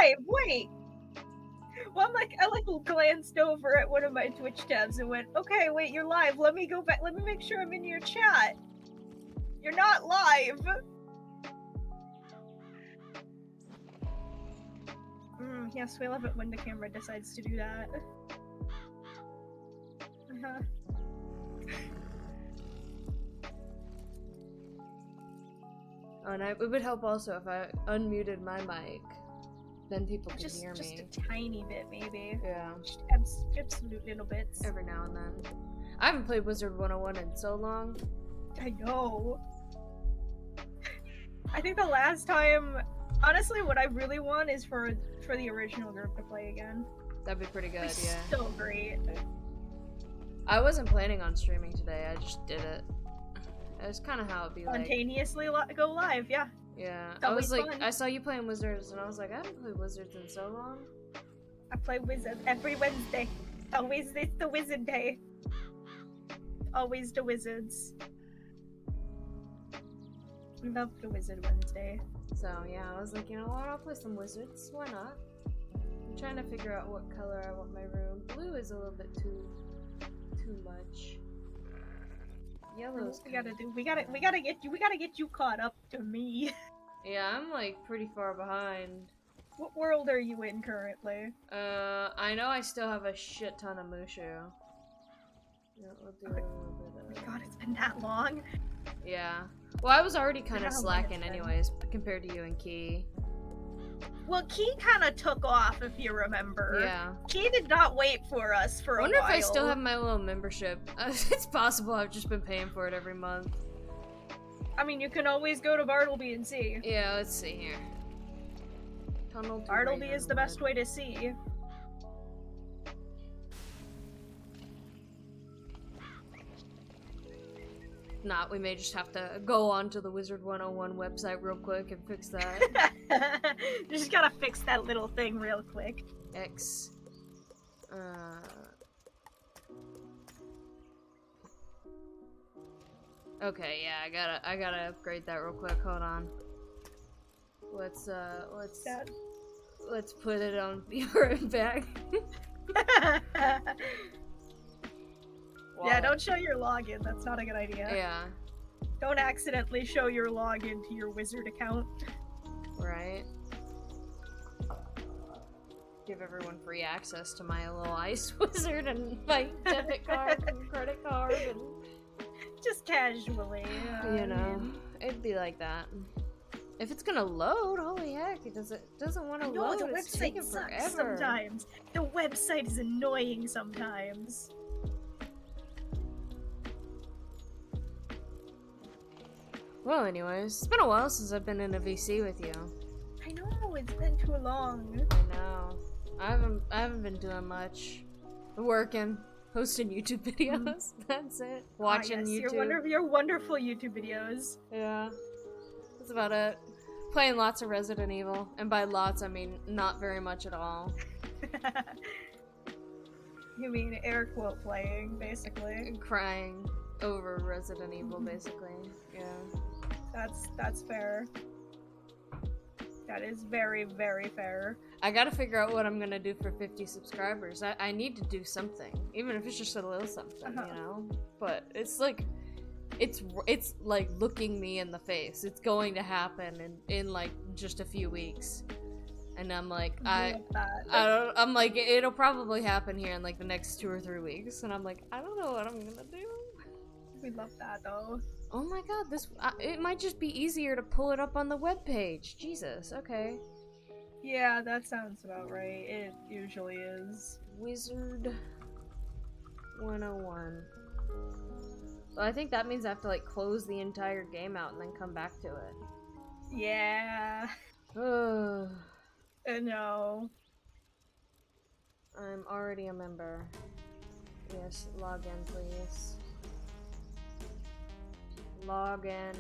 live! Wait! Well, I glanced over at one of my Twitch tabs and went, okay, wait, you're live. Let me go back. Let me make sure I'm in your chat. You're not live. Yes, we love it when the camera decides to do that. Oh, and it would help also if I unmuted my mic. Then people could hear me. Just a tiny bit, maybe. Yeah. Just absolute little bits. Every now and then. I haven't played Wizard 101 in so long. I know. I think the last time... Honestly, what I really want is for the original group to play again. That'd be pretty good, It's yeah. so great. I wasn't planning on streaming today, I just did it. It's kind of how it'd be like. Spontaneously go live, yeah. Yeah, It's I was like, fun. I saw you playing Wizards, and I was like, I haven't played Wizards in so long. I play Wizards every Wednesday. Always it's the Wizard Day. Always the Wizards. We love the Wizard Wednesday. So yeah, I was like, you know what, I'll play some Wizards, why not? I'm trying to figure out what color I want my room. Blue is a little bit too much. Yellow's we gotta get you caught up to me. Yeah, I'm like pretty far behind. What world are you in currently? I know I still have a shit ton of Mushu. Yeah, we'll do a little bit of... Oh my god, it's been that long. Yeah. Well, I was already kind of slacking anyways, compared to you and Key. Well, Key kind of took off, if you remember. Yeah. Key did not wait for us for a while. I wonder if I still have my little membership. It's possible, I've just been paying for it every month. I mean, you can always go to Bartleby and see. Yeah, let's see here. Tunnel to Bartleby is the best way to see. Not, we may just have to go on to the Wizard 101 website real quick and fix that. You just gotta fix that little thing real quick. X. Okay, yeah, I gotta upgrade that real quick. Hold on. Let's put it on your bag. Yeah, don't show your login. That's not a good idea. Yeah. Don't accidentally show your login to your wizard account. Right. Give everyone free access to my little ice wizard and my debit card and credit card and... Just casually. You know, it'd be like that. If it's gonna load, holy heck, it doesn't want to load. The it's website taking sucks forever. sometimes. The website is annoying sometimes. Well, anyways, it's been a while since I've been in a VC with you. I know, it's been too long. I know. I haven't been doing much. Working, posting YouTube videos. That's it. Watching YouTube. Your wonderful YouTube videos. Yeah. That's about it. Playing lots of Resident Evil. And by lots, I mean not very much at all. You mean air quote playing, basically. And crying over Resident Evil, basically. Yeah. That's fair. That is very, very fair. I gotta figure out what I'm gonna do for 50 subscribers. I need to do something. Even if it's just a little something, you know? But it's like... It's like looking me in the face. It's going to happen in like just a few weeks. And I'm like, I'm like, it'll probably happen here in like the next 2 or 3 weeks. And I'm like, I don't know what I'm gonna do. We love that though. Oh my god, it might just be easier to pull it up on the webpage. Jesus, okay. Yeah, that sounds about right. It usually is. Wizard 101. Well, I think that means I have to like close the entire game out and then come back to it. Yeah. No. I'm already a member. Yes, log in, please. Log in.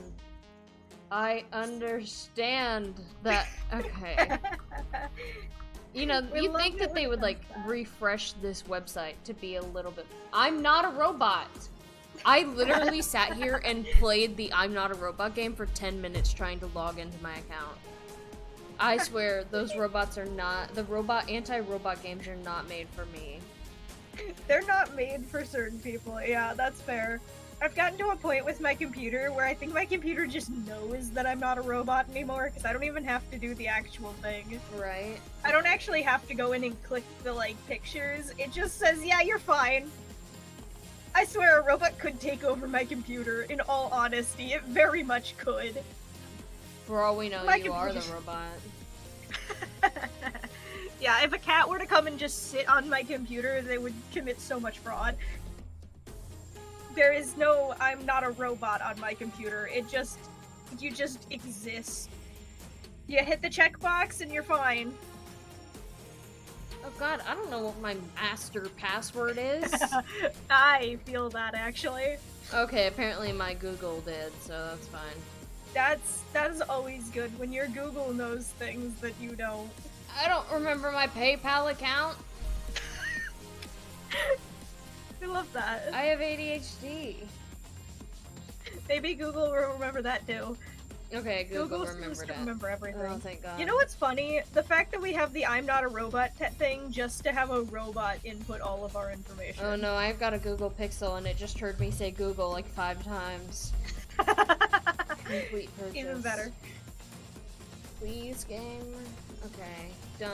I understand that. Okay. You know, you think that they would like refresh this website to be a little bit. I'm not a robot. I literally sat here and played the I'm Not a Robot game for 10 minutes trying to log into my account. I swear, those robots are not, anti-robot games are not made for me. They're not made for certain people, yeah, that's fair. I've gotten to a point with my computer where I think my computer just knows that I'm not a robot anymore, because I don't even have to do the actual thing. Right. I don't actually have to go in and click the, like, pictures. It just says, yeah, you're fine. I swear a robot could take over my computer, in all honesty. It very much could. For all we know, you are the robot. Yeah, if a cat were to come and just sit on my computer, they would commit so much fraud. There is no, I'm not a robot on my computer. It just, you just exist. You hit the checkbox and you're fine. Oh god, I don't know what my master password is. I feel that, actually. Okay, apparently my Google did, so that's fine. That is always good when your Google knows things that you don't. I don't remember my PayPal account. I love that. I have ADHD. Maybe Google will remember that too. Okay, Google seems to that. remember everything. Oh, thank God. You know what's funny? The fact that we have the I'm not a robot thing just to have a robot input all of our information. Oh no, I've got a Google Pixel and it just heard me say Google like 5 times. Complete purchase. Even better. Please, game. Okay, done.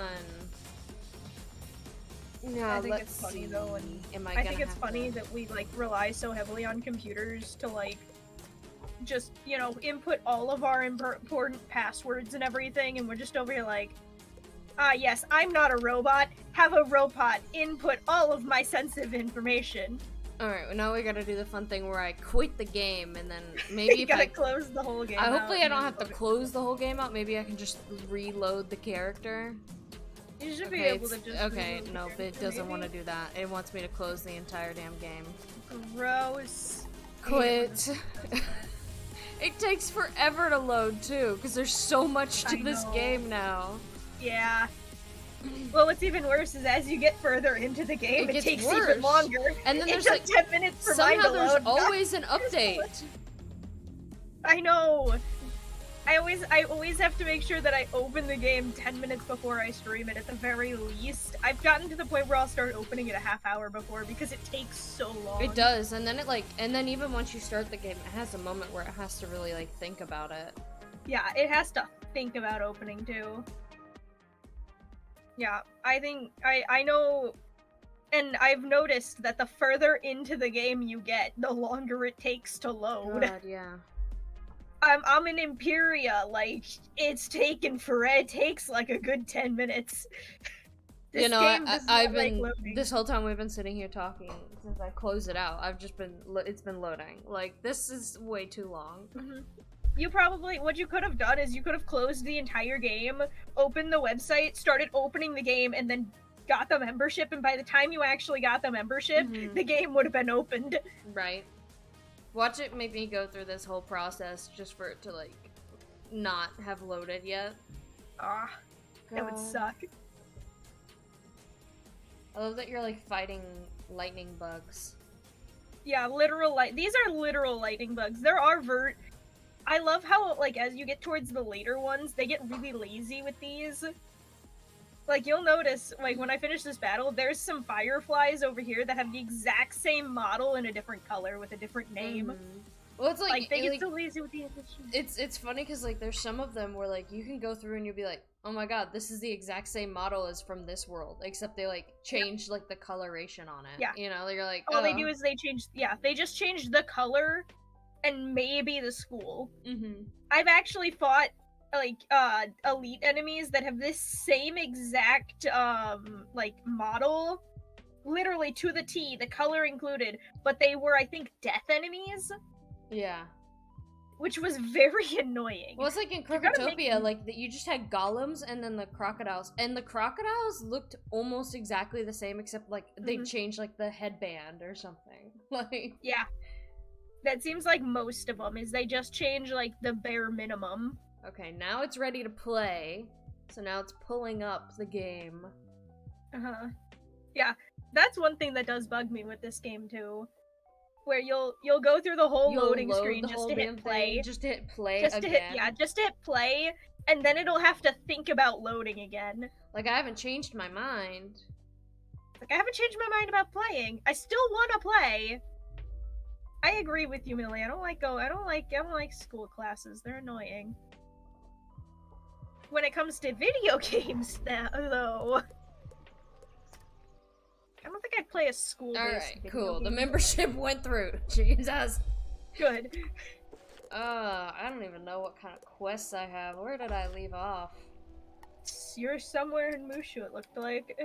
Now, I think it's funny though, and I think it's funny that we like rely so heavily on computers to like just, you know, input all of our important passwords and everything, and we're just over here like, yes, I'm not a robot. Have a robot input all of my sensitive information. Alright, well, now we gotta do the fun thing where I quit the game, and then maybe you if gotta close the whole game out. Hopefully I don't have to close the whole game out, maybe I can just reload the character. You should be able to just okay, no, but it doesn't want to do that. It wants me to close the entire damn game. Gross. Quit. It takes forever to load, too, because there's so much to this game now. Yeah. Well, what's even worse is as you get further into the game, it takes even longer. And then there's like 10 somehow minutes for mine to load. There's always an update. I know. I always have to make sure that I open the game 10 minutes before I stream it at the very least. I've gotten to the point where I'll start opening it a half hour before because it takes so long. It does, and then and then even once you start the game, it has a moment where it has to really like think about it. Yeah, it has to think about opening too. Yeah, I think I know, and I've noticed that the further into the game you get, the longer it takes to load. God, yeah. I'm in Imperia, like, it's taken forever. It takes like a good 10 minutes. This I've been, this whole time we've been sitting here talking, since I closed it out, it's been loading. Like, this is way too long. Mm-hmm. What you could have done is you could have closed the entire game, opened the website, started opening the game, and then got the membership, and by the time you actually got the membership, the game would have been opened. Right. Watch it make me go through this whole process just for it to, like, not have loaded yet. That would suck. I love that you're, like, fighting lightning bugs. Yeah, these are literal lightning bugs. There are I love how, like, as you get towards the later ones, they get really lazy with these. Like, you'll notice, like, when I finish this battle, there's some fireflies over here that have the exact same model in a different color with a different name. Well, it's like they get so lazy with the additions. It's funny because, like, there's some of them where, like, you can go through and you'll be like, oh my god, this is the exact same model as from this world, except they, like, changed, like, the coloration on it. Yeah. You know, you're like, all they do is they just changed the color and maybe the school. I've actually fought like elite enemies that have this same exact like model, literally to the T, the color included, but they were, I think, death enemies. Yeah. Which was very annoying. Well, it's like in Crocotopia, like, you just had golems and then the crocodiles. And the crocodiles looked almost exactly the same, except, like, they changed, like, the headband or something. Like... Yeah. That seems like most of them, is they just change, like, the bare minimum. Okay, now it's ready to play. So now it's pulling up the game. Yeah, that's one thing that does bug me with this game, too. Where you'll go through the whole loading screen just to hit play. Just to hit play just to hit play, and then it'll have to think about loading again. Like, I haven't changed my mind. Like, I haven't changed my mind about playing. I still want to play. I agree with you, Millie. I don't like school classes. They're annoying. When it comes to video games, though, I don't think I'd play a school-based Alright, video cool. game. The membership went through. Jesus. Good. I don't even know what kind of quests I have. Where did I leave off? You're somewhere in Mushu, it looked like.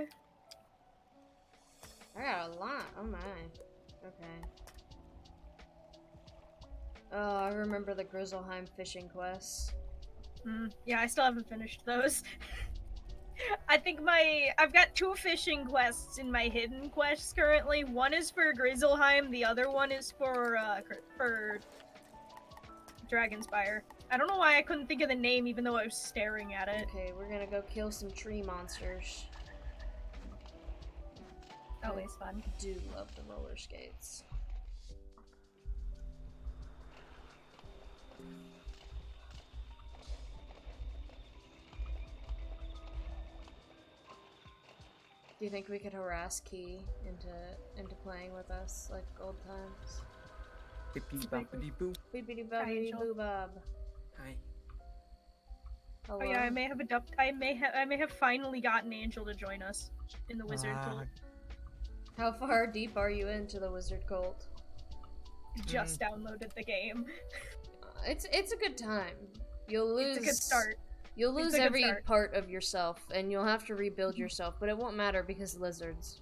I got a lot. Oh my. Okay. Oh, I remember the Grizzleheim fishing quests. Yeah, I still haven't finished those. I think I've got 2 fishing quests in my hidden quests currently. One is for Grizzleheim, the other one is for Dragonspire. I don't know why I couldn't think of the name even though I was staring at it. Okay, we're gonna go kill some tree monsters. Always fun. I do love the roller skates. Do you think we could harass Key into playing with us like old times? Bippity boppity boo. Bippity boppity boo bob. Hi. Hello? Oh yeah, I may have finally gotten Angel to join us in the wizard cult. How far deep are you into the wizard cult? Just downloaded the game. It's a good time. You'll lose. It's a good start. You'll lose every part of yourself, and you'll have to rebuild yourself, but it won't matter because lizards.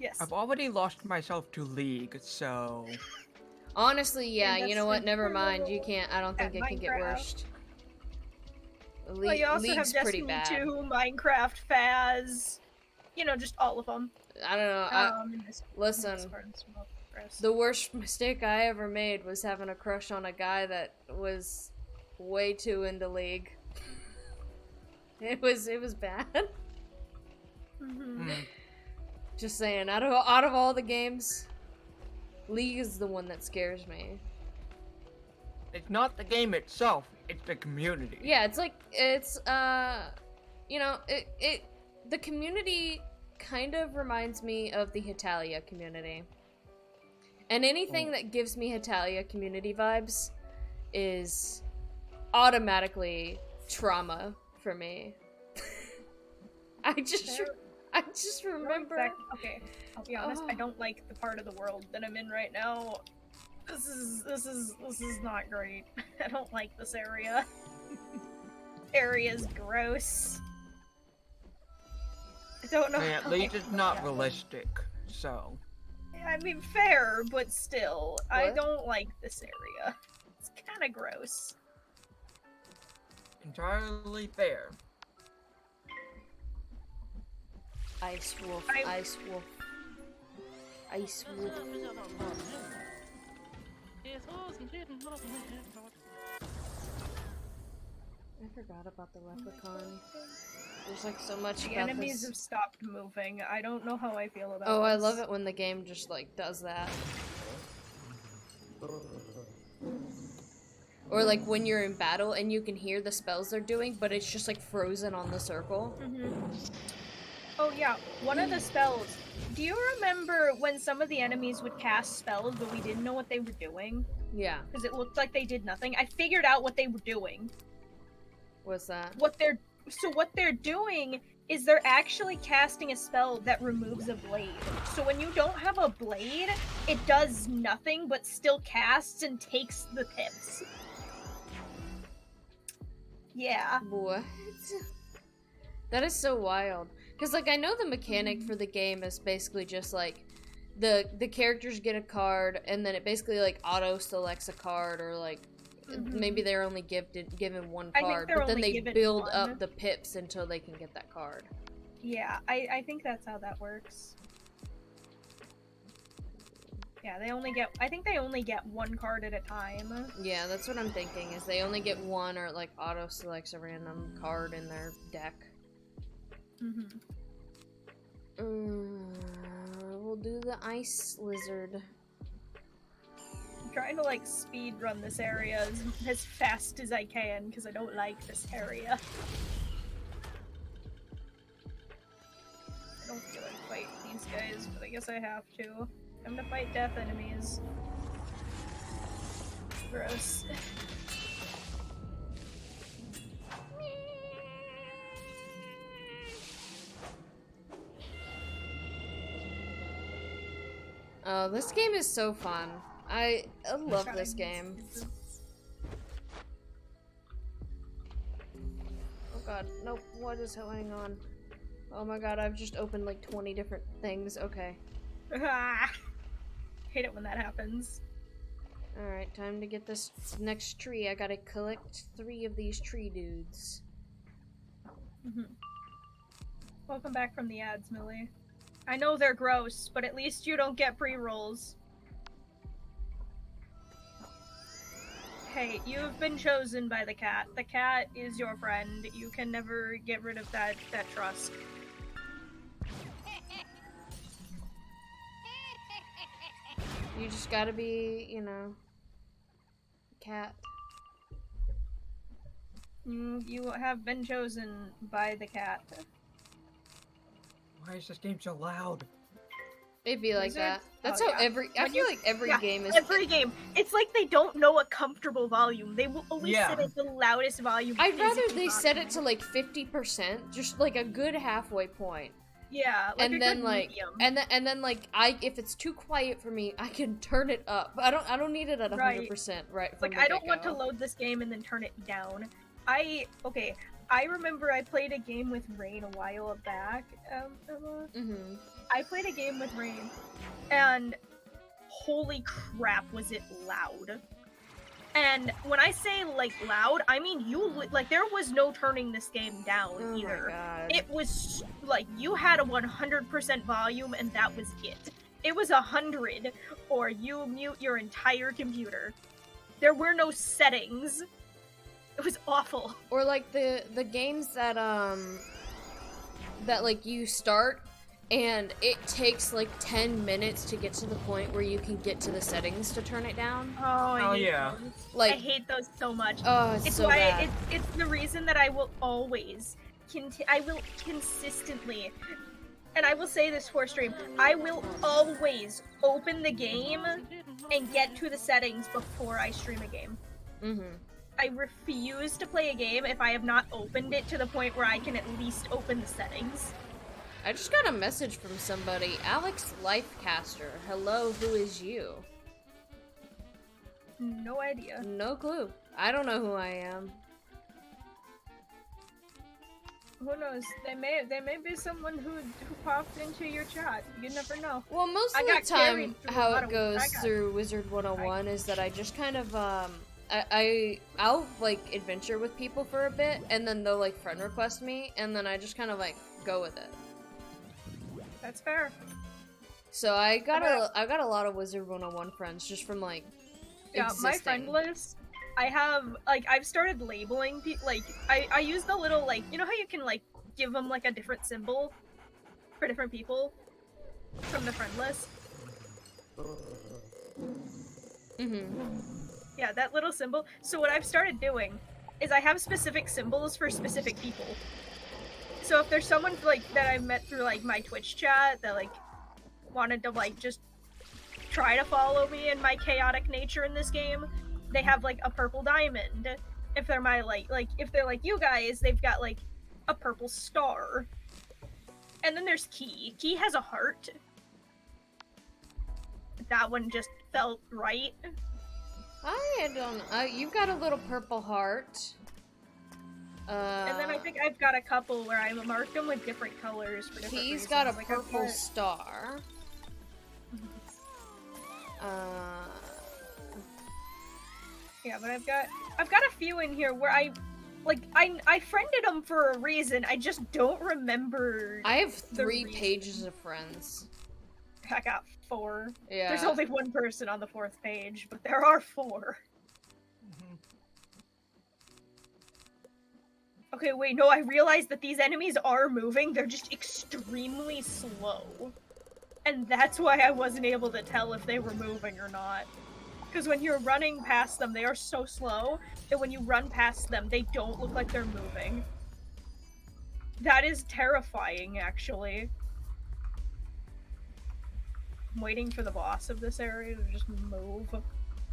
Yes. I've already lost myself to League, so... Honestly, yeah, you know what? Never mind. You can't. I don't think it can get worse. Well, you also have Destiny 2, Minecraft, Faz, you know, just all of them. I don't know. Listen, the worst mistake I ever made was having a crush on a guy that was way too into League. It was bad. Just saying, out of all the games, League is the one that scares me. It's not the game itself, it's the community. Yeah, you know, the community kind of reminds me of the Hitalia community. And anything that gives me Hitalia community vibes is automatically trauma for me. I just remember. Okay, I'll be honest. I don't like the part of the world that I'm in right now. This is not great. I don't like this area. Area's gross. I don't know. At least it's not realistic, so. I mean, fair, but still, What? I don't like this area. It's kind of gross. Entirely fair. Ice wolf, ice wolf. Ice wolf. I forgot about the leprechaun. There's like so much The about enemies this. have stopped moving. I don't know how I feel about Oh, I this. love it when the game just like does that. Or like when you're in battle and you can hear the spells they're doing, but it's just like frozen on the circle. Oh yeah, one of the spells. Do you remember when some of the enemies would cast spells, but we didn't know what they were doing? Yeah. Because it looked like they did nothing. I figured out what they were doing. What's that? What they're doing is they're actually casting a spell that removes a blade. So when you don't have a blade, it does nothing but still casts and takes the pips. Yeah. What? That is so wild. Because, like, I know the mechanic for the game is basically just, like, the characters get a card, and then it basically, like, auto-selects a card, or, like, maybe they're only given one card, but then they build up the pips until they can get that card. Yeah, I think that's how that works. Yeah, I think they only get one card at a time. Yeah, that's what I'm thinking, is they only get one, or, like, auto-selects a random card in their deck. Mm-hmm. We'll do the ice lizard. trying to like speed run this area as fast as I can because I don't like this area. I don't feel like fighting these guys, but I guess I have to. I'm gonna fight death enemies. Gross. Oh, this game is so fun. I love this game. Oh god, nope, what is going on? Oh my god, I've just opened like 20 different things. Okay. Hate it when that happens. Alright, time to get this next tree. I gotta collect 3 of these tree dudes. Welcome back from the ads, Millie. I know they're gross, but at least you don't get pre-rolls. Hey, you've been chosen by the cat. The cat is your friend. You can never get rid of that trust. You just gotta be, you know, cat. You have been chosen by the cat. Why is this game so loud? It'd be like that. That's how every. I feel like every game is. Every game. It's like they don't know a comfortable volume. They will always set it the loudest volume. I'd rather they set it to like 50%, just like a good halfway point. Yeah, like and then like medium. and then like if it's too quiet for me, I can turn it up. I don't need it at 100%. Right. Like I don't want to load this game and then turn it down. I remember I played a game with Rain a while back. I played a game with Rain, and holy crap, was it loud! And when I say like loud, I mean like there was no turning this game down either. My God. It was like you had a 100% volume, and that was it. It was 100, or you mute your entire computer. There were no settings. It was awful. Or like the games that that like you start and it takes like 10 minutes to get to the point where you can get to the settings to turn it down. Oh yeah. Those. Like I hate those so much. Oh, it's so bad. It's the reason that I will always consistently, and I will say this for stream, I will always open the game and get to the settings before I stream a game. I refuse to play a game if I have not opened it to the point where I can at least open the settings. I just got a message from somebody. Alex Lifecaster. Hello, who is you? No idea. No clue. I don't know who I am. Who knows? They may be someone who popped into your chat. You never know. Well, most of the time, how it goes through Wizard 101 is that I just kind of I'll like adventure with people for a bit, and then they'll like friend request me, and then I just kind of like go with it. That's fair. So I got a lot of Wizard 101 friends just from like existing. My friend list. I have like I've started labeling people. Like I use the little like you know how you can like give them like a different symbol for different people from the friend list. Yeah, that little symbol. So what I've started doing is I have specific symbols for specific people. So if there's someone like that I've met through like my Twitch chat that like wanted to like just try to follow me and my chaotic nature in this game, they have like a purple diamond. If they're my like if they're like you guys, they've got like a purple star. And then there's Key. Key has a heart. That one just felt right. I don't. You've got a little purple heart. And then I think I've got a couple where I marked them with different colors for different reasons. He's got a purple star. Yeah, but I've got a few in here where I friended them for a reason. I just don't remember. I have 3 pages of friends. I got 4. Yeah. There's only 1 person on the 4th page, but there are 4. Okay, wait, no, I realized that these enemies are moving. They're just extremely slow. And that's why I wasn't able to tell if they were moving or not. Because when you're running past them, they are so slow that when you run past them, they don't look like they're moving. That is terrifying, actually. I'm waiting for the boss of this area to just move.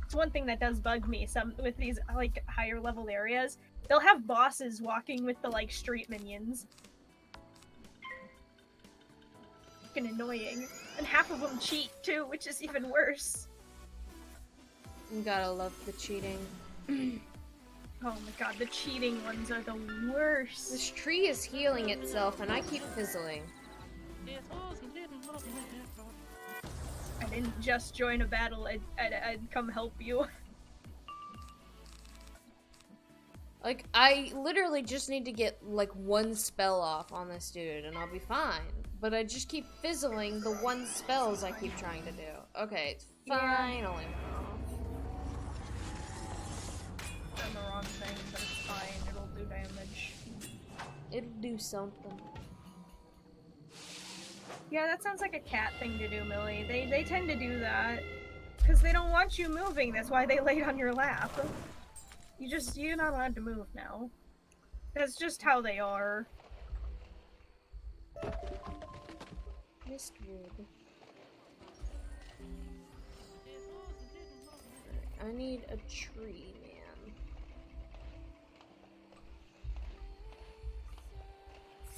It's one thing that does bug me with these, like, higher level areas. They'll have bosses walking with the, like, street minions. Fucking annoying. And half of them cheat, too, which is even worse. You gotta love the cheating. Oh my god, the cheating ones are the worst. This tree is healing itself and I keep fizzling. I didn't just join a battle, I'd come help you. Like, I literally just need to get, like, one spell off on this dude and I'll be fine. But I just keep fizzling the one spells I keep trying to do. Okay, it's finally Done the wrong thing, but it's fine, it'll do damage. It'll do something. Yeah, that sounds like a cat thing to do, Millie. They tend to do that. Because they don't want you moving, that's why they lay on your lap. You're not allowed to move now. That's just how they are. Mistwood. I need a tree, man.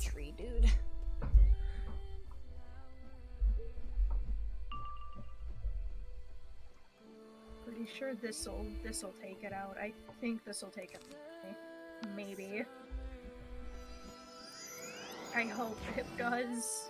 Tree dude. Pretty sure this'll take it out. I think this'll take it. Maybe. I hope it does.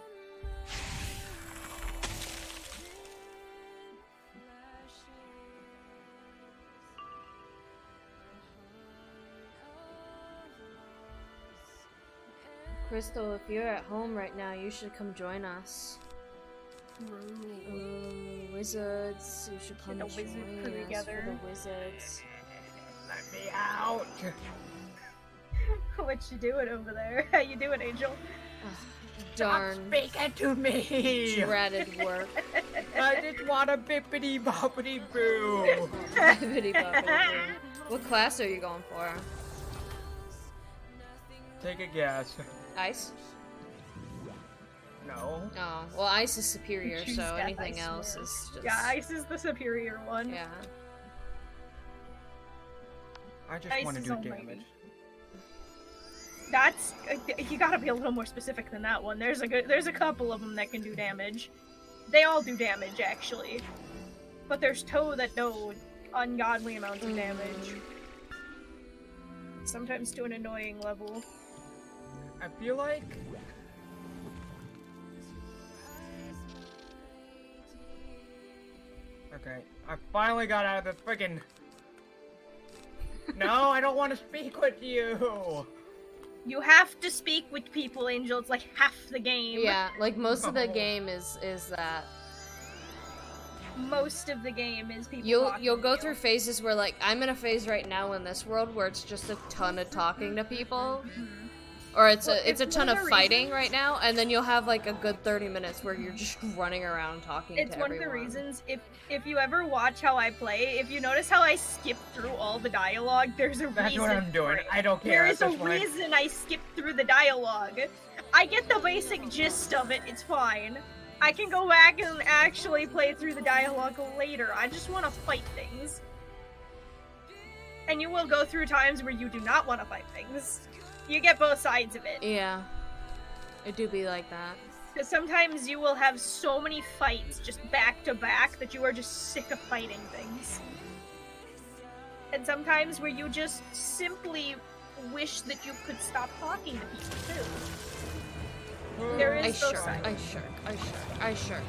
Crystal, if you're at home right now, you should come join us. Ooh, wizards, you should come join us together. for the wizards. Let me out! What you doing over there? How you doing, Angel? Darn. Stop speaking to me! Dreaded work. I just want a bippity boppity boo! Bippity boppity boo. What class are you going for? Take a guess. Ice? No. Oh, well, ice is superior, Choose so death, anything I else swear. is just... Yeah, ice is the superior one. Yeah. I just Ice want to is do almighty. damage. That's you gotta be a little more specific than that one. There's a couple of them that can do damage. They all do damage actually, but there's two that do ungodly amounts of damage. Sometimes to an annoying level. I feel like... Okay, I finally got out of the friggin'... No, I don't want to speak with you! You have to speak with people, Angel. It's like half the game. Yeah, like most of the game is that. Most of the game is people You'll go to you. through phases where, like, I'm in a phase right now in this world where it's just a ton of talking to people. Or it's a ton of fighting right now, and then you'll have like a good 30 minutes where you're just running around talking to everyone. It's one of the reasons, if you ever watch how I play, if you notice how I skip through all the dialogue, there's a reason. That's what I'm doing. I don't care. There is a at this point. reason I skip through the dialogue. I get the basic gist of it, it's fine. I can go back and actually play through the dialogue later. I just want to fight things. And you will go through times where you do not want to fight things. You get both sides of it. Yeah. It do be like that. Because sometimes you will have so many fights just back to back that you are just sick of fighting things. And sometimes where you just simply wish that you could stop talking to people too. There is those sides. I shark.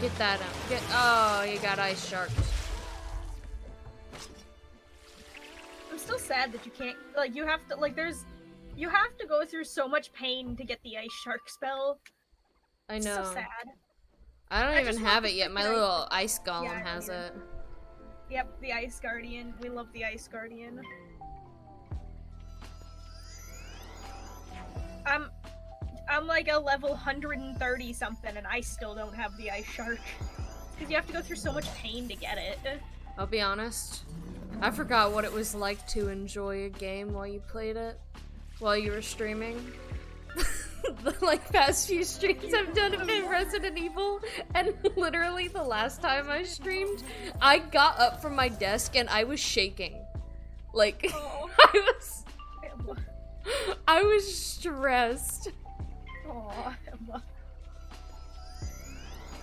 Get that out. Oh, you got ice sharks. I'm still sad that you can't, like, you have to go through so much pain to get the ice shark spell. I It's know. so sad. I don't even just have want it yet. the My freaking little ice golem Yeah, has yeah. it. Yep, the ice guardian. We love the ice guardian. I'm like a level 130 something and I still don't have the ice shark. Because you have to go through so much pain to get it. I'll be honest. I forgot what it was like to enjoy a game while you played it. While you were streaming. The like past few streams I've done of Resident Evil, and literally the last time I streamed, I got up from my desk and I was shaking. Like, Oh. I was stressed. Oh,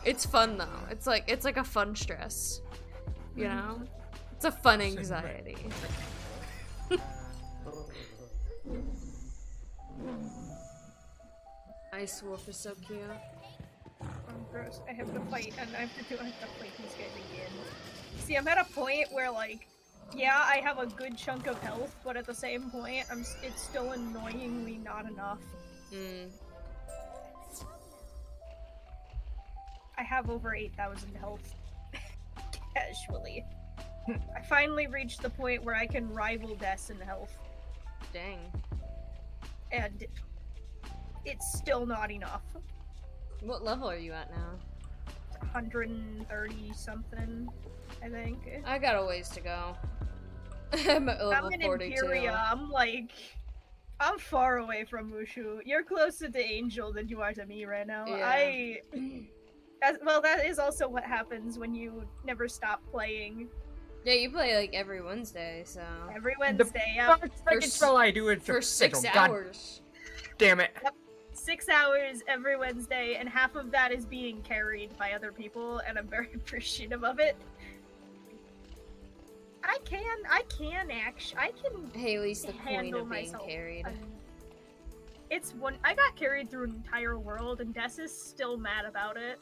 It's fun though. It's like a fun stress. You know? It's a fun anxiety. Ice Wolf is so cute. Oh, gross. I have to fight, and I have to fight these guys again. See, I'm at a point where, like, yeah, I have a good chunk of health, but at the same point, it's still annoyingly not enough. I have over 8,000 health. Casually. I finally reached the point where I can rival Des in health. Dang. And it's still not enough. What level are you at now? 130 something, I think. I got a ways to go. I'm at level in 42. Imperia. I'm far away from Mushu. You're closer to Angel than you are to me right now. Yeah. Well, that is also what happens when you never stop playing. Yeah, you play like every Wednesday, so. Every Wednesday, yeah. First spell I do is for 6 hours. Damn it. Yep. 6 hours every Wednesday, and half of that is being carried by other people, and I'm very appreciative of it. I can Haley's the queen handle of being myself. carried. I got carried through an entire world, and Des is still mad about it.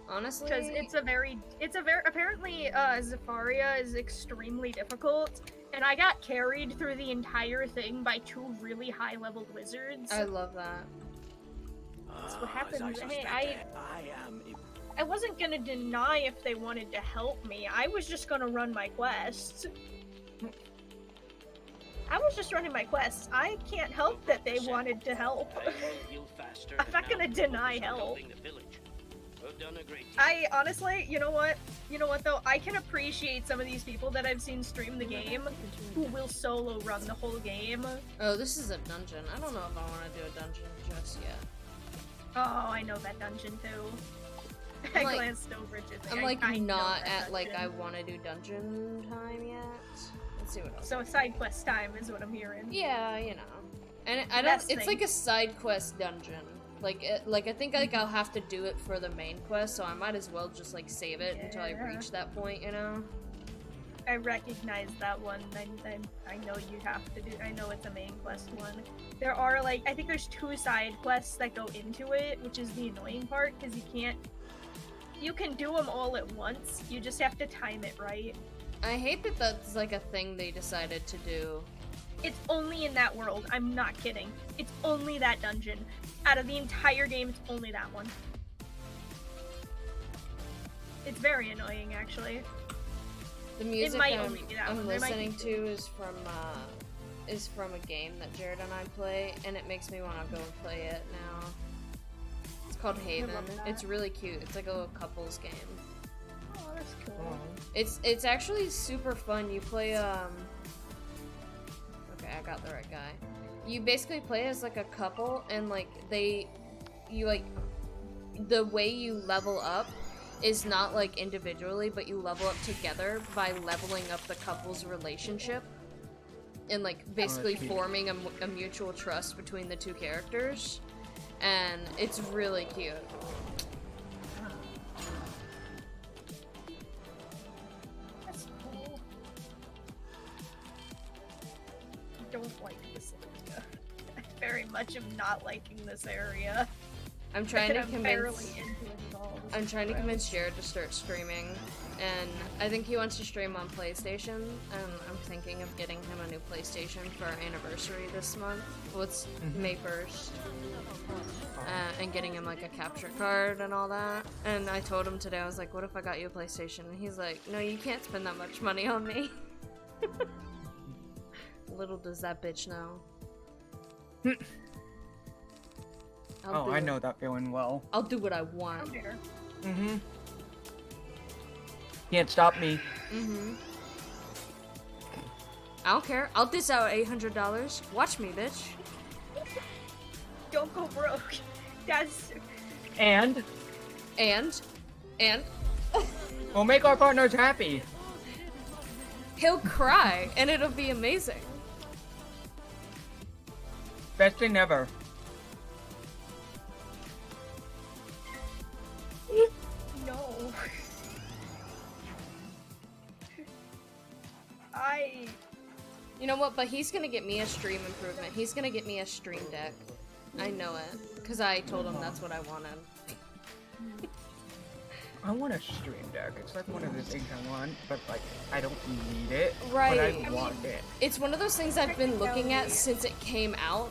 Honestly, because apparently Zafaria is extremely difficult, and I got carried through the entire thing by 2 really high-leveled wizards. I love that. That's what happens. Hey, I wasn't gonna deny if they wanted to help me. I was just gonna run my quests. I was just running my quests. I can't help that they wanted to help. I'm not gonna deny help. I honestly, you know what though? I can appreciate some of these people that I've seen stream the game who will solo run the whole game. Oh, this is a dungeon. I don't know if I want to do a dungeon just yet. Oh, I know that dungeon too. I glanced over it. I'm like not at like I want to do dungeon time yet. Let's see what else. So side quest time is what I'm hearing. Yeah, you know. And I don't. It's like a side quest dungeon. Like I think like I'll have to do it for the main quest, so I might as well just like save it until I reach that point, you know. I recognize that one. I know you have to do. I know it's a main quest one. There are like I think there's 2 side quests that go into it, which is the annoying part because you can't. You can do them all at once. You just have to time it right. I hate that that's like a thing they decided to do. It's only in that world. I'm not kidding. It's only that dungeon. Out of the entire game, it's only that one. It's very annoying, actually. The music I'm listening to is from a game that Jared and I play, and it makes me want to go and play it now. It's called Haven. It's really cute. It's like a little couples game. Oh, that's cool. It's actually super fun. You play Okay, I got the right guy. You basically play as like a couple, and like the way you level up is not like individually, but you level up together by leveling up the couple's relationship and like basically forming a mutual trust between the 2 characters, and it's really cute. That's cool. I don't like this area. I very much am not liking this area. I'm trying to convince Jared to start streaming, and I think he wants to stream on PlayStation, and I'm thinking of getting him a new PlayStation for our anniversary this month. Well, it's May 1st. And getting him like a capture card and all that. And I told him today, I was like, what if I got you a PlayStation? And he's like, no, you can't spend that much money on me. Little does that bitch know. I know that feeling well. I'll do what I want. Mm-hmm. Can't stop me. Mm-hmm. I don't care. I'll dish out $800. Watch me, bitch. Don't go broke. That's... And? We'll make our partners happy. He'll cry, and it'll be amazing. Best thing ever. No. You know what, but he's gonna get me a stream improvement. He's gonna get me a stream deck. I know it. Because I told him that's what I wanted. I want a stream deck. It's like one of the things I want, but like, I don't need it. Right. But I want it. It's one of those things I've been looking at since it came out.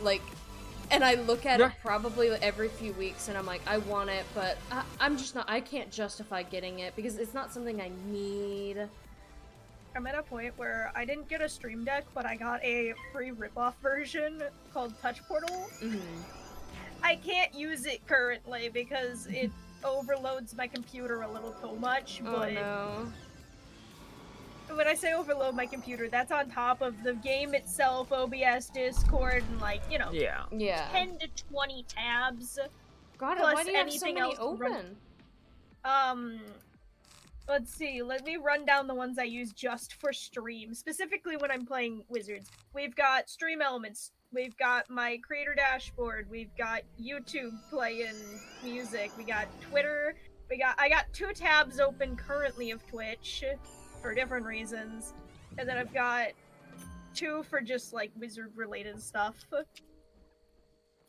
Like, and I look at it probably every few weeks and I'm like, I want it, but I'm just not, I can't justify getting it because it's not something I need. I'm at a point where I didn't get a stream deck, but I got a free ripoff version called Touch Portal. Mm-hmm. I can't use it currently because it overloads my computer a little too much, but... Oh no. When I say overload my computer, that's on top of the game itself, OBS, Discord, and like, you know, yeah, 10 to 20 tabs. God, why do you have so many open? Let's see, let me run down the ones I use just for stream, specifically when I'm playing Wizards. We've got Stream Elements, we've got my creator dashboard, we've got YouTube playing music, we got Twitter, I got 2 tabs open currently of Twitch for different reasons, and then I've got 2 for just like wizard related stuff.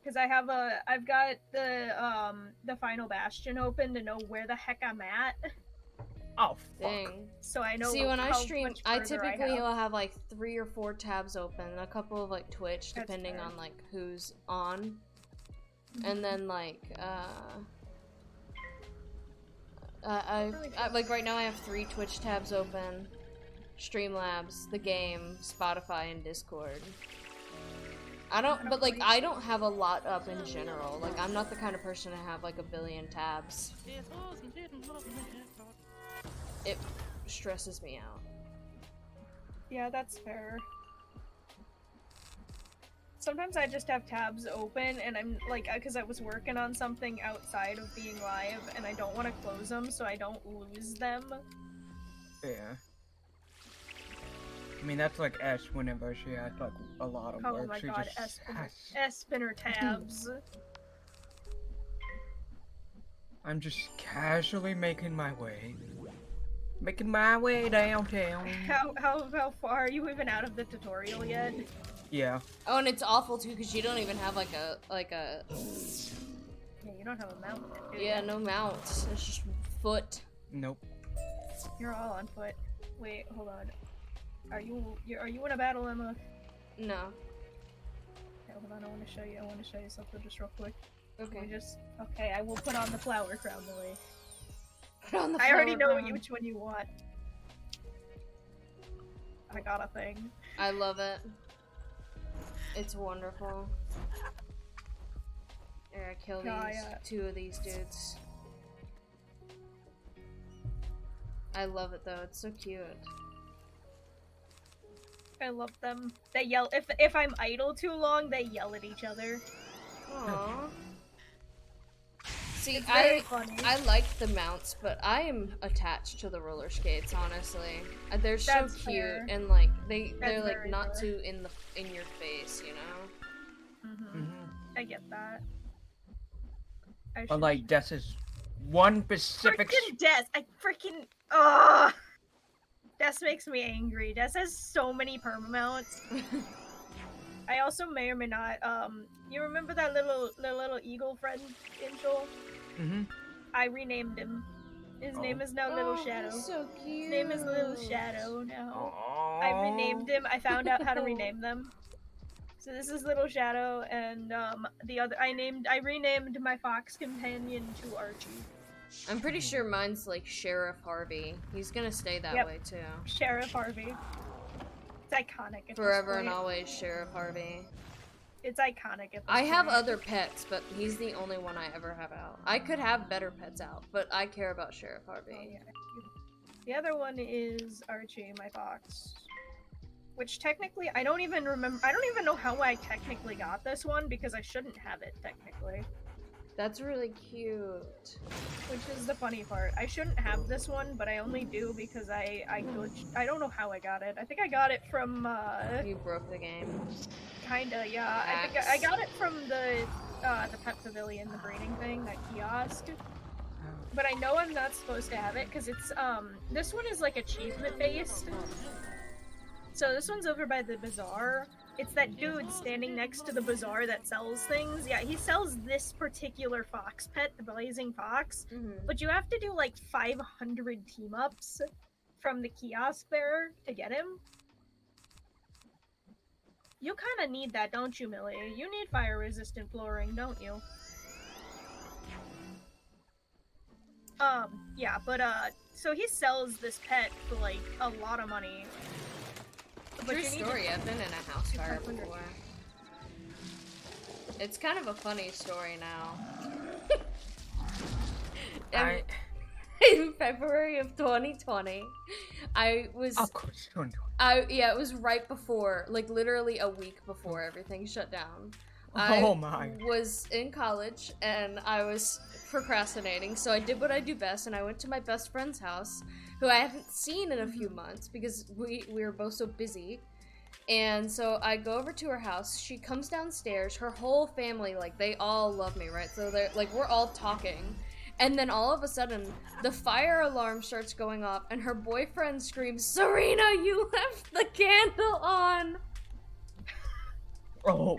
Because I've got the Final Bastion open to know where the heck I'm at. Oh, fuck. Dang. So I know. See, when I stream, I typically will have like 3 or 4 tabs open, a couple of like Twitch, depending on like who's on, and then like I like right now I have 3 Twitch tabs open, Streamlabs, the game, Spotify, and Discord. I don't have a lot up in general. Like, I'm not the kind of person to have like a billion tabs. It stresses me out. Yeah, that's fair. Sometimes I just have tabs open and I'm like, because I was working on something outside of being live and I don't want to close them so I don't lose them. Yeah. I mean, that's like Ash whenever she has like a lot of work. Oh my she god, just S-spinner tabs. I'm just casually making my way. Making my way downtown. How far are you even out of the tutorial yet? Yeah. Oh, and it's awful too because you don't even have like a Yeah, you don't have a mount. Yeah, no mount. It's just foot. Nope. You're all on foot. Wait, hold on. Are you in a battle, Emma? No. Okay, hold on. I want to show you something just real quick. Okay. Okay. I will put on the flower crown, Lily. Put on the I already know crown. which one you want. I got a thing. I love it. It's wonderful. Here, I kill these 2 of these dudes. I love it though. It's so cute. I love them. They yell if I'm idle too long, they yell at each other. Aww. See, funny. I like the mounts, but I am attached to the roller skates. Honestly, they're so cute fair. and like they're like very not fair. too in your face, you know. I get that. But like, Des is one specific. Freaking Des! Des makes me angry. Des has so many permamounts. I also may or may not. You remember that little eagle friend, Angel? I renamed him. His name is now Little Shadow. So cute. His name is Little Shadow now. Aww. I renamed him. I found out how to rename them. So this is Little Shadow, and the other I renamed my fox companion to Archie. I'm pretty sure mine's like Sheriff Harvey. He's gonna stay that way too. Sheriff Harvey. It's iconic. At Forever this and point. always, Sheriff Harvey. It's iconic at this I have point. other pets, but he's the only one I ever have out. I could have better pets out, but I care about Sheriff Harvey. Oh, yeah. The other one is Archie, my fox. Which technically, I don't even remember. I don't even know how I technically got this one because I shouldn't have it technically. That's really cute. Which is the funny part. I shouldn't have this one, but I only do because I glitched. I don't know how I got it. I think I got it from, You broke the game. Kinda, yeah. I think I got it from the Pet Pavilion, the breeding thing, that kiosk. But I know I'm not supposed to have it because it's, this one is like achievement-based. So this one's over by the bazaar. It's that dude standing next to the bazaar that sells things. Yeah, he sells this particular fox pet, the blazing fox. But you have to do like 500 team-ups from the kiosk there to get him. You kind of need that, don't you, Millie? You need fire-resistant flooring, don't you? Yeah, but, so he sells this pet for, like, a lot of money. But True story, I've been in a house fire before. It's kind of a funny story now. In February of 2020, I was... Of course, 2020. Yeah, it was right before, like literally a week before everything shut down. Oh my. I was in college and I was procrastinating, so I did what I do best and I went to my best friend's house, who I haven't seen in a few months because we were both so busy. And so I go over to her house, she comes downstairs, her whole family, like, they all love me, right? So they're, like, we're all talking. And then all of a sudden, the fire alarm starts going off and her boyfriend screams, "Serena, you left the candle on!" Oh.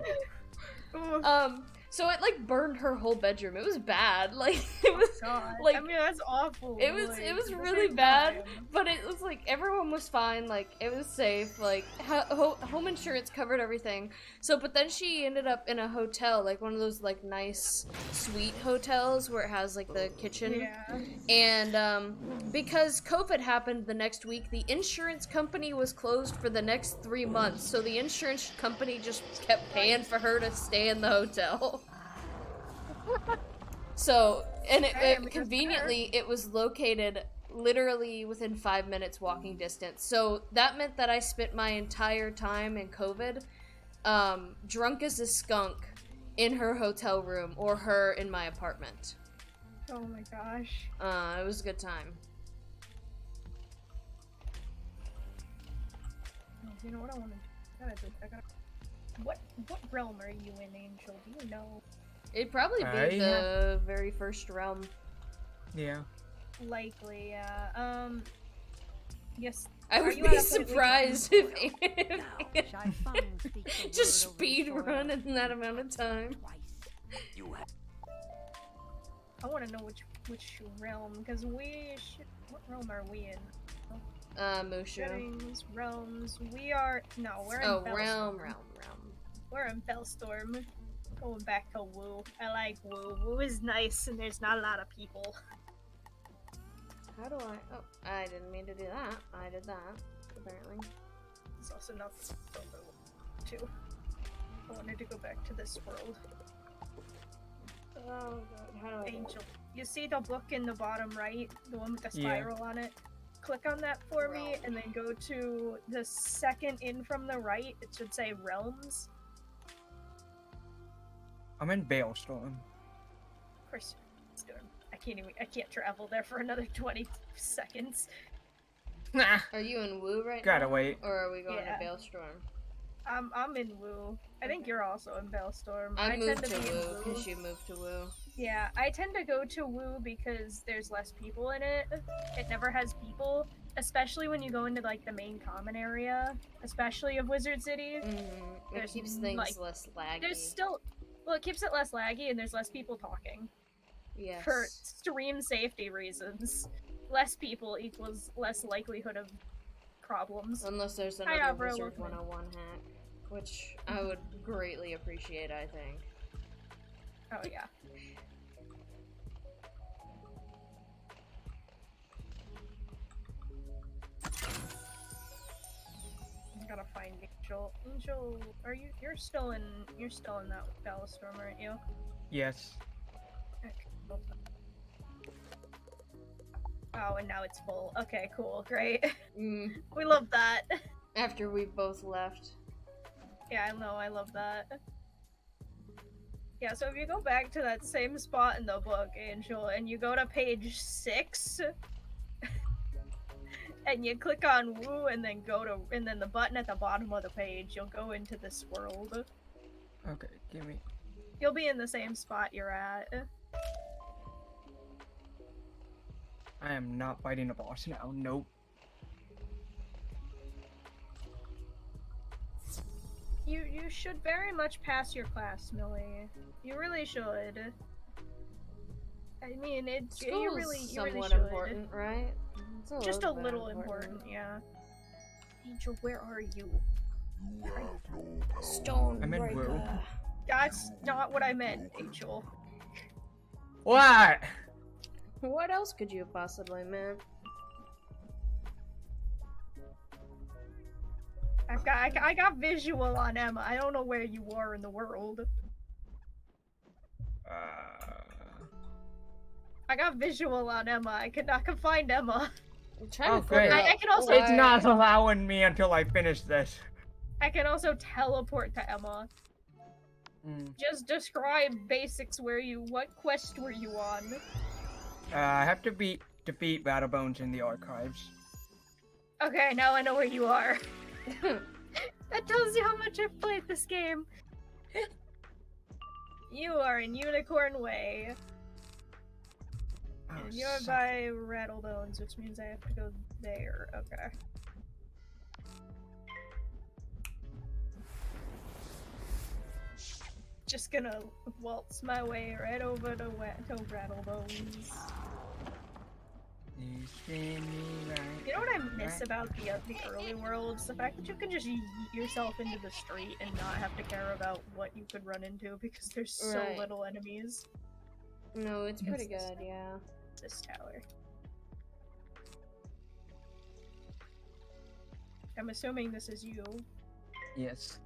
So it, like, burned her whole bedroom. It was bad. Like, it was, like... I mean, that's awful. It was really bad, but it was, like, everyone was fine. Like, it was safe. Like, home insurance covered everything. So, but then she ended up in a hotel, like, one of those, like, nice suite hotels where it has, like, the kitchen. Yeah. And, because COVID happened the next week, the insurance company was closed for the next 3 months. So the insurance company just kept paying for her to stay in the hotel. So, and it conveniently, it was located literally within 5 minutes walking distance. So that meant that I spent my entire time in COVID, drunk as a skunk in her hotel room or her in my apartment. Oh my gosh. It was a good time. Oh, you know what I want to do? What realm are you in, Angel? Do you know? It'd probably be the very first realm. Yeah. Likely, yeah. Yes. I would be surprised if just speed run in that amount of time. I want to know which realm, because what realm are we in? Mushu. Settings, realms. We are we're in Bellstorm. realm. We're in Bellstorm. Going back to Woo. I like Woo. Woo is nice and there's not a lot of people. How do I... Oh, I didn't mean to do that. I did that, apparently. There's also nothing too. I wanted to go back to this world. Oh god, how do I... Angel. You see the book in the bottom right? The one with the spiral on it? Click on that for me and then go to the second in from the right. It should say Realms. I'm in Balestorm. Of course, I can't travel there for another 20 seconds. Nah. Are you in Woo right Gotta now? wait. Or are we going to Balestorm? I'm in Woo. I think you're also in Balestorm. I moved to Woo because you moved to Woo. Yeah, I tend to go to Woo because there's less people in it. It never has people, especially when you go into like the main common area, especially of Wizard City. It keeps things less laggy. There's still, well, it keeps it less laggy and there's less people talking. Yes. For stream safety reasons. Less people equals less likelihood of problems. Unless there's another Wizard 101 hack, which I would greatly appreciate, I think. Oh yeah. I gotta find it. Angel. Angel, you're still in that Palace Storm, aren't you? Yes. Okay, cool. Oh, and now it's full. Okay, cool, great. We love that. After we both left. Yeah, I know, I love that. Yeah, so if you go back to that same spot in the book, Angel, and you go to page 6, and you click on Woo, and then the button at the bottom of the page, you'll go into this world. Okay, give me. You'll be in the same spot you're at. I am not fighting a boss now. Nope. You should very much pass your class, Millie. You really should. I mean, you really should. Important, right? Just a little important, yeah. Angel, where are you? Stone. I'm in Woo. That's not what I meant, Angel. What? What else could you have possibly meant? I got visual on Emma. I don't know where you are in the world. I got visual on Emma. I can find Emma. I'm trying to great. I can also. It's not allowing me until I finish this. I can also teleport to Emma. Just describe basics. What quest were you on? I have to defeat Battlebones in the archives. Okay, now I know where you are. That tells you how much I've played this game. You are in Unicorn Way. And you're by Rattlebones, which means I have to go there. Okay. Just gonna waltz my way right over to Rattlebones. You know what I miss about the early worlds? The fact that you can just yeet yourself into the street and not have to care about what you could run into because there's so little enemies. No, it's pretty good, yeah. This tower. I'm assuming this is you. Yes.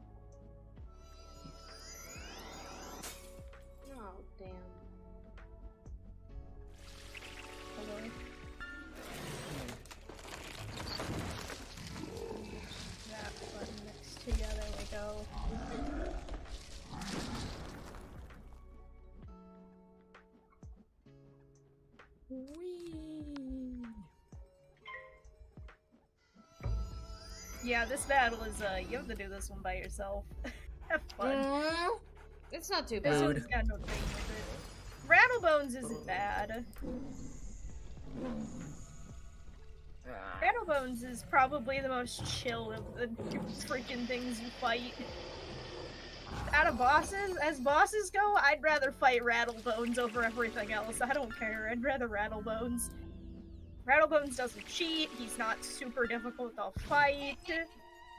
Oh, damn. Hello. That button next to you, there we go. Whee! Yeah, this battle is, you have to do this one by yourself. Have fun. It's not too This bad. one's got no thing with it. Rattlebones isn't bad. Rattlebones is probably the most chill of the freaking things you fight. Out of bosses, as bosses go, I'd rather fight Rattlebones over everything else. I don't care. I'd rather Rattlebones. Rattlebones doesn't cheat. He's not super difficult to fight.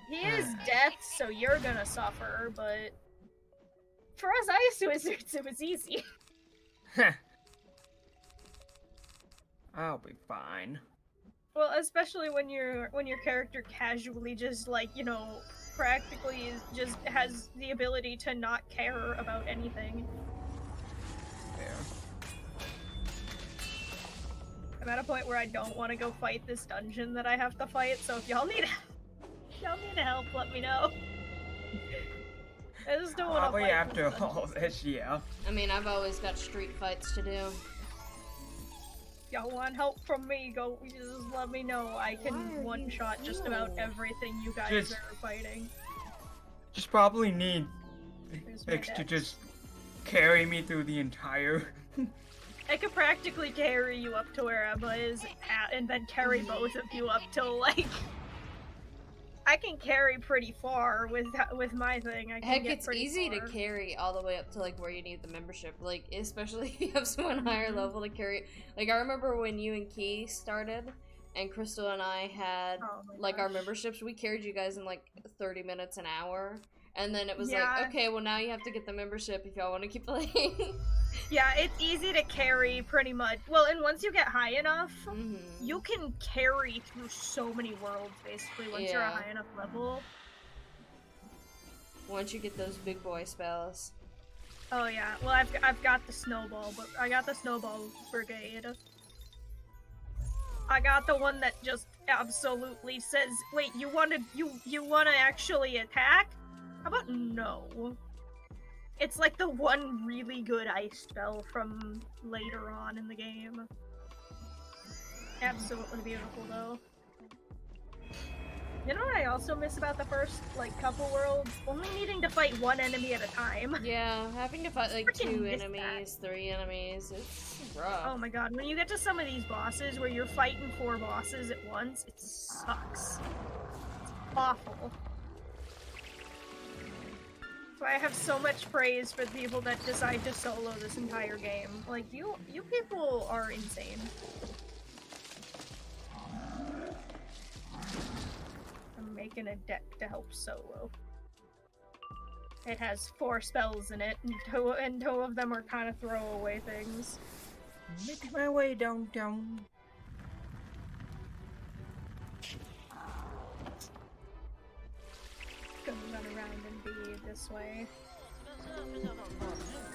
He is death, so you're gonna suffer, but for us ice wizards, it was easy. I'll be fine. Well, especially when your character casually just, like, you know, practically just has the ability to not care about anything. Yeah. I'm at a point where I don't want to go fight this dungeon that I have to fight, so if y'all need help, let me know. I just don't want to Probably fight after all this, yeah. I mean, I've always got street fights to do. Y'all want help from me, just let me know. I can one-shot just about everything you guys are fighting. Just probably need Vix to just carry me through the entire... I could practically carry you up to where Emma is at, and then carry both of you up till, like... I can carry pretty far with my thing. I can Heck, get it's pretty easy far. to carry all the way up to, like, where you need the membership. Like, especially if you have someone higher level to carry. Like, I remember when you and Key started, and Crystal and I had, like, our memberships, we carried you guys in, like, 30 minutes, an hour. And then it was like, okay, well, now you have to get the membership if y'all want to keep playing. Yeah, it's easy to carry pretty much. Well, and once you get high enough, you can carry through so many worlds, basically, once you're a high enough level. once you get those big boy spells. Oh yeah, well I've got the snowball, but I got the snowball brigade. I got the one that just absolutely says, "Wait, you wanna actually attack? How about no?" It's like the one really good ice spell from later on in the game. Absolutely beautiful, though. You know what I also miss about the first, like, couple worlds? Only needing to fight one enemy at a time. Yeah, having to fight, like, 2 enemies, 3 enemies, it's rough. Oh my god, when you get to some of these bosses where you're fighting 4 bosses at once, it sucks. It's awful. So I have so much praise for the people that decide to solo this entire game. Like, you people are insane. I'm making a deck to help solo. It has 4 spells in it, and two of them are kind of throwaway things. Making my way downtown. Gonna run around and be this way.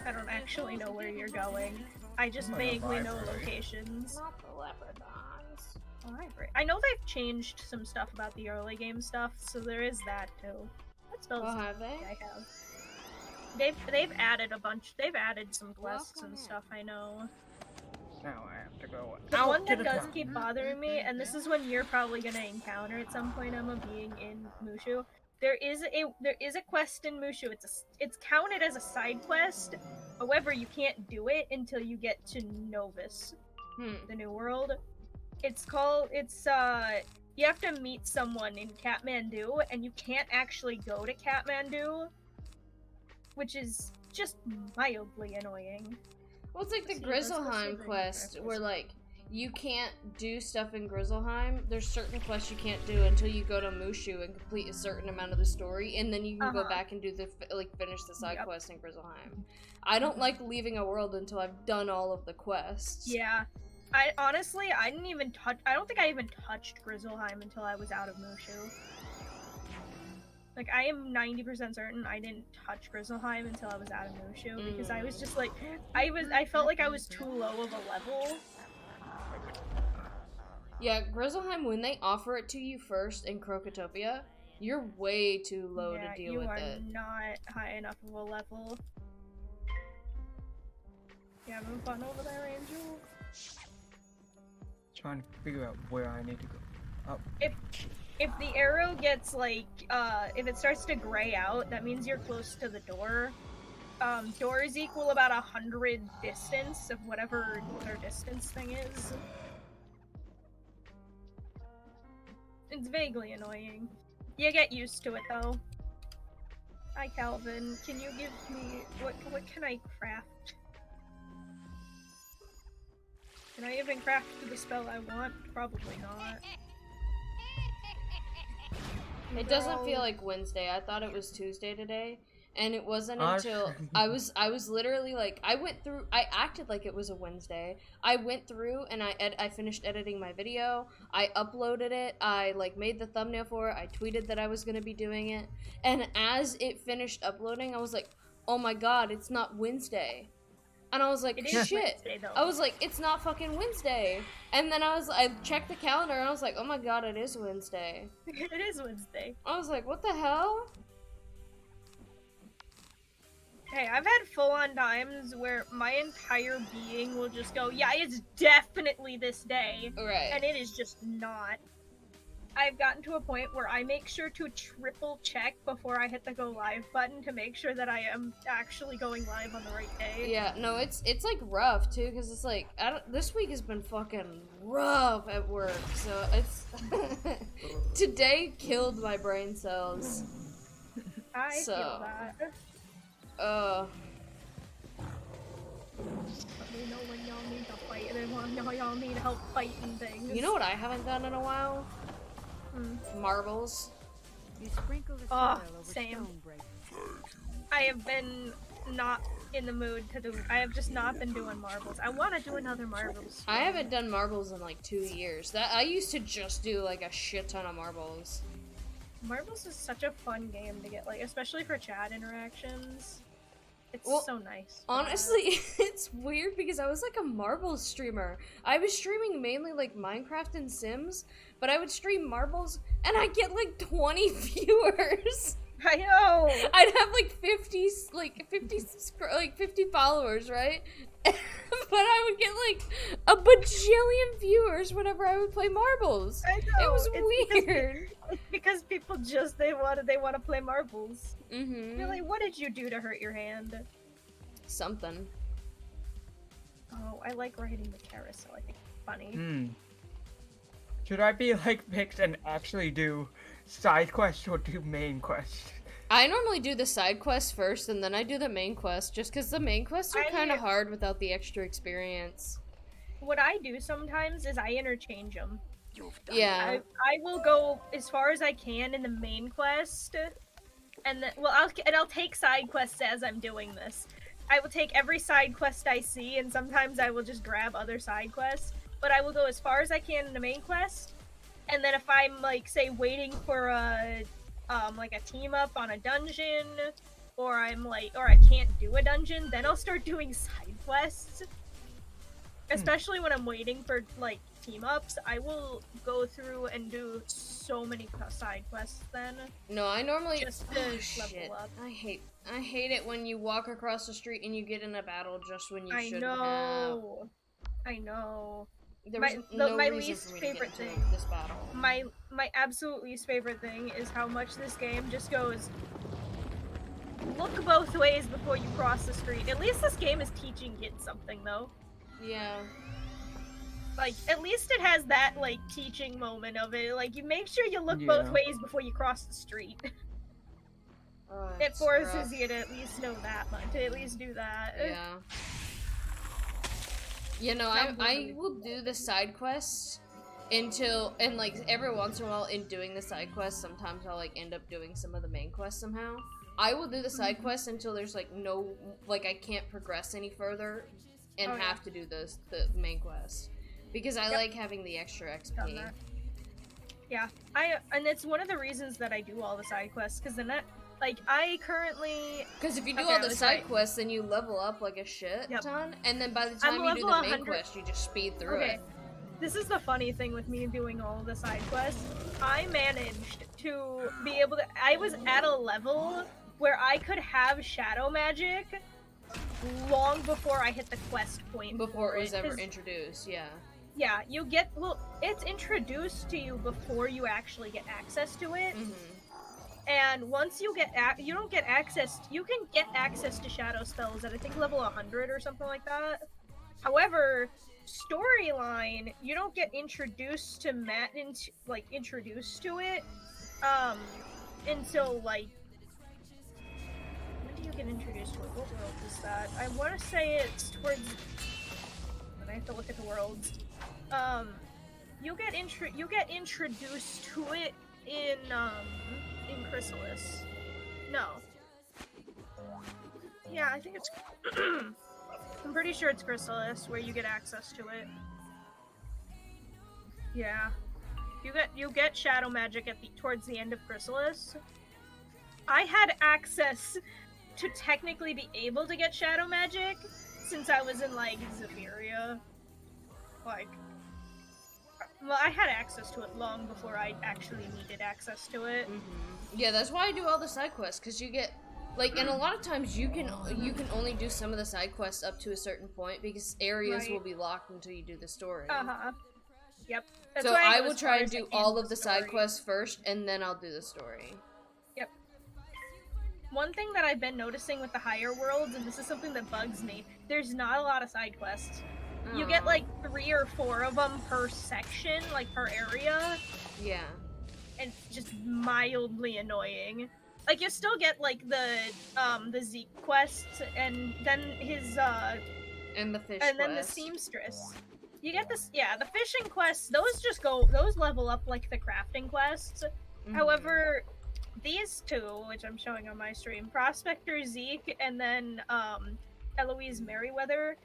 I don't actually know where you're going. I just vaguely know locations. Not the leprechauns. Library. I know they've changed some stuff about the early game stuff, so there is that too. What spells Oh, have they? I have? They've added a bunch. They've added some quests and stuff. I know. Now I have to go The out one to that the does town. keep bothering me, and this is when you're probably gonna encounter at some point, Emma, being in Mushu. There is a quest in Mushu. It's counted as a side quest. However, you can't do it until you get to Novus, the new world. You have to meet someone in Kathmandu, and you can't actually go to Kathmandu, which is just mildly annoying. Well, it's like the Grizzleheim quest, where, like, you can't do stuff in Grizzleheim. There's certain quests you can't do until you go to Mushu and complete a certain amount of the story, and then you can go back and do finish the side quest in Grizzleheim. I don't like leaving a world until I've done all of the quests. Yeah. I don't think I even touched Grizzleheim until I was out of Mushu. Like, I am 90% certain I didn't touch Grizzleheim until I was out of Mushu, because I was just like, I felt like I was too low of a level. Yeah, Grizzleheim, when they offer it to you first in Krokotopia, you're way too low to deal with it. You are not high enough of a level. You having fun over there, Angel? Trying to figure out where I need to go. Oh. If the arrow gets, like, if it starts to gray out, that means you're close to the door. Doors equal about 100 distance of whatever their distance thing is. It's vaguely annoying. You get used to it, though. Hi, Calvin. Can you give me... What can I craft? Can I even craft the spell I want? Probably not. It doesn't feel like Wednesday. I thought it was Tuesday today, and it wasn't until I was literally like, I acted like it was a Wednesday. I went through and I finished editing my video. I uploaded it. I like made the thumbnail for it. I tweeted that I was gonna be doing it, and as it finished uploading, I was like, oh my god, it's not Wednesday. And I was like, shit. I was like, it's not fucking Wednesday. And then I checked the calendar and I was like, oh my god, it is Wednesday. It is Wednesday. I was like, what the hell? Hey, I've had full-on times where my entire being will just go, yeah, it's definitely this day. Right. And it is just not. I've gotten to a point where I make sure to triple check before I hit the go live button to make sure that I am actually going live on the right day. Yeah, no, it's like rough too, because it's like, this week has been fucking rough at work, so it's today killed my brain cells. I feel that. Let me know when y'all need to fight and when y'all need help fighting things. You know what I haven't done in a while? Marbles. Same. I have been not in the mood to do. I have just not been doing marbles. I want to do another marbles. I haven't done marbles in like 2 years. I used to just do like a shit ton of marbles. Marbles is such a fun game to get, like, especially for chat interactions. It's so nice. Honestly, it's weird because I was like a Marbles streamer. I was streaming mainly like Minecraft and Sims, but I would stream Marbles and I'd get like 20 viewers. I know. I'd have like 50 followers, right? But I would get like a bajillion viewers whenever I would play Marbles. I know. It was weird. It's because people just they want to play Marbles. Mm-hmm. You're like, what did you do to hurt your hand? Something. Oh, I like riding the carousel. I think it's funny. Should I be like picked and actually do side quests or do main quests? I normally do the side quests first, and then I do the main quest, just because the main quests are kind of hard without the extra experience. What I do sometimes is I interchange them. Yeah. I will go as far as I can in the main quest, and then I'll take side quests as I'm doing this. I will take every side quest I see, and sometimes I will just grab other side quests. But I will go as far as I can in the main quest, and then if I'm like, say, waiting for a team up on a dungeon, or I can't do a dungeon, then I'll start doing side quests. Especially when I'm waiting for like team ups, I will go through and do so many side quests then. No, I normally just to level up. I hate it when you walk across the street and you get in a battle just when you shouldn't have. I know. There was no my reason least for me favorite to get thing. into this battle. My absolute least favorite thing is how much this game just goes, look both ways before you cross the street. At least this game is teaching kids something though. Yeah. Like, at least it has that, like, teaching moment of it. Like, you make sure you look both ways before you cross the street. It forces you to at least know that much, to at least do that. Yeah. You know, I will do the side quests until, and like, every once in a while in doing the side quests, sometimes I'll, like, end up doing some of the main quests somehow. I will do the side quests until there's, like, no, like, I can't progress any further and have to do the main quest. Because I like having the extra XP. Yeah, and it's one of the reasons that I do all the side quests, because then I currently... Because if you do all the side quests, then you level up like a shit ton, and then by the time you do the main quest, you just speed through it. This is the funny thing with me doing all of the side quests. I managed to be able to... I was at a level where I could have shadow magic long before I hit the quest point. Before it was ever introduced, yeah. Yeah, you get, it's introduced to you before you actually get access to it. And once you get, you don't get access, you can get access to shadow spells at I think level 100 or something like that. However, storyline, you don't get introduced to introduced to it, until like, when do you get introduced to it? What world is that? I want to say it's towards, I have to look at the worlds. You get introduced to it in Chrysalis. No. Yeah, I think it's I'm pretty sure it's Chrysalis where you get access to it. Yeah. You get shadow magic towards the end of Chrysalis. I had access to technically be able to get shadow magic since I was in like Zephyria. Well, I had access to it long before I actually needed access to it. Yeah, that's why I do all the side quests, because you get, like, and a lot of times you can only do some of the side quests up to a certain point, because areas will be locked until you do the story. Yep. That's so why I will try to do all of the side quests first, and then I'll do the story. Yep. One thing that I've been noticing with the higher worlds, and this is something that bugs me, there's not a lot of side quests. You get like 3 or 4 of them per section, like per area. Yeah. And just mildly annoying. Like you still get like the Zeke quest and then his and the fish and then the seamstress. You get this, yeah, the fishing quests, those level up like the crafting quests. However, these two, which I'm showing on my stream, Prospector Zeke and then Eloise Merriweather,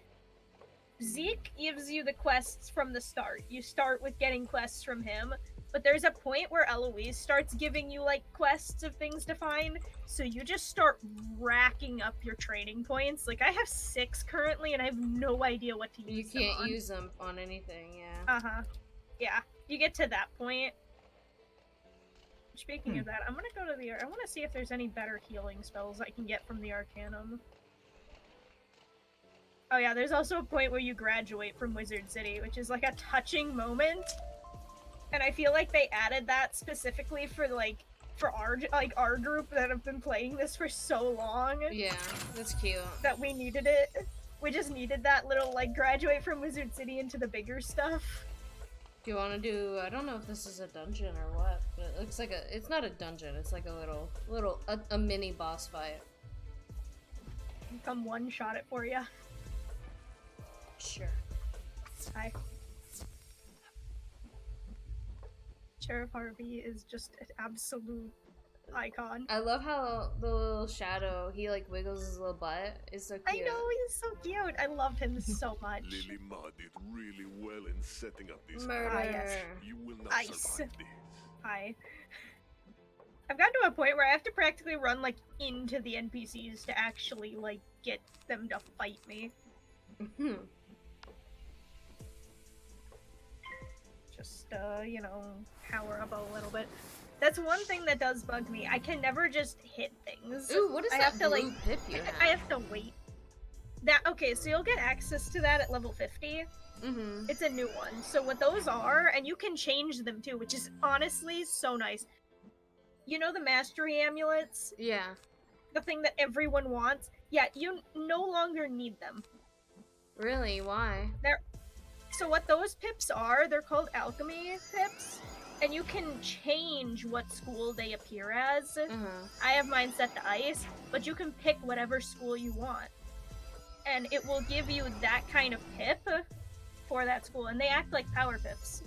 Zeke gives you the quests from the start. You start with getting quests from him. but there's a point where Eloise starts giving you like quests of things to find, so you just start racking up your training points. Like I have 6 currently and I have no idea what to use them on. You can't use them on anything, yeah. Yeah, you get to that point. Speaking of that, I'm gonna go to the... I want to see if there's any better healing spells I can get from the Arcanum. Oh yeah, there's also a point where you graduate from Wizard City, which is like a touching moment. And I feel like they added that specifically for our group that have been playing this for so long. Yeah, that's cute. That we needed it. We just needed that little like graduate from Wizard City into the bigger stuff. Do you want to do? I don't know if this is a dungeon or what, but it looks like a. It's not a dungeon. It's like a mini boss fight. Come one shot it for you. Sure. Hi. Sheriff Harvey is just an absolute icon. I love how the little shadow, he like wiggles his little butt. It's so cute. I know, he's so cute. I love him so much. Lily Ma did really well in setting up this. Murder. Yes. You will not Ice. survive this. Hi. I've gotten to a point where I have to practically run like into the NPCs to actually like get them to fight me. Just you know, power up a little bit. That's one thing that does bug me. I can never just hit things. Ooh, what is I that have to, blue like, pip you have? I have to wait. Okay, so you'll get access to that at level 50. Mm-hmm. It's a new one. So what those are, and you can change them too, which is honestly so nice. You know the mastery amulets? Yeah. The thing that everyone wants? Yeah, you no longer need them. Really? Why? So what those pips are, they're called alchemy pips, and you can change what school they appear as. I have mine set to ice, but you can pick whatever school you want. And it will give you that kind of pip for that school, and they act like power pips.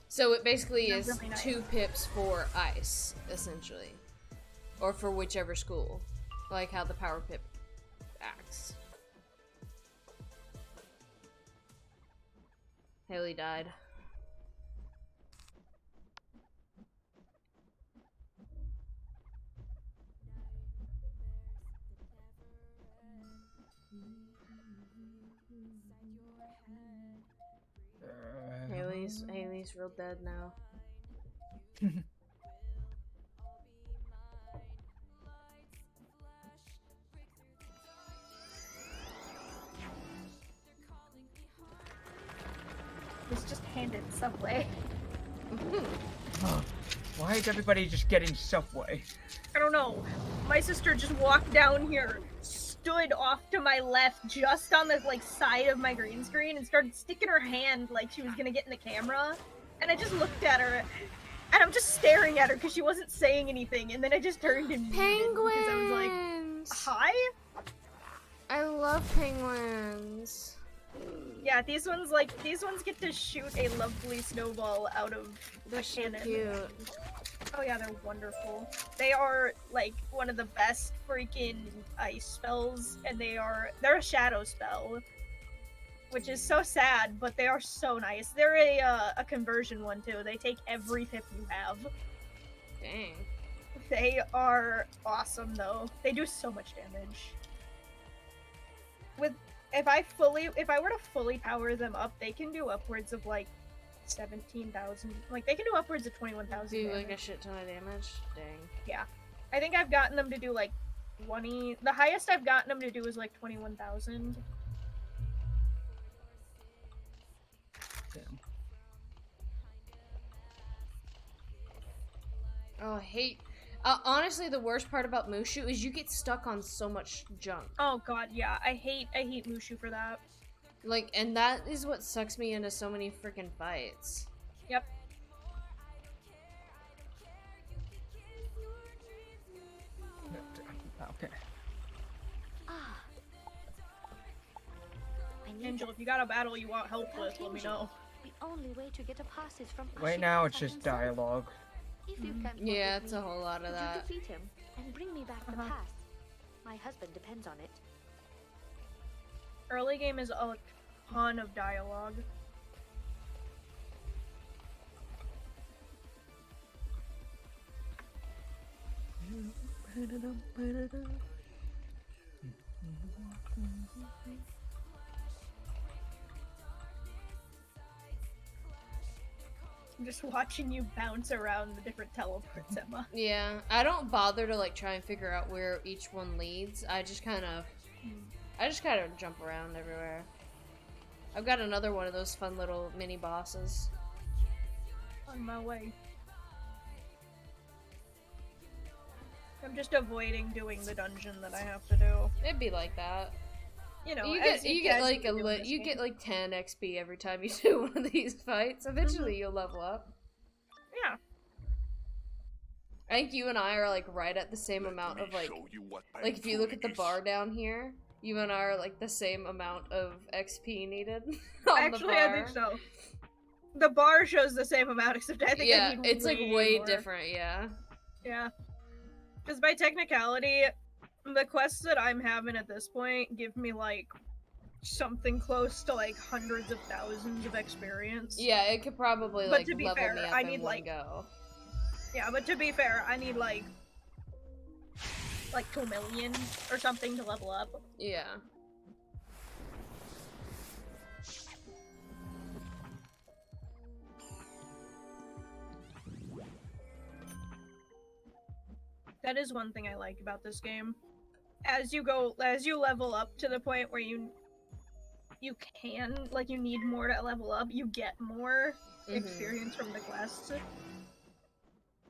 So it basically They're is really nice. 2 pips for ice, essentially. Or for whichever school. Like how the power pip acts. Haley died. Haley's real dead now. Was just handed Subway. Why is everybody just getting Subway? I don't know. My sister just walked down here, stood off to my left, just on the like side of my green screen, and started sticking her hand like she was gonna get in the camera. And I just looked at her, and I'm just staring at her because she wasn't saying anything. And then I just turned and Penguins! because I was like, "Hi." I love penguins. Yeah, these ones get to shoot a lovely snowball out of They're a so cannon. cute. Oh yeah, they're wonderful. They are like one of the best freaking ice spells, and they're a shadow spell, which is so sad, but they are so nice. They're a conversion one too. They take every pip you have. Dang. They are awesome though. They do so much damage. If I were to fully power them up, they can do upwards of like 17,000. Like they can do upwards of 21,000. Do like a shit ton of damage? Dang. Yeah. I think I've gotten them to do like 20. The highest I've gotten them to do is like 21,000. Damn. Oh, I hate. Honestly, the worst part about Mushu is you get stuck on so much junk. Oh god, yeah. I hate Mushu for that. Like, and that is what sucks me into so many freaking fights. Yep. Okay. Angel, if you got a battle you want help with, let me know. The only way to get a pass is from Right now it's just dialogue. If you can't Yeah, work with it's a me, whole lot of could that. you defeat him and bring me back the pass? My husband depends on it. Early game is a ton of dialogue. I'm just watching you bounce around the different teleports, Emma. Yeah, I don't bother to like try and figure out where each one leads. I just kind of jump around everywhere. I've got another one of those fun little mini bosses. On my way. I'm just avoiding doing the dungeon that I have to do. It'd be like that. You know, you get like 10 XP every time you do one of these fights. Eventually you'll level up. Yeah. I think you and I are like right at the same amount of like if you look at the bar down here, you and I are like the same amount of XP needed on Actually, the bar. I think so. The bar shows the same amount, except I think I need it's like way more. different, yeah. Yeah. Because by technicality, the quests that I'm having at this point give me like something close to like hundreds of thousands of experience. Yeah, it could probably but like to be level fair, me up I in need one like go. Yeah, but to be fair, I need like 2 million or something to level up. Yeah. That is one thing I like about this game. As you level up to the point where you need more to level up, you get more experience from the quests.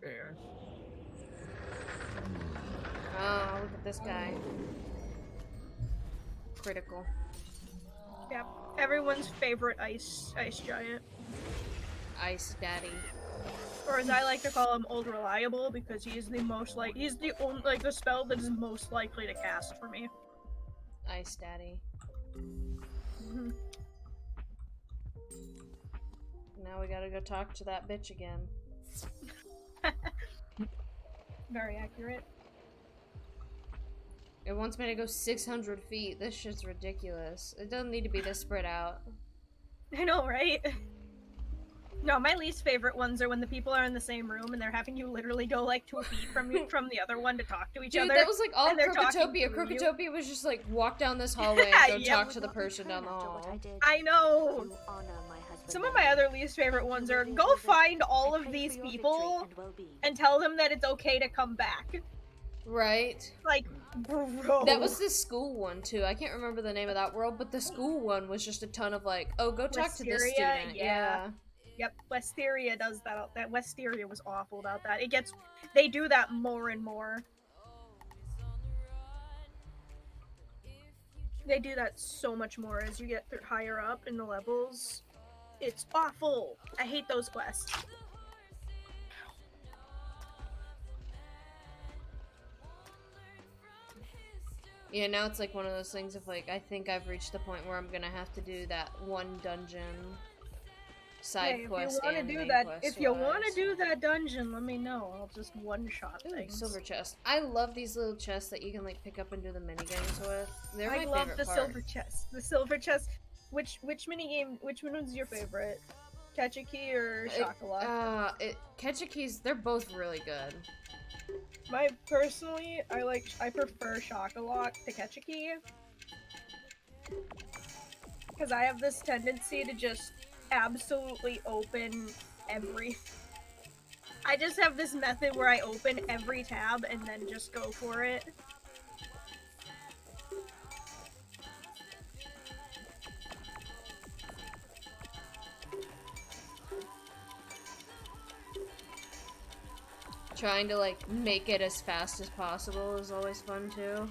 Yeah. Oh, look at this guy. Critical. Yep. Everyone's favorite ice giant. Ice Daddy. Or as I like to call him, Old Reliable, because he's the only the spell that is most likely to cast for me. Ice Daddy. Now we gotta go talk to that bitch again. Very accurate. It wants me to go 600 feet. This shit's ridiculous. It doesn't need to be this spread out. I know, right? No, my least favorite ones are when the people are in the same room and they're having you literally go like 2 feet from the other one to talk to each other. Dude, that was like all Crookotopia. Crookotopia was just like walk down this hallway and go talk to the person down the hall. I know! Some of my other least favorite ones are go find all of these people and tell them that it's okay to come back. Right. Like, bro. That was the school one too. I can't remember the name of that world, but the school one was just a ton of like, oh, go talk to this student. Yeah. Yep, Westeria does that. That Westeria was awful about that. They do that more and more. They do that so much more as you get higher up in the levels. It's awful. I hate those quests. Yeah, now it's like one of those things of like, I think I've reached the point where I'm gonna have to do that one dungeon side quest and main quest. If you want to do that dungeon, let me know. I'll just one-shot things. Silver chest. I love these little chests that you can like pick up and do the mini games with. They're my favorite part. I love the silver chest. The silver chest. Which mini game? Which one was your favorite? Catch a Key or Chocolat? Catch a Keys. They're both really good. I prefer Chocolat to Catch a Key because I have this tendency to just absolutely open I just have this method where I open every tab and then just go for it. Trying to like make it as fast as possible is always fun too.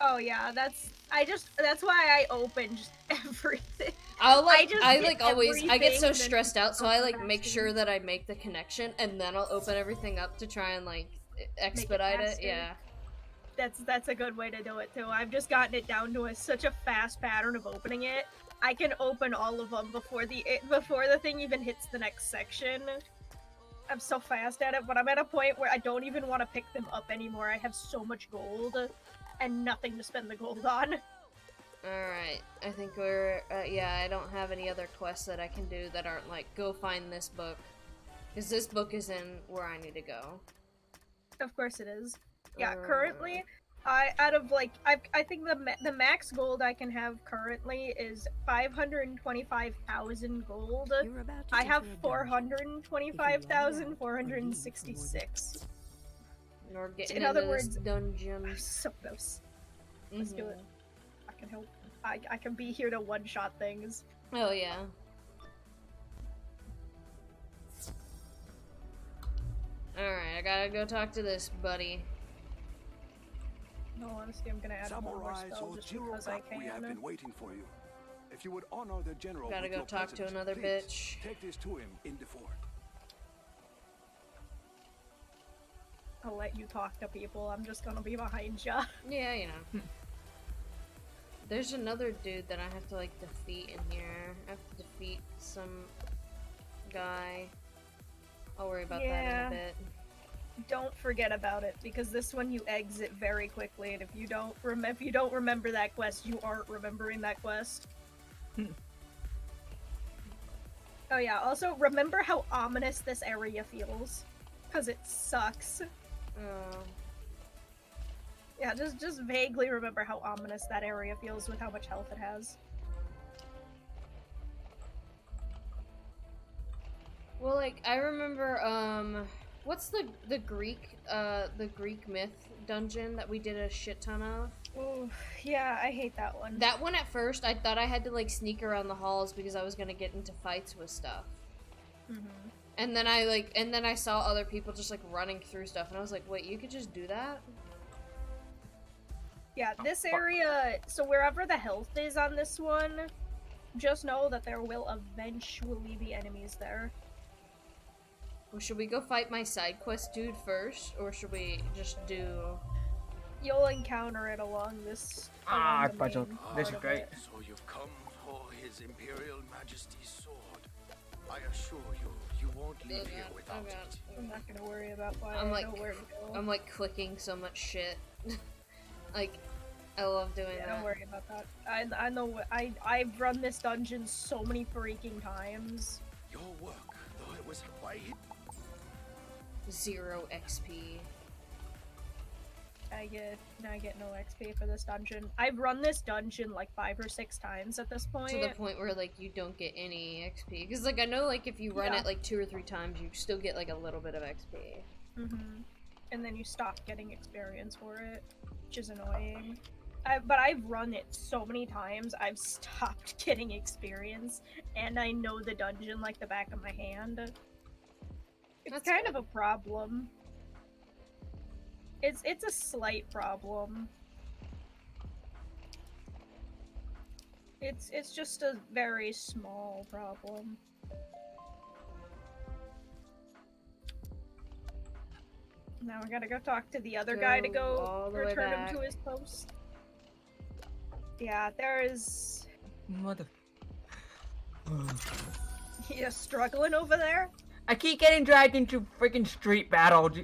Oh yeah, that's why I open just everything. I get so stressed out, so I like make sure that I make the connection and then I'll open everything up to try and like expedite it. Yeah. That's a good way to do it too. I've just gotten it down to such a fast pattern of opening it. I can open all of them before the thing even hits the next section. I'm so fast at it, but I'm at a point where I don't even want to pick them up anymore. I have so much gold and nothing to spend the gold on. Alright, I think we're, yeah, I don't have any other quests that I can do that aren't like, go find this book. Because this book is in where I need to go. Of course it is. Yeah, currently, I think the max gold I can have currently is 525,000 gold. I have 425,466. You're getting In into other words, this dungeon. I'm so close. Let's do it. I can help. I can be here to one-shot things. Oh yeah. Alright, I gotta go talk to this buddy. No, honestly, I'm gonna add one more spell just because I can. We have been waiting for you. If you would honor the general, Gotta go talk to another bitch. Take this to him in the fort. I'll let you talk to people. I'm just gonna be behind ya. Yeah, you know. There's another dude that I have to like defeat in here. I have to defeat some guy. I'll worry about that in a bit. Don't forget about it, because this one you exit very quickly, and if you don't remember that quest, you aren't remembering that quest. Oh yeah, also remember how ominous this area feels, because it sucks. Yeah, just vaguely remember how ominous that area feels with how much health it has. Well, like, I remember, what's the Greek myth dungeon that we did a shit ton of? Oh, yeah, I hate that one. That one at first, I thought I had to, like, sneak around the halls because I was gonna get into fights with stuff. And then I saw other people just, like, running through stuff, and I was like, wait, you could just do that? Yeah, this area, so wherever the health is on this one, just know that there will eventually be enemies there. Well, should we go fight my side quest dude first, or should we just do... You'll encounter it along this... puzzle. This is great. So you've come for His Imperial Majesty's sword. I assure you, you won't leave here without it. I'm not gonna worry about why I'm I like, know where to go. I'm like clicking so much shit. Like, I love doing that. Don't worry about that. I know. I've run this dungeon so many freaking times. Your work, though it was quite... 0 XP. I get no XP for this dungeon. I've run this dungeon like 5 or 6 times at this point. To the point where like you don't get any XP. Because like I know like if you run it like 2 or 3 times, you still get like a little bit of XP. And then you stop getting experience for it, which is annoying. But I've run it so many times, I've stopped getting experience, and I know the dungeon like the back of my hand. It's kind of a problem. It's a slight problem. It's just a very small problem. Now we gotta go talk to the other guy to go return him to his post. Yeah, there is... Mother... You struggling over there? I keep getting dragged into freaking street battles.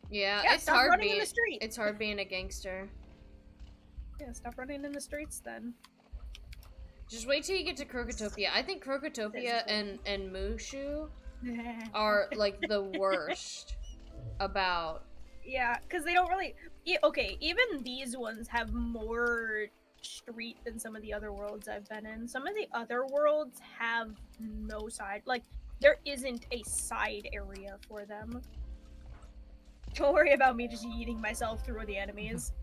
Yeah, it's stop hard running being in the street. It's hard being a gangster. Yeah, stop running in the streets then. Just wait till you get to Krokotopia. I think Krokotopia and Mushu are like the worst about... Yeah, because they don't really... Okay, even these ones have more street than some of the other worlds I've been in. Some of the other worlds have no side. Like, there isn't a side area for them. Don't worry about me just yeeting myself through the enemies.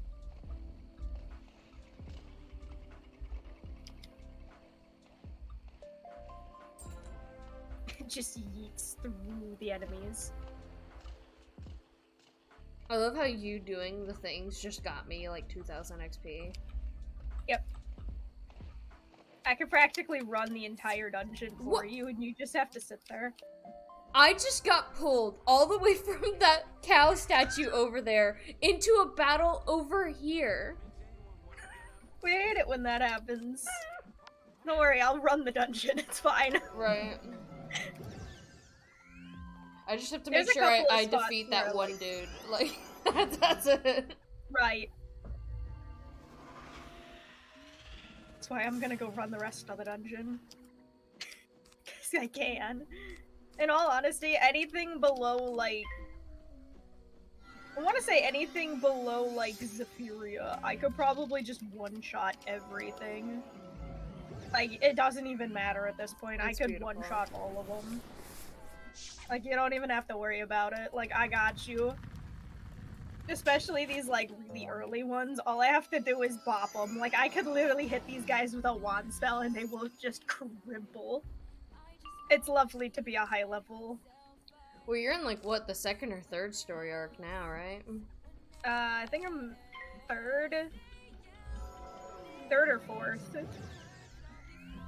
Just yeets through the enemies. I love how you doing the things just got me like 2000 XP. Yep. I could practically run the entire dungeon for you, and you just have to sit there. I just got pulled all the way from that cow statue over there into a battle over here. We hate it when that happens. Don't worry, I'll run the dungeon, it's fine. Right. I just have to make sure I defeat that one dude. Like, that's it. Right. That's why I'm gonna go run the rest of the dungeon. Because I can. In all honesty, anything below, like... I want to say anything below, like, Zephyria, I could probably just one-shot everything. Like, it doesn't even matter at this point. I could one-shot all of them. Like, you don't even have to worry about it. Like, I got you. Especially these, like, really early ones. All I have to do is bop them. Like, I could literally hit these guys with a wand spell and they will just crumble. It's lovely to be a high level. Well, you're in, like, what, the second or third story arc now, right? I think I'm third or fourth.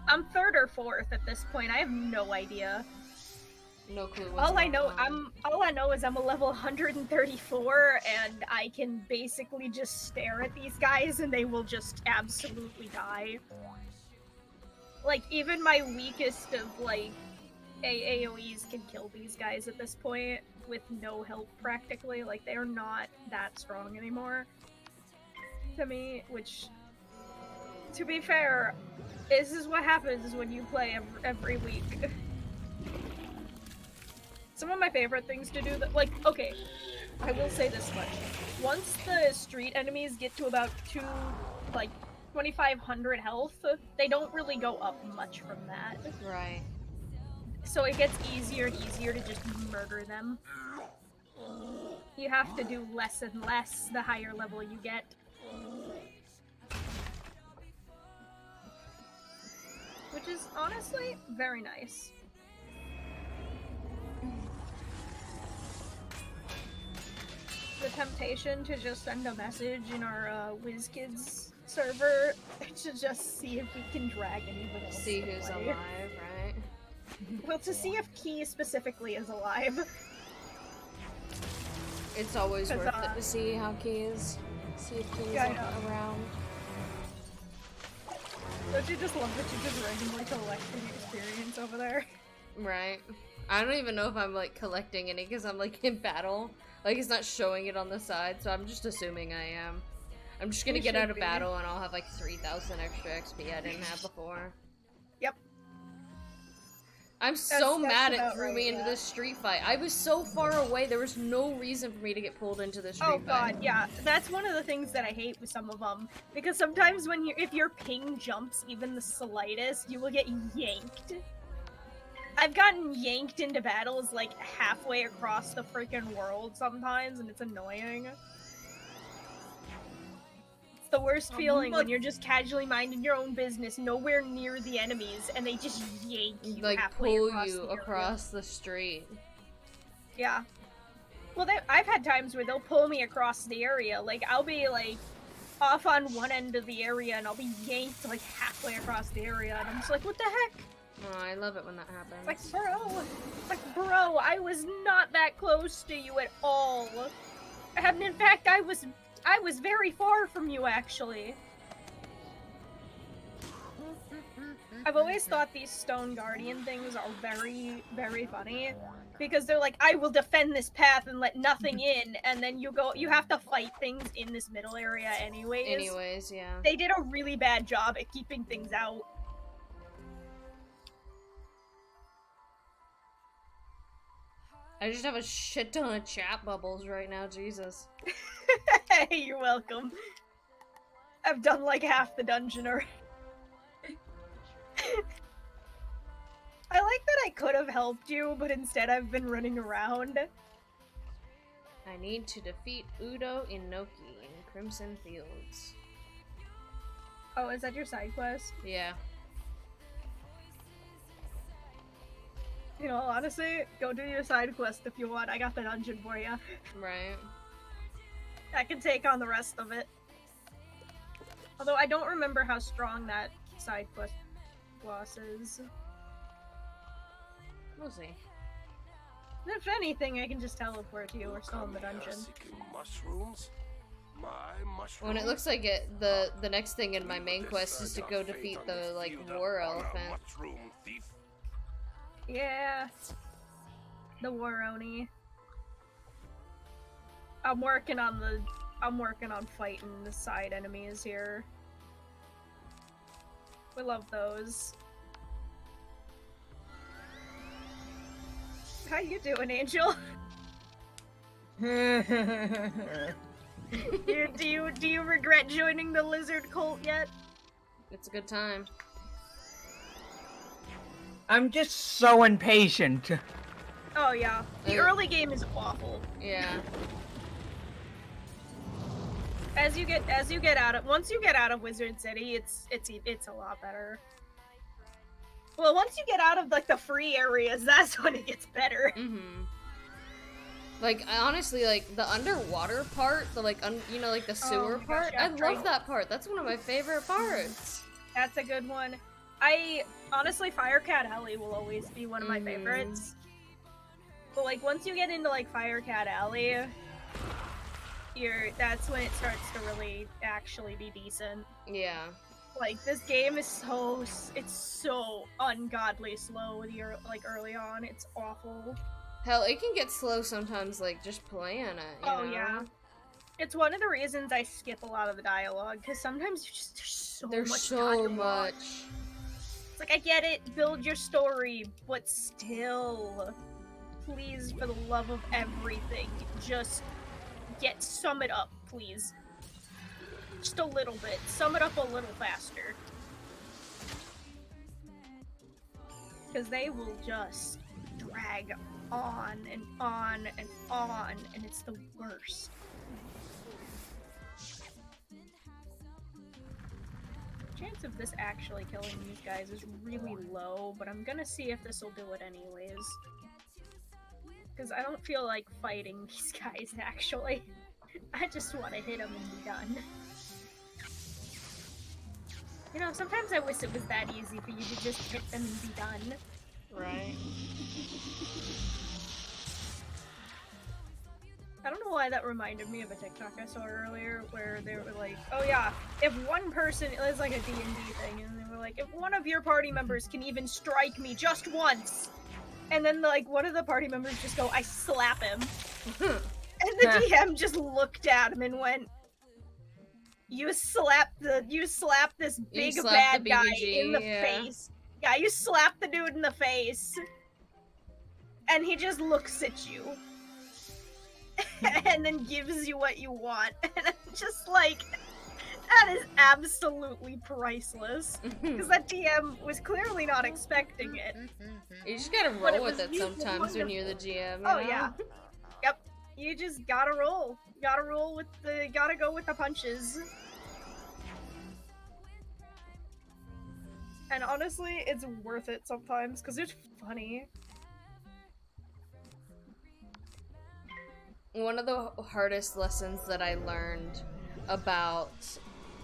I'm third or fourth at this point. I have no idea. No clue. All I know is I'm a level 134, and I can basically just stare at these guys, and they will just absolutely die. Like, even my weakest of, like, AoEs can kill these guys at this point with no help, practically. Like, they're not that strong anymore to me, which, to be fair, this is what happens when you play every week. Some of my favorite things to do, like, okay, I will say this much. Once the street enemies get to about 2,500 health, they don't really go up much from that. Right. So it gets easier and easier to just murder them. You have to do less and less the higher level you get. Which is honestly very nice. The temptation to just send a message in our WizKids server to just see if we can drag anyone else. See who's alive, right? Well, to see if Key specifically is alive. It's always worth it to see how Key is. See if Key is around. Don't you just love that you just randomly collecting experience over there? Right. I don't even know if I'm, like, collecting any because I'm, like, in battle. Like, it's not showing it on the side, so I'm just assuming I am. I'm just gonna get out of battle and I'll have, like, 3,000 extra XP I didn't have before. Yep. I'm so mad it threw me into this street fight. I was so far away, there was no reason for me to get pulled into this street fight. Oh god, yeah. That's one of the things that I hate with some of them. Because sometimes when if your ping jumps even the slightest, you will get yanked. I've gotten yanked into battles like halfway across the freaking world sometimes, and it's annoying. It's the worst feeling when you're just casually minding your own business, nowhere near the enemies, and they just yank you like halfway across the street. Yeah. Well, I've had times where they'll pull me across the area. Like, I'll be like off on one end of the area, and I'll be yanked like halfway across the area, and I'm just like, what the heck? Oh, I love it when that happens. Like, bro, I was not that close to you at all. And in fact, I was very far from you, actually. I've always thought these stone guardian things are very, very funny. Because they're like, I will defend this path and let nothing in, and then you have to fight things in this middle area anyways. Yeah. They did a really bad job at keeping things out. I just have a shit ton of chat bubbles right now, Jesus. Hey, you're welcome. I've done like half the dungeon already. I like that I could have helped you, but instead I've been running around. I need to defeat Udo Inoki in Crimson Fields. Oh, is that your side quest? Yeah. You know, honestly, go do your side quest if you want. I got the dungeon for you. Right. I can take on the rest of it. Although I don't remember how strong that side quest boss is. We'll see. If anything, I can just teleport to you. We're still in the dungeon. Mushrooms? My mushrooms? When it looks like the next thing in my main quest is to go defeat the, like, war elephant. Mushroom thief. Yeah. The war oni. I'm working on fighting the side enemies here. We love those. How you doing, Angel? Do you regret joining the lizard cult yet? It's a good time. I'm just so impatient. Oh yeah, the early game is awful. Yeah. Once you get out of Wizard City, it's a lot better. Well, once you get out of like the free areas, that's when it gets better. Like honestly, like the underwater part, the like you know, like the sewer part. I love that part. That's one of my favorite parts. That's a good one. Honestly, Firecat Alley will always be one of my favorites. But like once you get into like Firecat Alley, that's when it starts to really actually be decent. Yeah. Like this game is so ungodly slow with your like early on. It's awful. Hell, it can get slow sometimes, like just playing it. You know? Yeah. It's one of the reasons I skip a lot of the dialogue, because sometimes there's so much. It's like, I get it, build your story, but still, please, for the love of everything, just sum it up, please. Just a little bit. Sum it up a little faster. Because they will just drag on and on and on, and it's the worst. Chance of this actually killing these guys is really low, but I'm gonna see if this will do it anyways. Because I don't feel like fighting these guys, actually. I just want to hit them and be done. You know, sometimes I wish it was that easy for you to just hit them and be done. Right. I don't know why that reminded me of a TikTok I saw earlier where they were like, oh yeah, if one person, it was like a D&D thing, and they were like, if one of your party members can even strike me just once, and then like one of the party members just go, I slap him. And the DM just looked at him and went, you slap this big bad guy in the face. Yeah, you slap the dude in the face. And he just looks at you. And then gives you what you want. And I'm just like, that is absolutely priceless. Because that DM was clearly not expecting it. You just gotta roll with it sometimes when you're the GM. Oh, yeah. Yep. You just gotta roll. Gotta go with the punches. And honestly, it's worth it sometimes, because it's funny. One of the hardest lessons that I learned about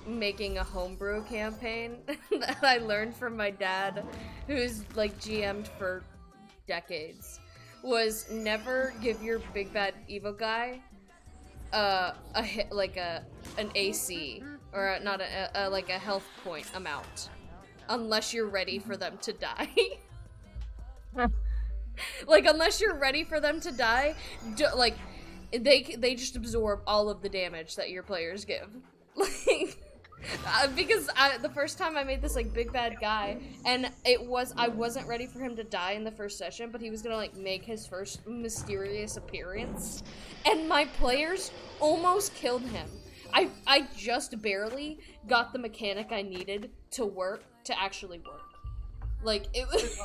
making a homebrew campaign that I learned from my dad, who's like GM'd for decades, was never give your big bad evil guy a hit, like an AC or not like a health point amount, unless you're ready for them to die. Like unless you're ready for them to die, like they just absorb all of the damage that your players give. Like because the first time I made this like big bad guy, and I wasn't ready for him to die in the first session, but he was gonna like make his first mysterious appearance, and my players almost killed him. I just barely got the mechanic I needed to actually work. Like it was.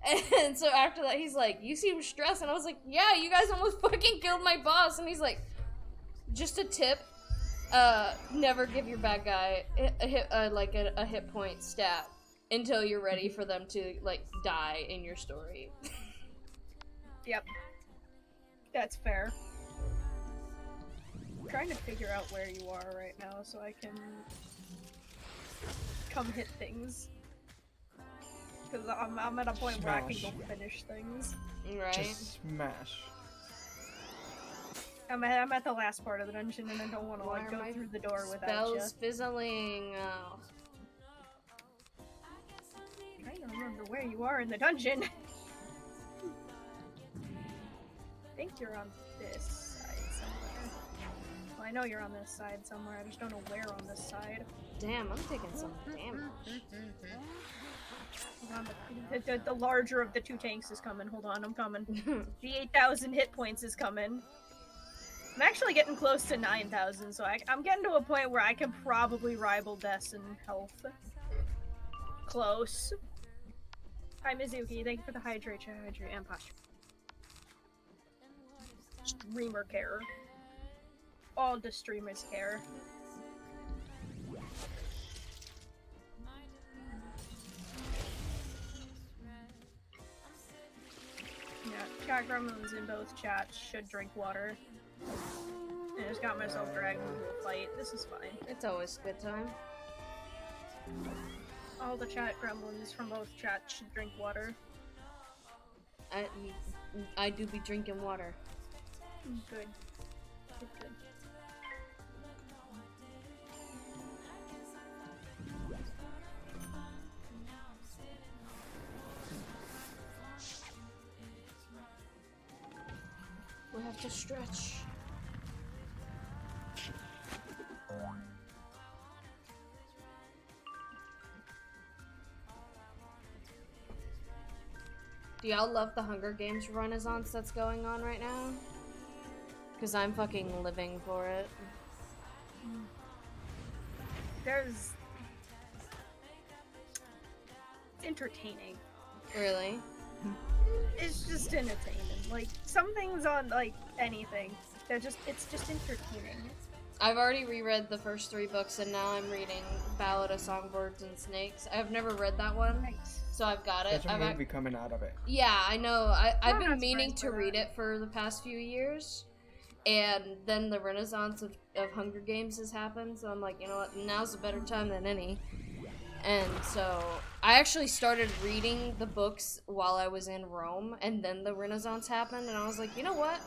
And so after that, he's like, "You seem stressed," and I was like, "Yeah, you guys almost fucking killed my boss." And he's like, "Just a tip. Never give your bad guy a hit point stat until you're ready for them to like die in your story." Yep, that's fair. I'm trying to figure out where you are right now so I can come hit things. Because I'm at a point where I can go finish things. Right. Just smash. I'm at the last part of the dungeon and I don't want to like go through the door without you. Spells fizzling. Oh. I'm trying to remember where you are in the dungeon. I think you're on this side somewhere. Well, I know you're on this side somewhere. I just don't know where on this side. Damn, I'm taking some damage. The larger of the two tanks is coming. Hold on, I'm coming. The 8,000 hit points is coming. I'm actually getting close to 9,000, so I'm getting to a point where I can probably rival Des in health. Close. Hi, Mizuki. Thank you for the hydrate, and posture. Streamer care. All the streamers care. Yeah, chat gremlins in both chats should drink water. I just got myself dragged into a fight. This is fine. It's always a good time. All the chat gremlins from both chats should drink water. I do be drinking water. Good. Good, good. We have to stretch. Do y'all love the Hunger Games renaissance that's going on right now? Because I'm fucking living for it. It's entertaining. Really? It's just entertaining. Like, some things on, like, anything, it's just entertaining. I've already reread the first 3 books, and now I'm reading Ballad of Songbirds and Snakes. I've never read that one, Nice. so I've got it. There's a movie coming out of it. Yeah, I know. I've been that's meaning great to for read that. it for the past few years, and then the renaissance of Hunger Games has happened, so I'm like, you know what, now's a better time than any. And so, I actually started reading the books while I was in Rome, and then the renaissance happened, and I was like, you know what?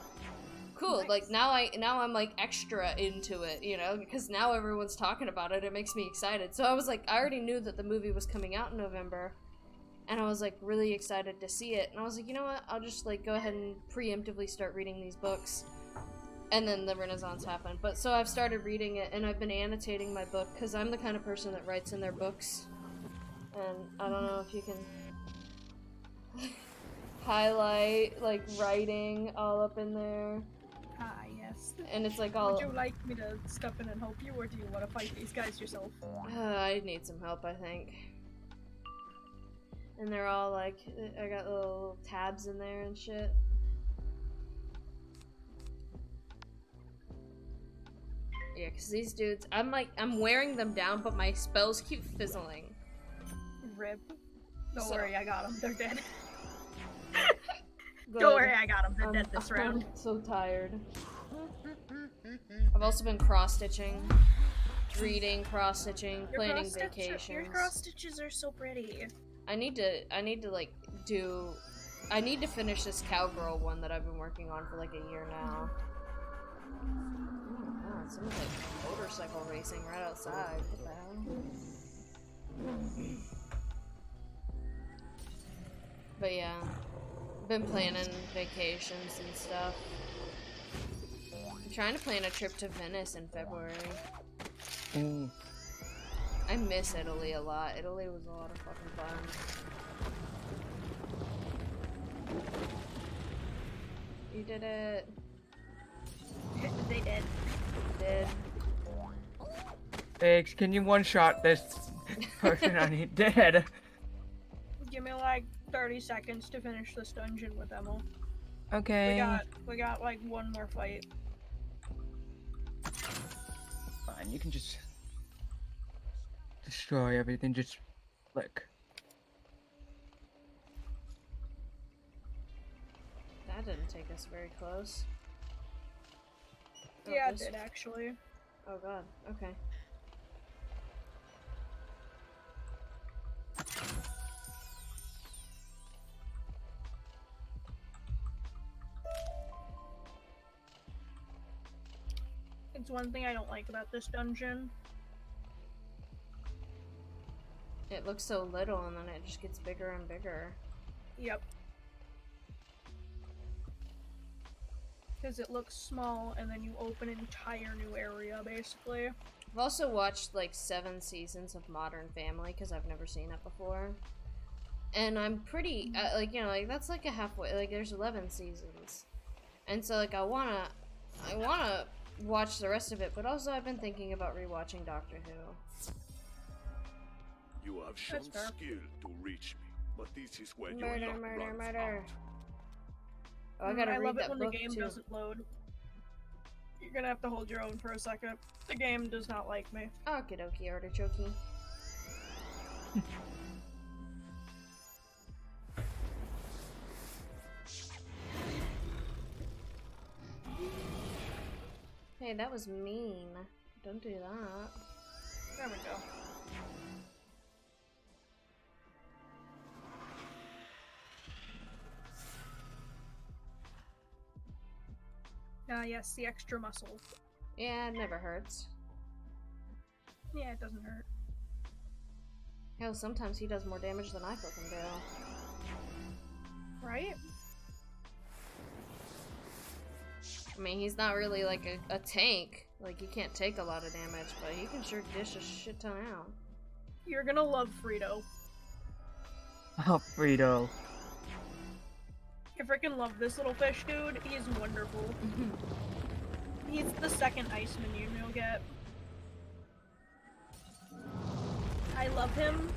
Cool, Nice. like, now I'm, like, extra into it, you know, because now everyone's talking about it, it makes me excited. So I was like, I already knew that the movie was coming out in November, and I was, like, really excited to see it, and I was like, you know what, I'll just, like, go ahead and preemptively start reading these books. And then the renaissance happened. But so I've started reading it, and I've been annotating my book, because I'm the kind of person that writes in their books. And I don't know if you can highlight, like, writing all up in there. Ah, yes. And it's like all... Would you like me to step in and help you, or do you want to fight these guys yourself? I need some help, I think. And they're all like, I got little tabs in there and shit. Yeah, because these dudes, I'm wearing them down, but my spells keep fizzling. Rip. Don't So- worry, I got them. They're dead. Good. Don't worry, I got them. They're dead this round. I'm so tired. I've also been cross-stitching, reading, cross-stitching, planning vacations. Your cross stitches are so pretty. I need to like I need to finish this cowgirl one that I've been working on for like a year now. Oh god, someone's like motorcycle racing right outside. What the hell? But yeah, I've been planning vacations and stuff. I'm trying to plan a trip to Venice in February. Ooh. I miss Italy a lot. Italy was a lot of fucking fun. You did it. They did. You did. Thanks, can you one-shot this person I need dead? Give me like 30 seconds to finish this dungeon with Emil. Okay. We got like one more fight. Fine, you can just destroy everything, just click. That didn't take us very close. Oh, Yeah, it this- did actually. Oh god, okay. It's one thing I don't like about this dungeon. It looks so little and then it just gets bigger and bigger. Yep. Because it looks small and then you open an entire new area, basically. I've also watched like 7 seasons of Modern Family because I've never seen it before. and I'm pretty, like, you know, like, that's like a halfway, like, there's 11 seasons. And so, like, I wanna watch the rest of it, but also I've been thinking about rewatching Doctor Who. You have shown skill to reach me, but this is where your Murder, luck murder, runs murder. out. Oh, I gotta I read love it that when the book, game too. doesn't load. You're gonna have to hold your own for a second. The game does not like me. Okie dokie, artichoke. Hey, that was mean. Don't do that. There we go. Yes, the extra muscle. Yeah, it never hurts. Yeah, it doesn't hurt. Hell, sometimes he does more damage than I fucking do. Right? I mean, he's not really like a tank. Like, he can't take a lot of damage, but he can sure dish a shit ton out. You're gonna love Frito. Oh, Frito. I freaking love this little fish dude. He is wonderful. He's the second ice minion you'll get. I love him.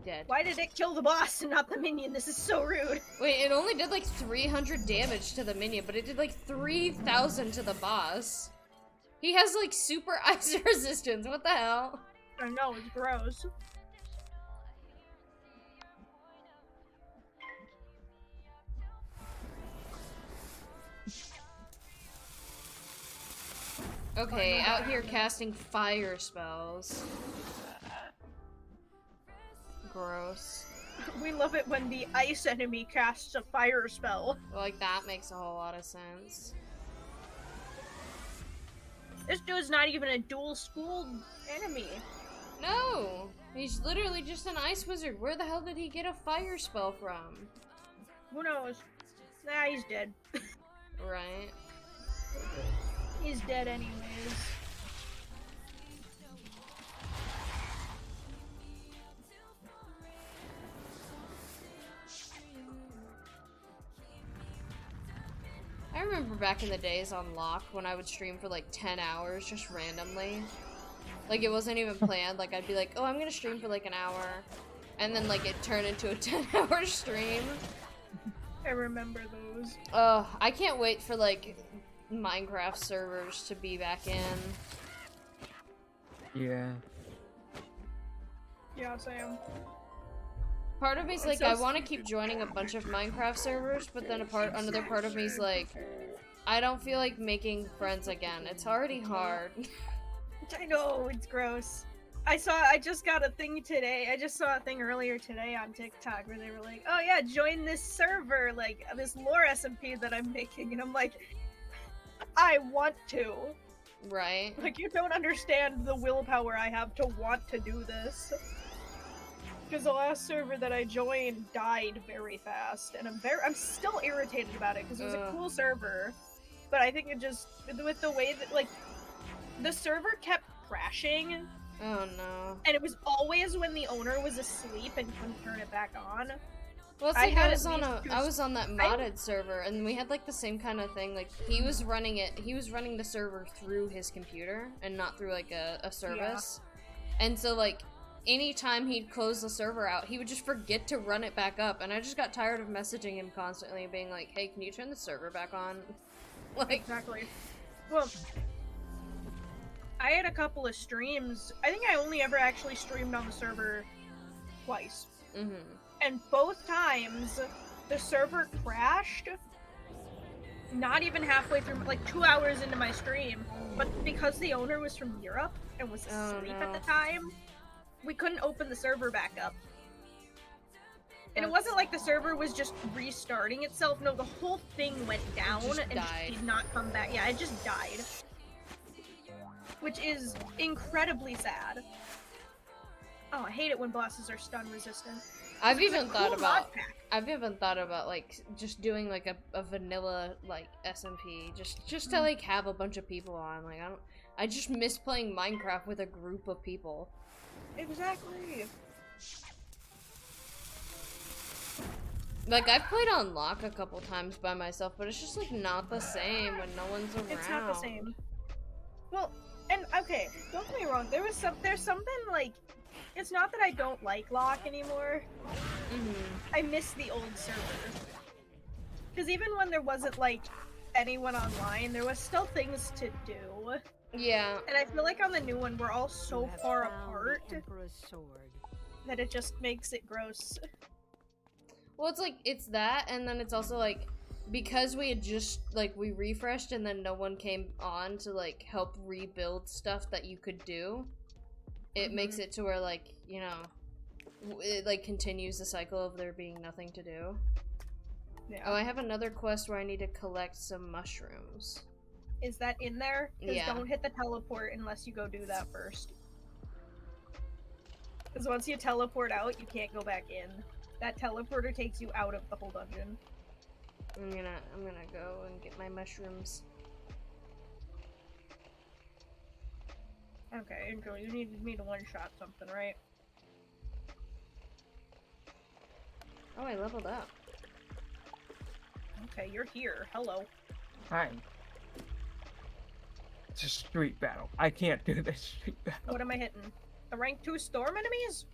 Dead. Why did it kill the boss and not the minion? This is so rude. Wait, it only did like 300 damage to the minion, but it did like 3,000 to the boss. He has like super ice resistance. What the hell? I know, it's gross. Okay, out here casting fire spells. Gross. We love it when the ice enemy casts a fire spell. Like, that makes a whole lot of sense. This dude's not even a dual schooled enemy. No! He's literally just an ice wizard. Where the hell did he get a fire spell from? Who knows? Nah, he's dead. Right. He's dead anyways. I remember back in the days on Lock when I would stream for like 10 hours just randomly. Like, it wasn't even planned. Like, I'd be like, oh, I'm gonna stream for like an hour. And then, like, it turned into a 10-hour stream. I remember those. I can't wait for, like, Minecraft servers to be back in. Yeah. Yeah, Sam. Part of me's like, I want to keep joining a bunch of Minecraft servers, but then another part of me's like, I don't feel like making friends again. It's already hard. I know, it's gross. I just got a thing today. I just saw a thing earlier today on TikTok where they were like, oh yeah, join this server, like, this lore SMP that I'm making. And I'm like, I want to. Right. Like, you don't understand the willpower I have to want to do this. Because the last server that I joined died very fast, and I'm still irritated about it because it was a cool server, but I think it just, with the way that, like, the server kept crashing. Oh no. And it was always when the owner was asleep and couldn't turn it back on. Well, it's like I was on that modded server, and we had like the same kind of thing. Like, he was running the server through his computer and not through like a service. Yeah. And so like, anytime he'd close the server out, he would just forget to run it back up, and I just got tired of messaging him constantly and being like, hey, can you turn the server back on? Like, exactly. Well, I had a couple of streams. I think I only ever actually streamed on the server twice. Mm-hmm. And both times, the server crashed. Not even halfway through, like 2 hours into my stream. But because the owner was from Europe and was asleep at the time, we couldn't open the server back up. And it wasn't like the server was just restarting itself. No, the whole thing went down and just did not come back. Yeah, it just died. Which is incredibly sad. Oh, I hate it when bosses are stun resistant. I've even thought about like just doing like a vanilla like SMP just to like have a bunch of people on. Like, I just miss playing Minecraft with a group of people. Exactly. Like, I've played on lock a couple times by myself, but it's just, like, not the same when no one's around. It's not the same. Well, and, okay, don't get me wrong, there's something, like, it's not that I don't like lock anymore. I miss the old server. Because even when there wasn't, like, anyone online, there was still things to do. Yeah. And I feel like on the new one, we're all so far apart that it just makes it gross. Well, it's like, it's that, and then it's also like, because we had just, like, we refreshed and then no one came on to, like, help rebuild stuff that you could do, it makes it to where, like, you know, it, like, continues the cycle of there being nothing to do. Yeah. Oh, I have another quest where I need to collect some mushrooms. Is that in there? Because Yeah. don't hit the teleport unless you go do that first. Because once you teleport out, you can't go back in. That teleporter takes you out of the whole dungeon. I'm gonna go and get my mushrooms. Okay, Angel, you needed me to one-shot something, right? Oh, I leveled up. Okay, you're here. Hello. Hi. It's a street battle. I can't do this street battle. What am I hitting? The rank 2 storm enemies?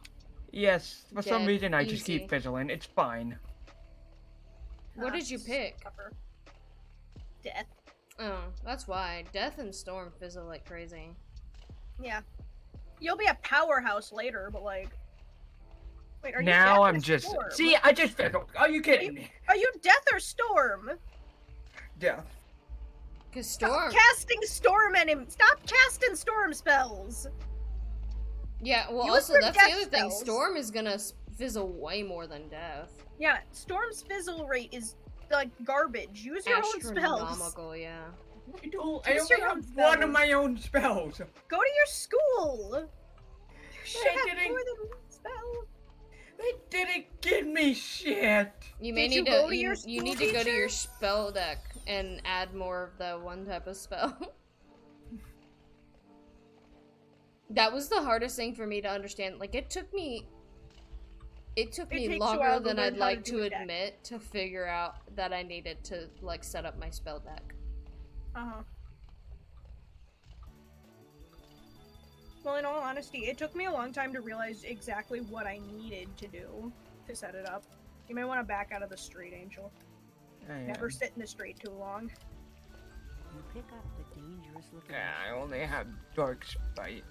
Yes, for some Dead. reason I just Easy. keep fizzling. It's fine. What did you pick? Cover. Death. Oh, that's why. Death and Storm fizzle like crazy. Yeah. You'll be a powerhouse later, but like... Wait, are you Now Death or I'm just... Storm? See, I just fizzled. Are you kidding me? Are you Death or Storm? Yeah. Cause Storm... Stop casting Storm enemies! Stop casting Storm spells! Yeah, well, Use also, your that's death the other thing. spells. Storm is gonna fizzle way more than Death. Yeah, Storm's fizzle rate is, like, garbage. Use your own spells. Astronomical, yeah. I don't. Use I your only own have one of spells. my own spells. Go to your school! You should They have didn't- more than one spell. They didn't give me shit. You may Did you need go to to your you school need to go to teacher? your spell deck and add more of the one type of spell. That was the hardest thing for me to understand. Like, it took me takes you a longer while to than learn I'd how like to do to a deck. admit to figure out that I needed to, like, set up my spell deck. Uh-huh. Well, in all honesty, it took me a long time to realize exactly what I needed to do to set it up. You may want to back out of the street, Angel. Never sit in the street too long. You pick up the dangerous looking. Yeah, I only have dark spite.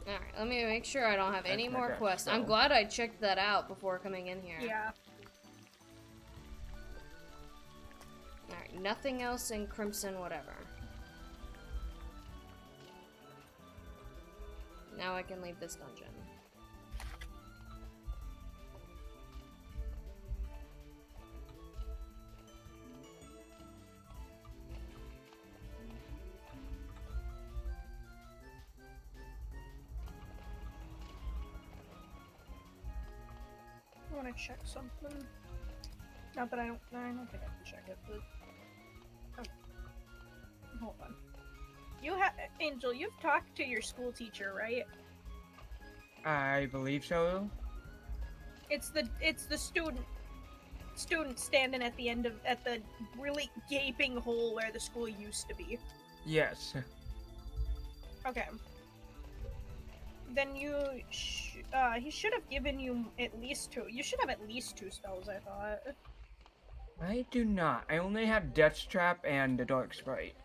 Alright, let me make sure I don't have any That's my more bad. quests. I'm So- glad I checked that out before coming in here. Yeah. Alright, nothing else in Crimson whatever. Now I can leave this dungeon. I want to check something. Not that I don't think I can check it, but... Oh. Hold on. You have... Angel, you've talked to your school teacher, right? I believe so. It's the student standing at the end of... at the really gaping hole where the school used to be. Yes. Okay. Then you he should have given you at least 2. You should have at least 2 spells, I thought. I do not. I only have Death's Trap and the Dark Sprite.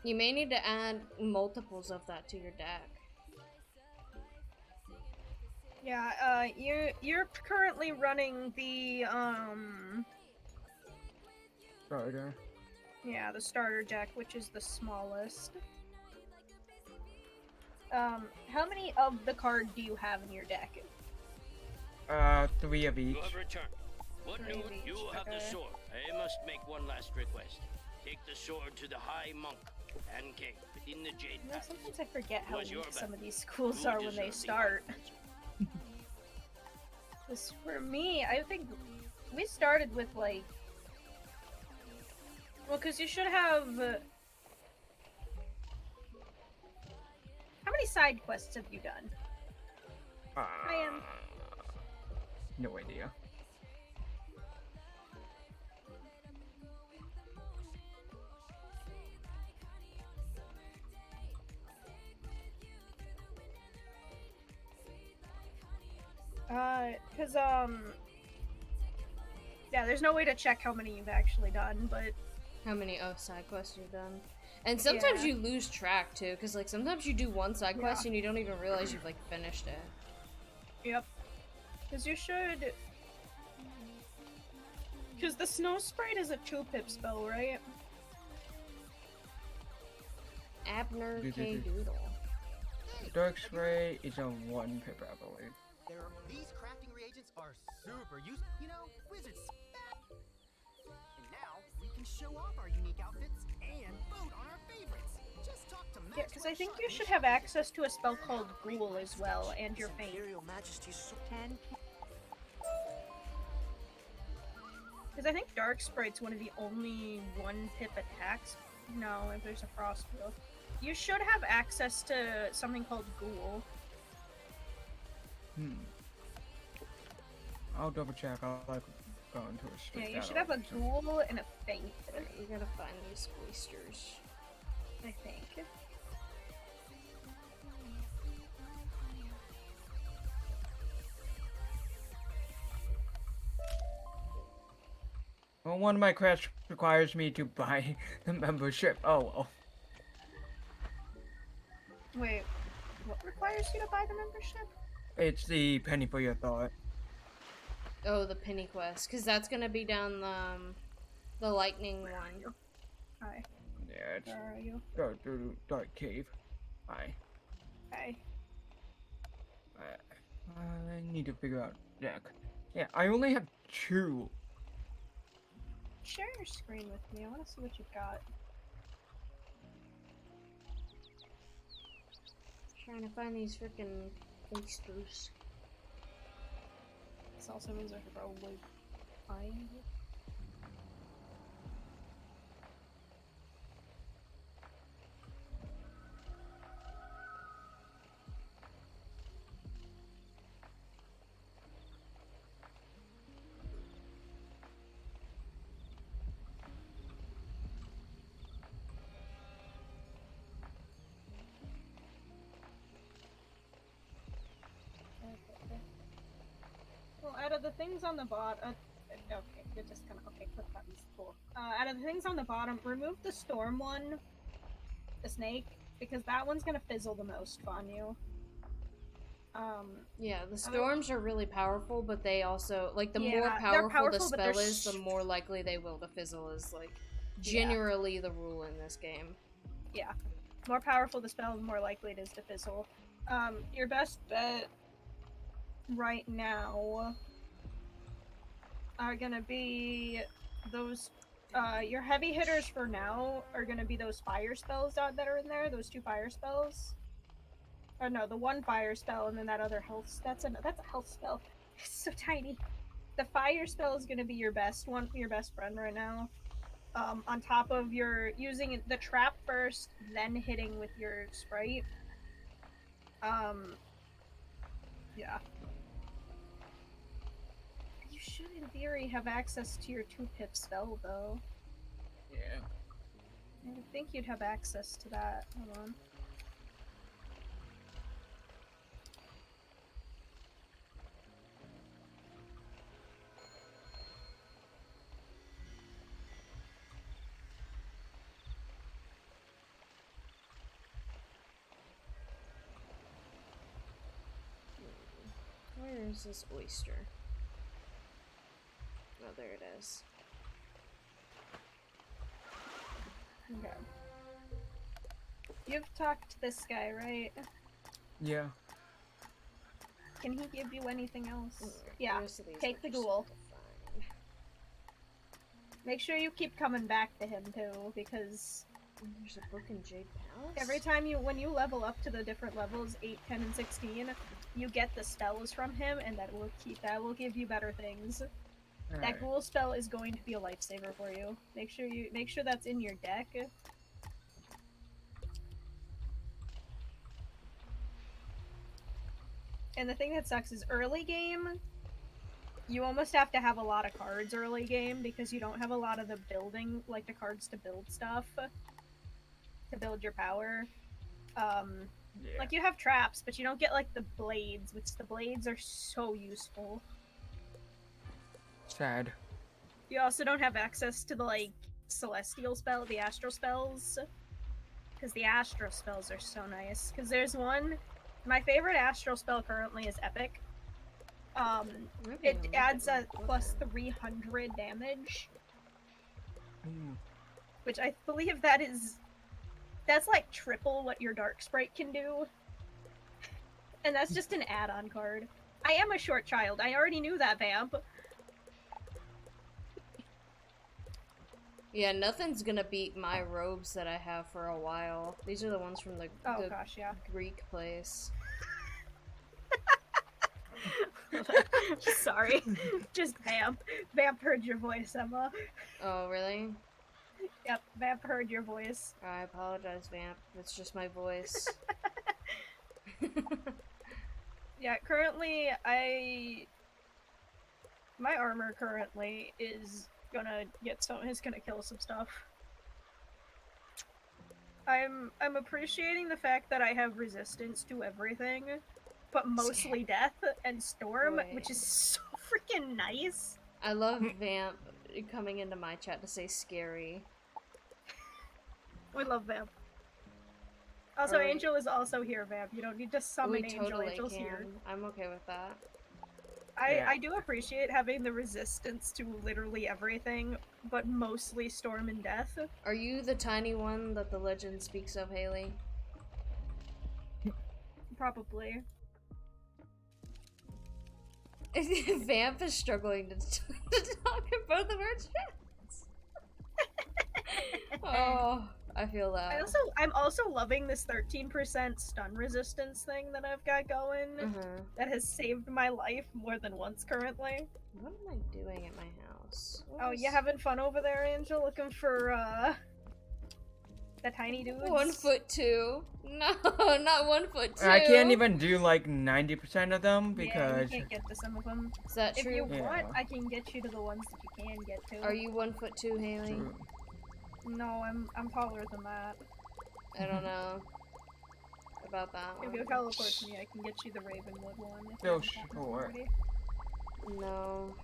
You may need to add multiples of that to your deck. Yeah, you're currently running the Starter. yeah, the starter deck, which is the smallest. How many of the card do you have in your deck? 3 of each. You have returned. What Three news? of each, You have the okay. sword. I must make one last request. Take the sword to the High Monk and King within the Jade You know, Palace. sometimes I forget how Was your weak some battle. of these schools You are when they deserve the start. honor. 'Cause for me, I think we started with like... Well, because you should have... How many side quests have you done? I am. No idea. Cause, yeah, there's no way to check how many you've actually done, but... How many side quests you've done. And sometimes you lose track, too, because, like, sometimes you do one side quest and you don't even realize you've, like, finished it. Yep. Because you should... Because the Snow Sprite is a 2-pip spell, right? Abner K. Doodle. Dark Spray is a 1-pip, I believe. These crafting reagents are super useful. You know, wizards. And now we can show off our unique outfits and vote on our favorites. Just talk to Max. Yeah, because I think you should have access to a spell called Ghoul as well, and your Fame. Imperial Majesty's 10. Because I think Dark Sprite's one of the only 1-pip attacks. No, if there's a Frost Wheel. You should have access to something called Ghoul. I'll double check. I'll like go into a Yeah, you should have a Ghoul and a Faint. You gotta find these oysters. I think. Well, one of my quests requires me to buy the membership. Oh well. Wait, what requires you to buy the membership? It's the penny for your thought. Oh, the penny quest, because that's gonna be down the lightning one. Hi. Yeah, it's Where are you? go through Dark Cave. Hi. Hi. I need to figure out deck. Yeah, I only have 2. Share your screen with me. I want to see what you've got. Trying to find these freaking oysters. This also means I should probably find it. Well, out of the things on the bottom, okay, you're just gonna, okay, click buttons, cool. Out of the things on the bottom, remove the storm one, the snake, because that one's gonna fizzle the most on you. Yeah, the storms are really powerful, but they also, like, the Yeah, more they're powerful the powerful, but spell they're is, the more likely they will to fizzle is, like, generally the rule in this game. Yeah. More powerful the spell, the more likely it is to fizzle. Your best bet right now are gonna be those, your heavy hitters for now are gonna be those fire spells that are in there, those 2 fire spells. Or no, the 1 fire spell and then that other health, that's a health spell. It's so tiny. The fire spell is gonna be your best one, your best friend right now. On top of your using the trap first, then hitting with your sprite. Yeah. You should, in theory, have access to your 2-pip spell, though. Yeah. I would think you'd have access to that. Hold on. Where is this oyster? Oh, there it is. Okay. You've talked to this guy, right? Yeah. Can he give you anything else? Yeah, Yeah, take the ghoul. Make sure you keep coming back to him, too, because... There's a book in Jade Palace? Every time when you level up to the different levels, 8, 10, and 16, you get the spells from him, and that will give you better things. All That right. ghoul spell is going to be a lifesaver for you. Make sure that's in your deck. And the thing that sucks is early game, you almost have to have a lot of cards early game because you don't have a lot of the building, like the cards to build stuff, to build your power. Yeah. Like, you have traps, but you don't get, like, the blades, which the blades are so useful. Sad. You also don't have access to the, like, celestial spell, the astral spells. Because the astral spells are so nice. Because there's one... My favorite astral spell currently is Epic. It adds a plus 300 damage. Which I believe that is... That's like triple what your Dark Sprite can do. And that's just an add-on card. I am a short child. I already knew that, Vamp. Yeah, nothing's gonna beat my robes that I have for a while. These are the ones from the gosh, yeah. Greek place. Sorry. Just Vamp. Vamp heard your voice, Emma. Oh, really? Yep, Vamp heard your voice. I apologize, Vamp. It's just my voice. Yeah, currently, my armor currently is gonna kill some stuff. I'm appreciating the fact that I have resistance to everything, but mostly death and storm, which is so freaking nice. I love Vamp coming into my chat to say scary. We love Vamp. Also, Angel is also here, Vamp. You don't need to summon Angel. Totally Angel's can. here. I'm okay with that. I do appreciate having the resistance to literally everything, but mostly storm and death. Are you the tiny one that the legend speaks of, Haley? Probably. Vamp is struggling to talk in both of our chats. Oh, I feel that. I'm also loving this 13% stun resistance thing that I've got going. That has saved my life more than once currently. What am I doing at my house? You having fun over there, Angel? Looking for the tiny dudes? 1'2". No, not 1'2". I can't even do like 90% of them because. Yeah, you can't get to some of them. Is that true? If you want, I can get you to the ones that you can get to. Are you 1'2", Haley? True. No, I'm taller than that. I don't know about that one. If you teleport to me, I can get you the Ravenwood one. Oh, sure. No.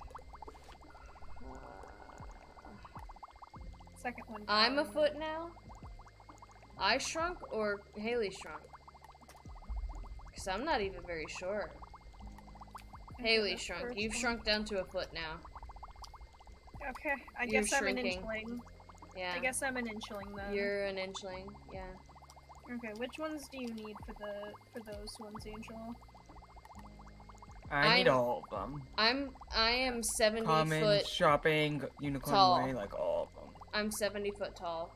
Second one. I'm a foot now? I shrunk or Haley shrunk? Because I'm not even very short. Haley shrunk. You've shrunk down to a foot now. Okay, I guess I'm an shrinking. inchling. Yeah. I guess I'm an inchling then. You're an inchling, yeah. Okay, which ones do you need for those ones, Angel? I need all of them. I am 70 Common, foot shopping, unicorn tall. way, like all of them. I'm 70 foot tall.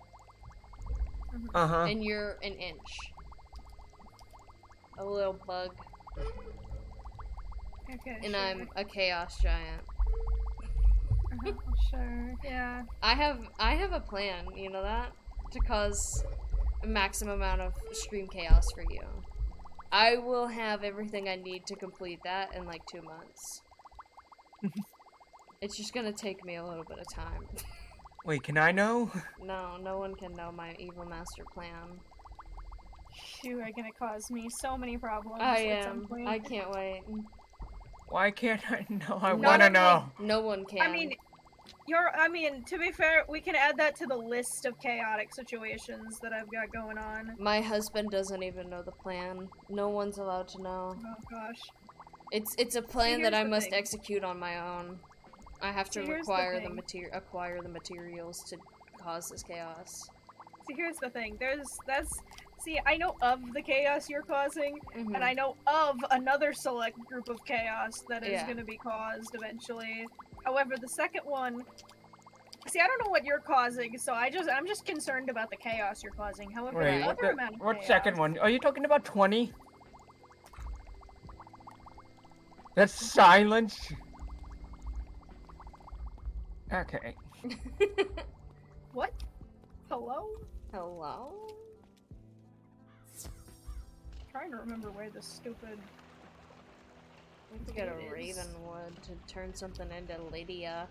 And you're an inch. A little bug. Okay. And sure. I'm a chaos giant. Sure. Yeah. I have a plan, you know that? To cause a maximum amount of stream chaos for you. I will have everything I need to complete that in like 2 months. It's just gonna take me a little bit of time. Wait, can I know? No, no one can know my evil master plan. You are gonna cause me so many problems. I at some am. point. I can't wait. Why can't I know? I wanna know. No one can. I mean, to be fair, we can add that to the list of chaotic situations that I've got going on. My husband doesn't even know the plan. No one's allowed to know. Oh gosh. It's a plan that I must execute on my own. I have to acquire the materials to cause this chaos. See, here's the thing. See, I know of the chaos you're causing, and I know of another select group of chaos that is going to be caused eventually. However, the second one... See, I don't know what you're causing, so I'm just concerned about the chaos you're causing. However, Wait, the other amount of what chaos... second one? Are you talking about 20? That's silence? Okay. What? Hello? Hello? Trying to remember where this stupid... Let's get a Ravenwood to turn something into Lydia.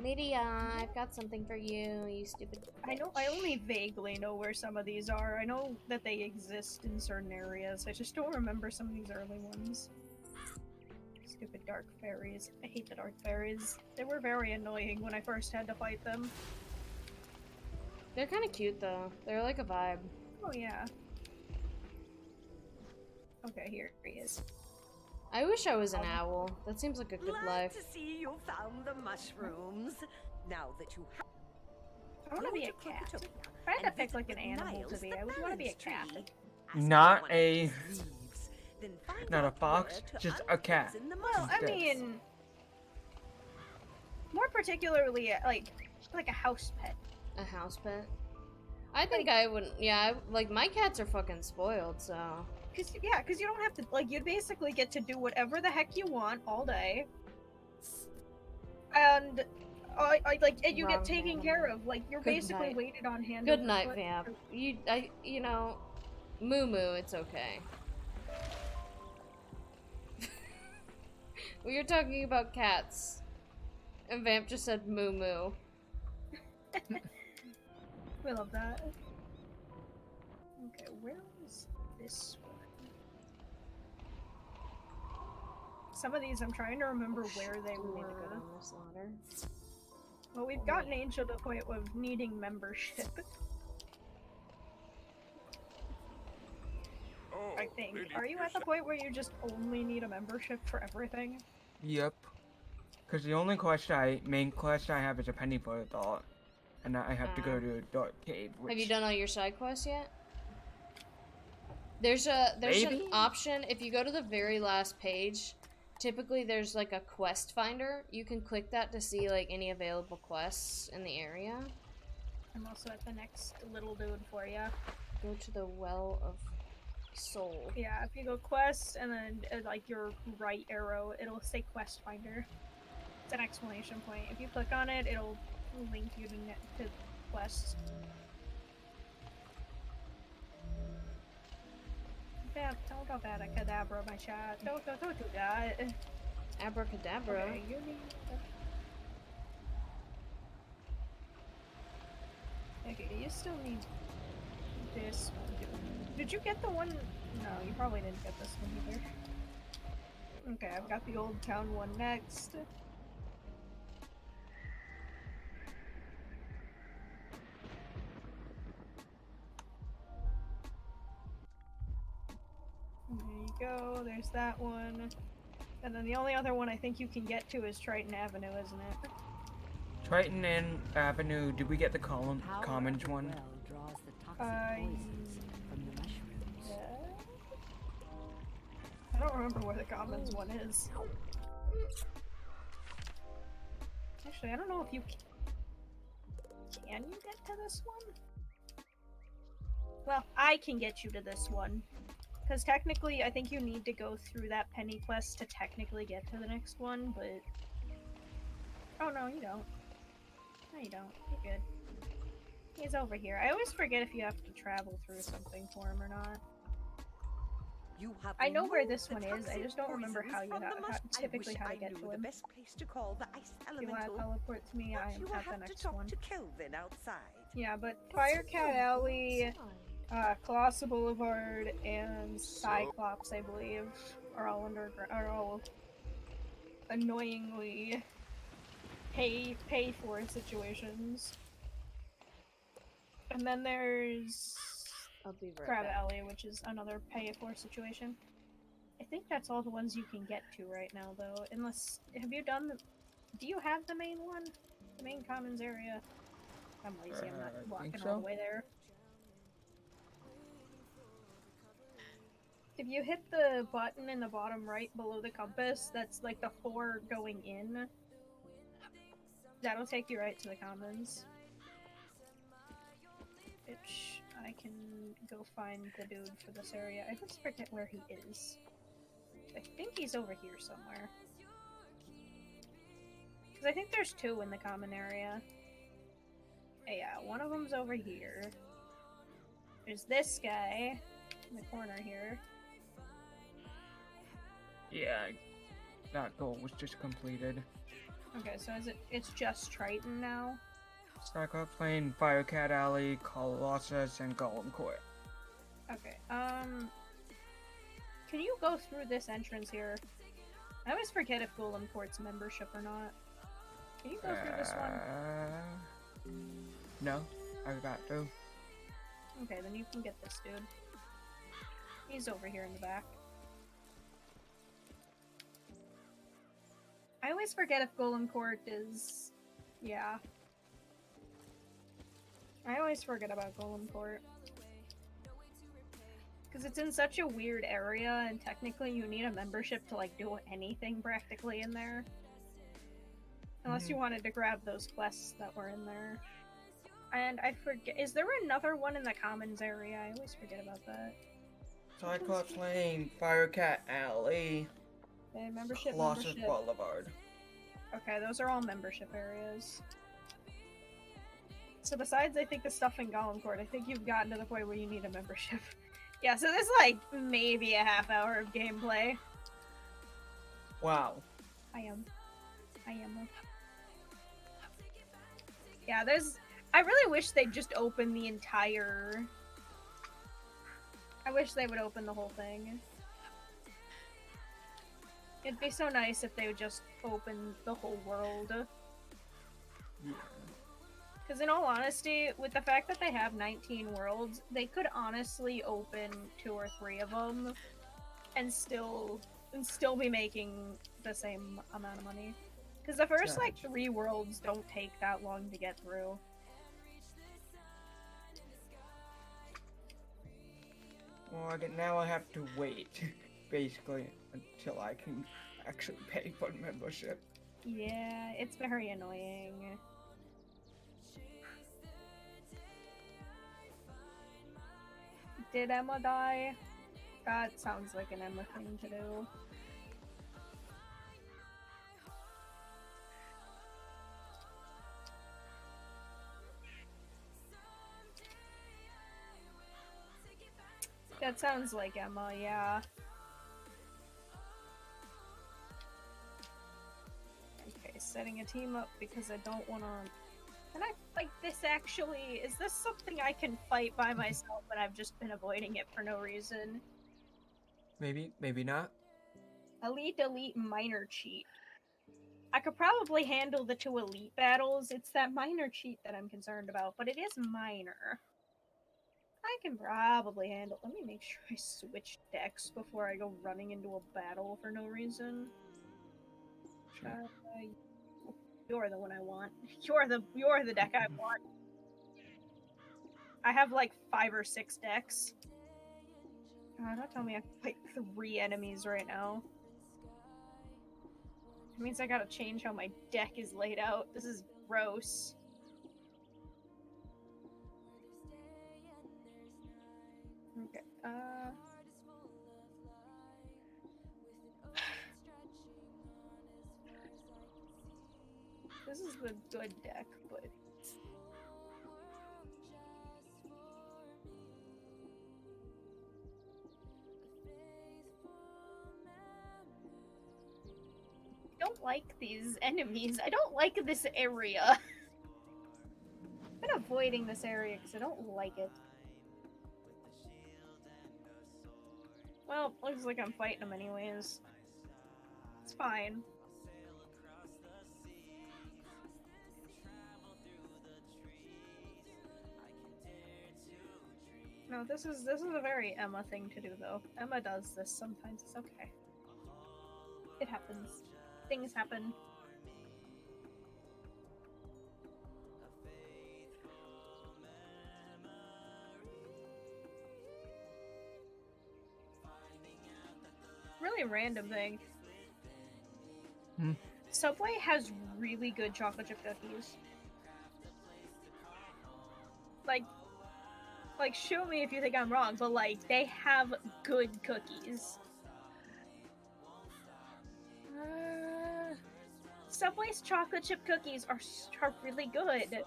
Lydia, I've got something for you, you stupid bitch. I only vaguely know where some of these are. I know that they exist in certain areas. I just don't remember some of these early ones. Stupid dark fairies. I hate the dark fairies. They were very annoying when I first had to fight them. They're kind of cute though. They're like a vibe. Oh yeah. Okay, here he is. I wish I was an owl. That seems like a good life. To see you found the mushrooms. Now that you have, I want to be a cat. If I had to pick like an animal to be, I would want to be a cat. Not a fox, just a cat. Well, I mean, more particularly like a house pet. A house pet? I think I wouldn't. Yeah, like my cats are fucking spoiled, so. Cause you don't have to, like, you basically get to do whatever the heck you want all day. And, and you get taken care of, like, you're basically waited on hand. Good night, Vamp. You know, Moo Moo, it's okay. We were talking about cats, and Vamp just said Moo Moo. We love that. Okay, where is this one? Some of these I'm trying to remember where they were. Need to go down this ladder. Well, we've gotten Angel to the point of needing membership. I think. Are you at the point where you just only need a membership for everything? Yep. Because the only main quest I have is a penny for a thought. And I have to go to a dark cave. Have you done all your side quests yet? There's an option if you go to the very last page. Typically, there's like a quest finder. You can click that to see like any available quests in the area. I'm also at the next little dude for you. Go to the Well of Soul. Yeah, if you go quest and then like your right arrow, it'll say quest finder. It's an exclamation point. If you click on it, it'll link you to quests. Don't go Abacadabra, my chat. Don't do that. Abracadabra. Okay, you need... Okay, you still need this one. Did you get the one? No, you probably didn't get this one either. Okay, I've got the Old Town one next. There you go, there's that one. And then the only other one I think you can get to is Triton Avenue, isn't it? Triton and Avenue, did we get the Commons one? Yeah. I don't remember where the Commons one is. Actually, I don't know if you can you get to this one? Well, I can get you to this one. Because technically, I think you need to go through that penny quest to technically get to the next one, but... Oh no, you don't. No, you don't. You're good. He's over here. I always forget if you have to travel through something for him or not. I know where this one is, I just don't remember how typically how to get to him. If you want to teleport to me, I am at the next one. Yeah, but Firecat Alley, Colossus Boulevard, and Cyclops, I believe, are all annoyingly pay for situations. And then there's Crab Alley, which is another pay for situation. I think that's all the ones you can get to right now, though. Unless, do you have the main one? The main commons area? I'm lazy, I'm not walking all the way there. If you hit the button in the bottom right below the compass, that's like the 4 going in. That'll take you right to the commons. Which I can go find the dude for this area. I just forget where he is. I think he's over here somewhere. Because I think there's 2 in the common area. Yeah, one of them's over here. There's this guy in the corner here. Yeah. that goal was just completed. Okay, so it's just Triton now? So I got playing Firecat Alley, Colossus, and Golem Court. Okay, can you go through this entrance here? I always forget if Golem Court's membership or not. Can you go through this one? No, I got to. Okay, then you can get this dude. He's over here in the back. I always forget if Golem Court is... Yeah. I always forget about Golem Court. Because it's in such a weird area, and technically you need a membership to, like, do anything practically in there. Unless you wanted to grab those quests that were in there. And I forget... Is there another one in the Commons area? I always forget about that. So I got playing Firecat Alley, Okay, membership. Colossus Boulevard. Okay, those are all membership areas. So besides, I think, the stuff in Golem Court, I think you've gotten to the point where you need a membership. Yeah, so there's like maybe a half hour of gameplay. Wow. I am. Yeah, there's... I really wish they'd just open the entire... I wish they would open the whole thing. It'd be so nice if they would just open the whole world. Because in all honesty, with the fact that they have 19 worlds, they could honestly open 2 or 3 of them and still be making the same amount of money. Because the first, like, 3 worlds don't take that long to get through. Well, now I have to wait, basically, until I can actually pay for membership. Yeah, it's very annoying. Did Emma die? That sounds like an Emma thing to do. That sounds like Emma, yeah. Okay, setting a team up because I don't want to... Can I fight this actually? Is this something I can fight by myself and I've just been avoiding it for no reason? Maybe, maybe not. Elite, minor cheat. I could probably handle the 2 elite battles. It's that minor cheat that I'm concerned about, but it is minor. I can probably handle... Let me make sure I switch decks before I go running into a battle for no reason. Sure. You're the one I want. You're the deck I want. I have like 5 or 6 decks. Oh, don't tell me I have to fight 3 enemies right now. It means I gotta change how my deck is laid out. This is gross. Okay, this is the good deck, but... I don't like these enemies. I don't like this area. I've been avoiding this area because I don't like it. Well, looks like I'm fighting them anyways. It's fine. No, this is a very Emma thing to do though. Emma does this sometimes. It's okay. It happens. Things happen. Really random thing. Subway has really good chocolate chip cookies. Like, shoot me if you think I'm wrong, but like, they have good cookies. Subway's chocolate chip cookies are really good.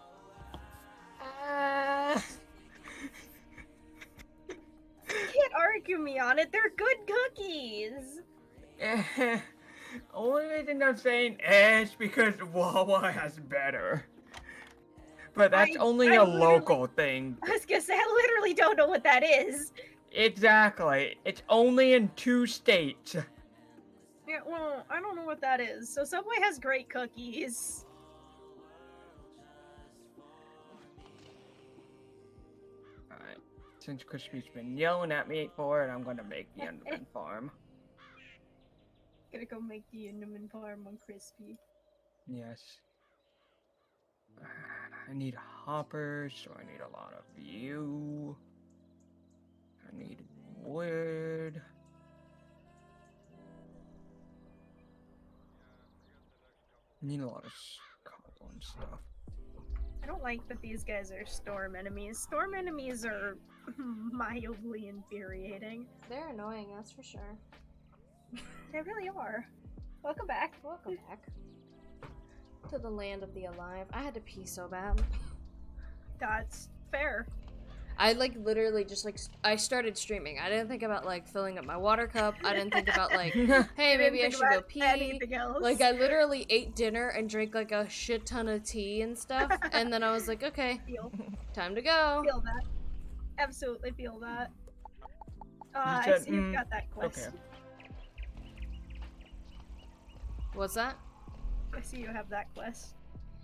You can't argue me on it. They're good cookies. Only reason I'm saying is because Wawa has better. But that's only a local thing. I was gonna say, I literally don't know what that is. Exactly. It's only in 2 states. Yeah, well, I don't know what that is. So Subway has great cookies. Alright. Since Crispy's been yelling at me for it, I'm gonna make the Enderman farm. Gonna go make the Enderman farm on Crispy. Yes. I need hoppers, so I need a lot of you. I need wood. I need a lot of cobble and stuff. I don't like that these guys are storm enemies. Storm enemies are mildly infuriating. They're annoying, that's for sure. They really are. Welcome back. Welcome back. To the land of the alive. I had to pee so bad. That's fair. I like literally just like I started streaming. I didn't think about like filling up my water cup. I didn't think about like, hey, maybe I should go pee. Like I literally ate dinner and drank like a shit ton of tea and stuff, and then I was like, okay, time to go. Feel that. Absolutely feel that. I see you've got that quest. Okay. What's that? I see you have that quest.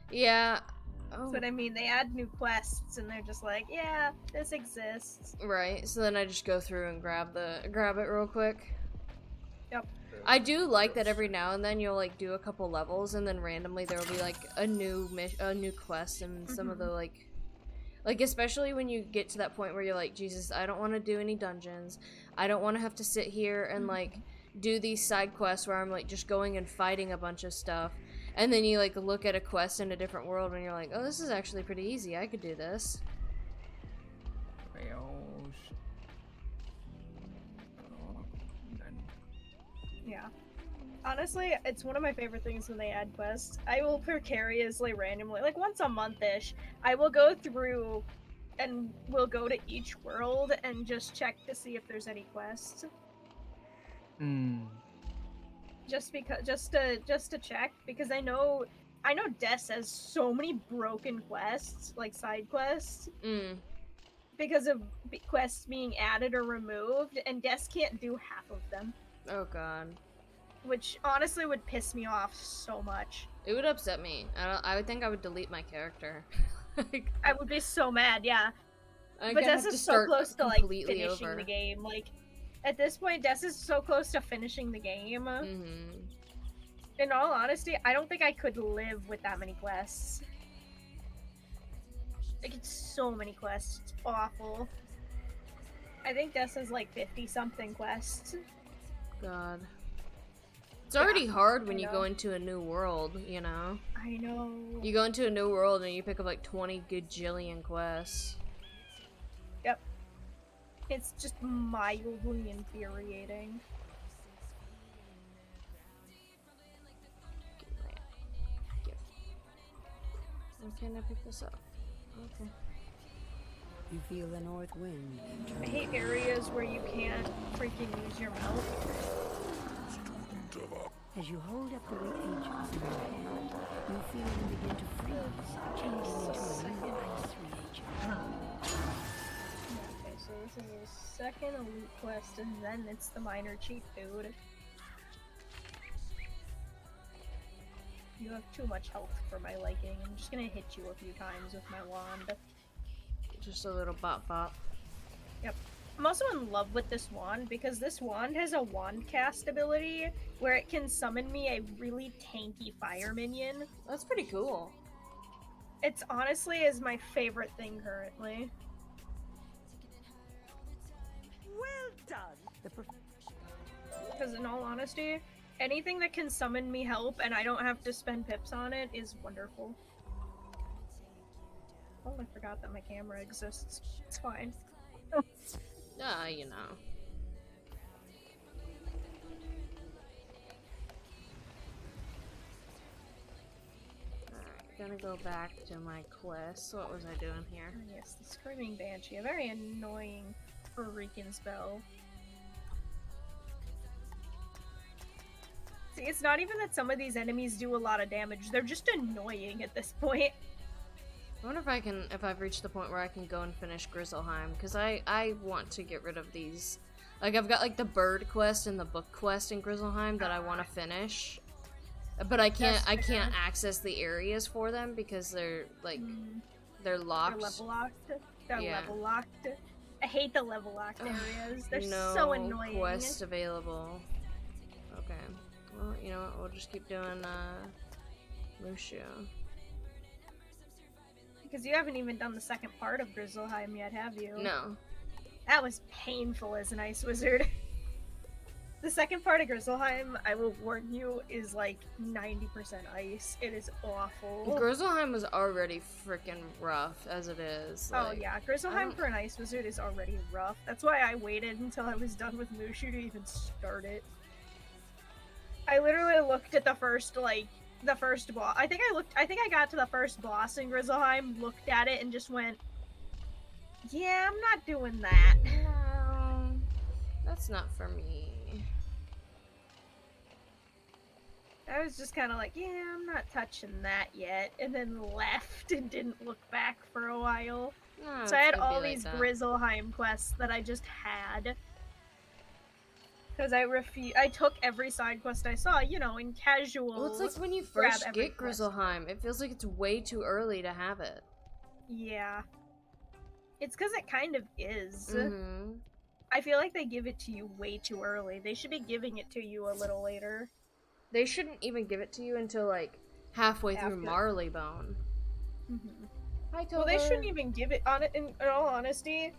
Yeah. Oh. That's what I mean. They add new quests, and they're just like, yeah, this exists. Right. So then I just go through and grab it real quick. Yep. I do like that every now and then you'll like do a couple levels, and then randomly there will be like a new quest, and some of the like especially when you get to that point where you're like, Jesus, I don't want to do any dungeons. I don't want to have to sit here and like do these side quests where I'm like just going and fighting a bunch of stuff. And then you like look at a quest in a different world and you're like, oh, this is actually pretty easy. I could do this. Yeah. Honestly, it's one of my favorite things when they add quests. I will precariously randomly, like once a month-ish, I will go through and we'll go to each world and just check to see if there's any quests. Just to check, because I know Des has so many broken quests, like side quests, because of quests being added or removed, and Des can't do half of them. Oh god. Which honestly would piss me off so much. It would upset me. I would think I would delete my character. Like, I would be so mad, yeah. But Des is so close to like finishing the game. Like, at this point, Des is so close to finishing the game. In all honesty, I don't think I could live with that many quests. Like, it's so many quests. It's awful. I think Des has like 50-something quests. God. It's already hard when you go into a new world, you know? I know. You go into a new world and you pick up like 20 gajillion quests. Yep. It's just mildly infuriating. Why can't I pick this up? Okay. You feel the north wind. I hate areas where you can't freaking use your mouth. As you hold up the weight agents in your hand, you feel them begin to freeze, changing into a new ice reagent. Okay, so this is the second elite quest, and then it's the minor chief dude. You have too much health for my liking. I'm just gonna hit you a few times with my wand. Just a little bop bop. Yep. I'm also in love with this wand because this wand has a wand cast ability where it can summon me a really tanky fire minion. That's pretty cool. It's honestly is my favorite thing currently. Well done. Because in all honesty, anything that can summon me help and I don't have to spend pips on it is wonderful. Oh, I forgot that my camera exists. It's fine. You know. Alright, gonna go back to my quest. What was I doing here? Oh, yes, the Screaming Banshee. A very annoying freaking spell. honestly, it's not even that some of these enemies do a lot of damage. They're just annoying at this point. I wonder if I've reached the point where I can go and finish Grizzleheim, because I want to get rid of these. Like, I've got, like, the bird quest and the book quest in Grizzleheim that I want to finish. But I can't access the areas for them because they're, like, they're locked. They're level locked. They're level locked. I hate the level locked areas. They're so annoying. No quest available. Okay. Well, you know what? We'll just keep doing, Mushu. Because you haven't even done the second part of Grizzleheim yet, have you? No. That was painful as an ice wizard. The second part of Grizzleheim, I will warn you, is like 90% ice. It is awful. Grizzleheim was already freaking rough as it is. Like, oh yeah, Grizzleheim for an ice wizard is already rough. That's why I waited until I was done with Mushu to even start it. I literally looked at the first boss. I think I got to the first boss in Grizzleheim, looked at it, and just went, yeah, I'm not doing that. No, that's not for me. I was just kind of like, yeah, I'm not touching that yet, and then left and didn't look back for a while. No, so I had all these Grizzleheim quests that I just had. Because I took every side quest I saw, you know, in casual. Well, it's like when you first get Grizzleheim, it feels like it's way too early to have it. Yeah. It's because it kind of is. I feel like they give it to you way too early. They should be giving it to you a little later. They shouldn't even give it to you until, like, halfway through Marleybone. Well, they shouldn't even give it, in all honesty,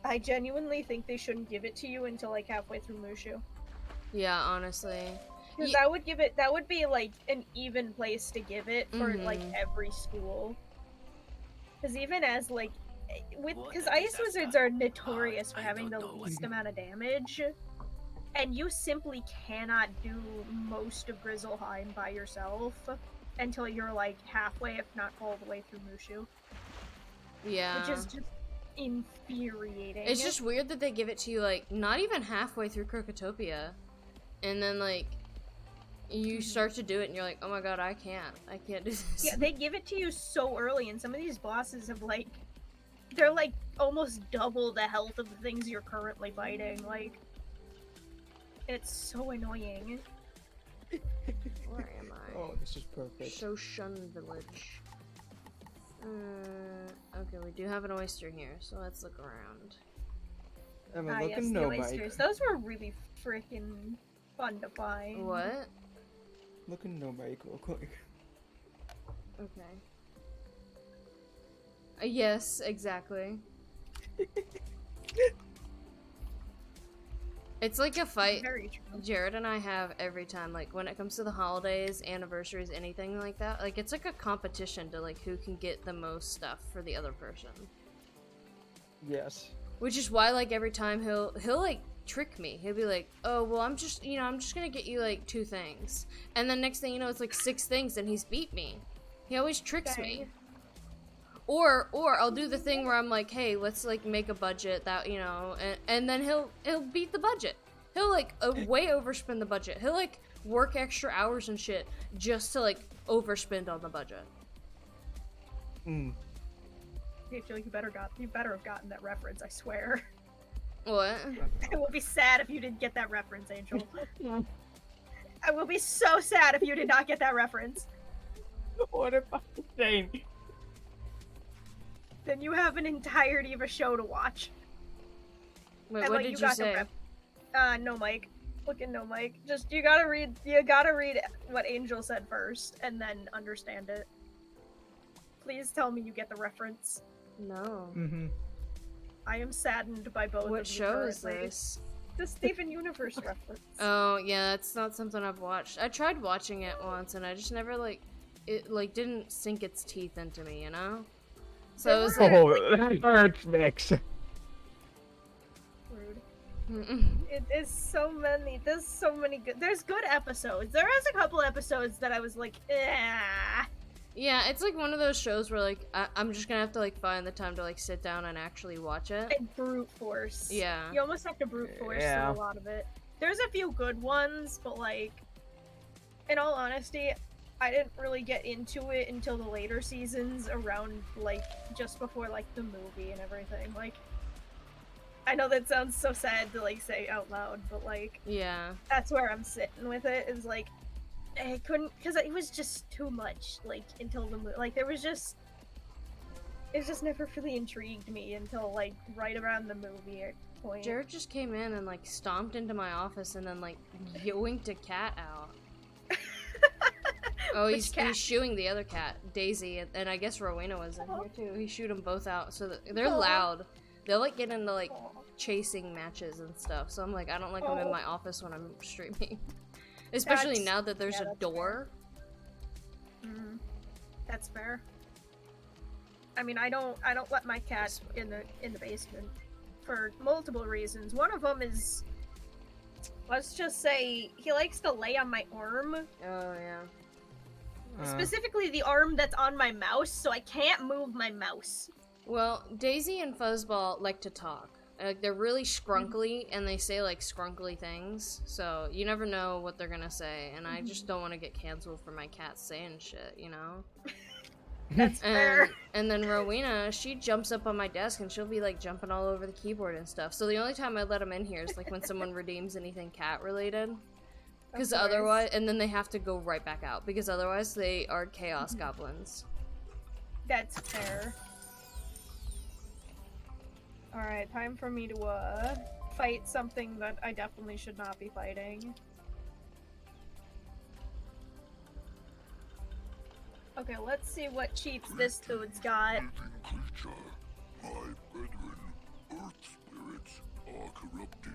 I genuinely think they shouldn't give it to you until, like, halfway through Mushu. Yeah, honestly. Because that would be, like, an even place to give it for, like, every school. Because even as, like, because ice wizards are notorious for having the least amount of damage. And you simply cannot do most of Grizzleheim by yourself until you're, like, halfway, if not all the way through Mushu. Yeah. Which is just infuriating. It's just weird that they give it to you, like, not even halfway through Crocotopia. And then, like, you start to do it and you're like, oh my god, I can't do this. Yeah, they give it to you so early, and some of these bosses have, like, they're, like, almost double the health of the things you're currently fighting, like... It's so annoying. Where am I? Oh, this is perfect. Shoshan Village. Okay, we do have an oyster here, so let's look around. Yes, the oysters. Those were really freaking fun to find. What? Look in no mic real quick. Okay. Yes, exactly. It's like a fight Jared and I have every time, like, when it comes to the holidays, anniversaries, anything like that. Like, it's like a competition to, like, who can get the most stuff for the other person. Yes. Which is why, like, every time he'll like, trick me. He'll be like, oh, well, I'm just gonna get you, like, 2 things. And then next thing you know, it's, like, 6 things, and he's beat me. He always tricks me. Or I'll do the thing where I'm like, hey, let's, like, make a budget that, you know, and then he'll beat the budget. He'll, like, way overspend the budget. He'll, like, work extra hours and shit just to, like, overspend on the budget. I feel like you better have gotten that reference, I swear. What? I will be sad if you didn't get that reference, Angel. I will be so sad if you did not get that reference. What if I'm saying? Then you have an entirety of a show to watch. Wait, what did you say? No mic. Look in no mic. Just, you gotta read what Angel said first, and then understand it. Please tell me you get the reference. No. I am saddened by both of you. What show is this? The Steven Universe reference. Oh, yeah, that's not something I've watched. I tried watching it once, and I just never, like, it, like, didn't sink its teeth into me, you know? So it was like... Oh, that hurts, Mix. There's so many good, there's good episodes. There was a couple episodes that I was like, eh. Yeah, it's like one of those shows where, like, I'm just gonna have to, like, find the time to, like, sit down and actually watch it. And brute force. Yeah. You almost have to brute force through a lot of it. There's a few good ones, but, like, in all honesty, I didn't really get into it until the later seasons around, like, just before, like, the movie and everything. Like, I know that sounds so sad to, like, say out loud, but, like, yeah, that's where I'm sitting with it, is, like, I couldn't, because it was just too much, like, until the movie. Like, it just never really intrigued me until, like, right around the movie point. Jared just came in and, like, stomped into my office and then, like, yoinked a cat out. Oh, he's shooing the other cat, Daisy, and I guess Rowena was in here too. He shoot them both out, so they're loud. They'll like get into like chasing matches and stuff. So I'm like, I don't like them in my office when I'm streaming, especially now that there's a door. That's fair. I mean, I don't let my cat in the basement for multiple reasons. One of them is, let's just say, he likes to lay on my arm. Oh yeah. Specifically the arm that's on my mouse, so I can't move my mouse. Well, Daisy and Fuzzball like to talk. They're really scrunkly, and they say, like, scrunkly things, so you never know what they're gonna say, and I just don't want to get canceled for my cat saying shit, you know? That's fair. And then Rowena, she jumps up on my desk, and she'll be, like, jumping all over the keyboard and stuff, so the only time I let them in here is, like, when someone redeems anything cat-related. Because otherwise, and then they have to go right back out, because otherwise they are chaos goblins. That's fair. Alright, time for me to, fight something that I definitely should not be fighting. Okay, let's see what cheats this dude's got. Creature, my brethren, earth spirits are corrupted.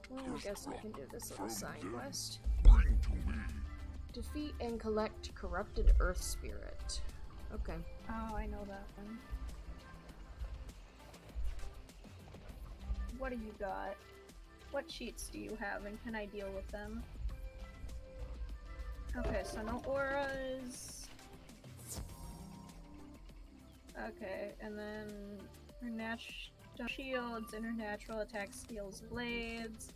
I guess I can do this little side quest. Bring to me. Defeat and collect corrupted earth spirit. Okay. Oh, I know that one. What do you got? What cheats do you have, and can I deal with them? Okay, so no auras. Okay, and then shields, international attack, steals blades,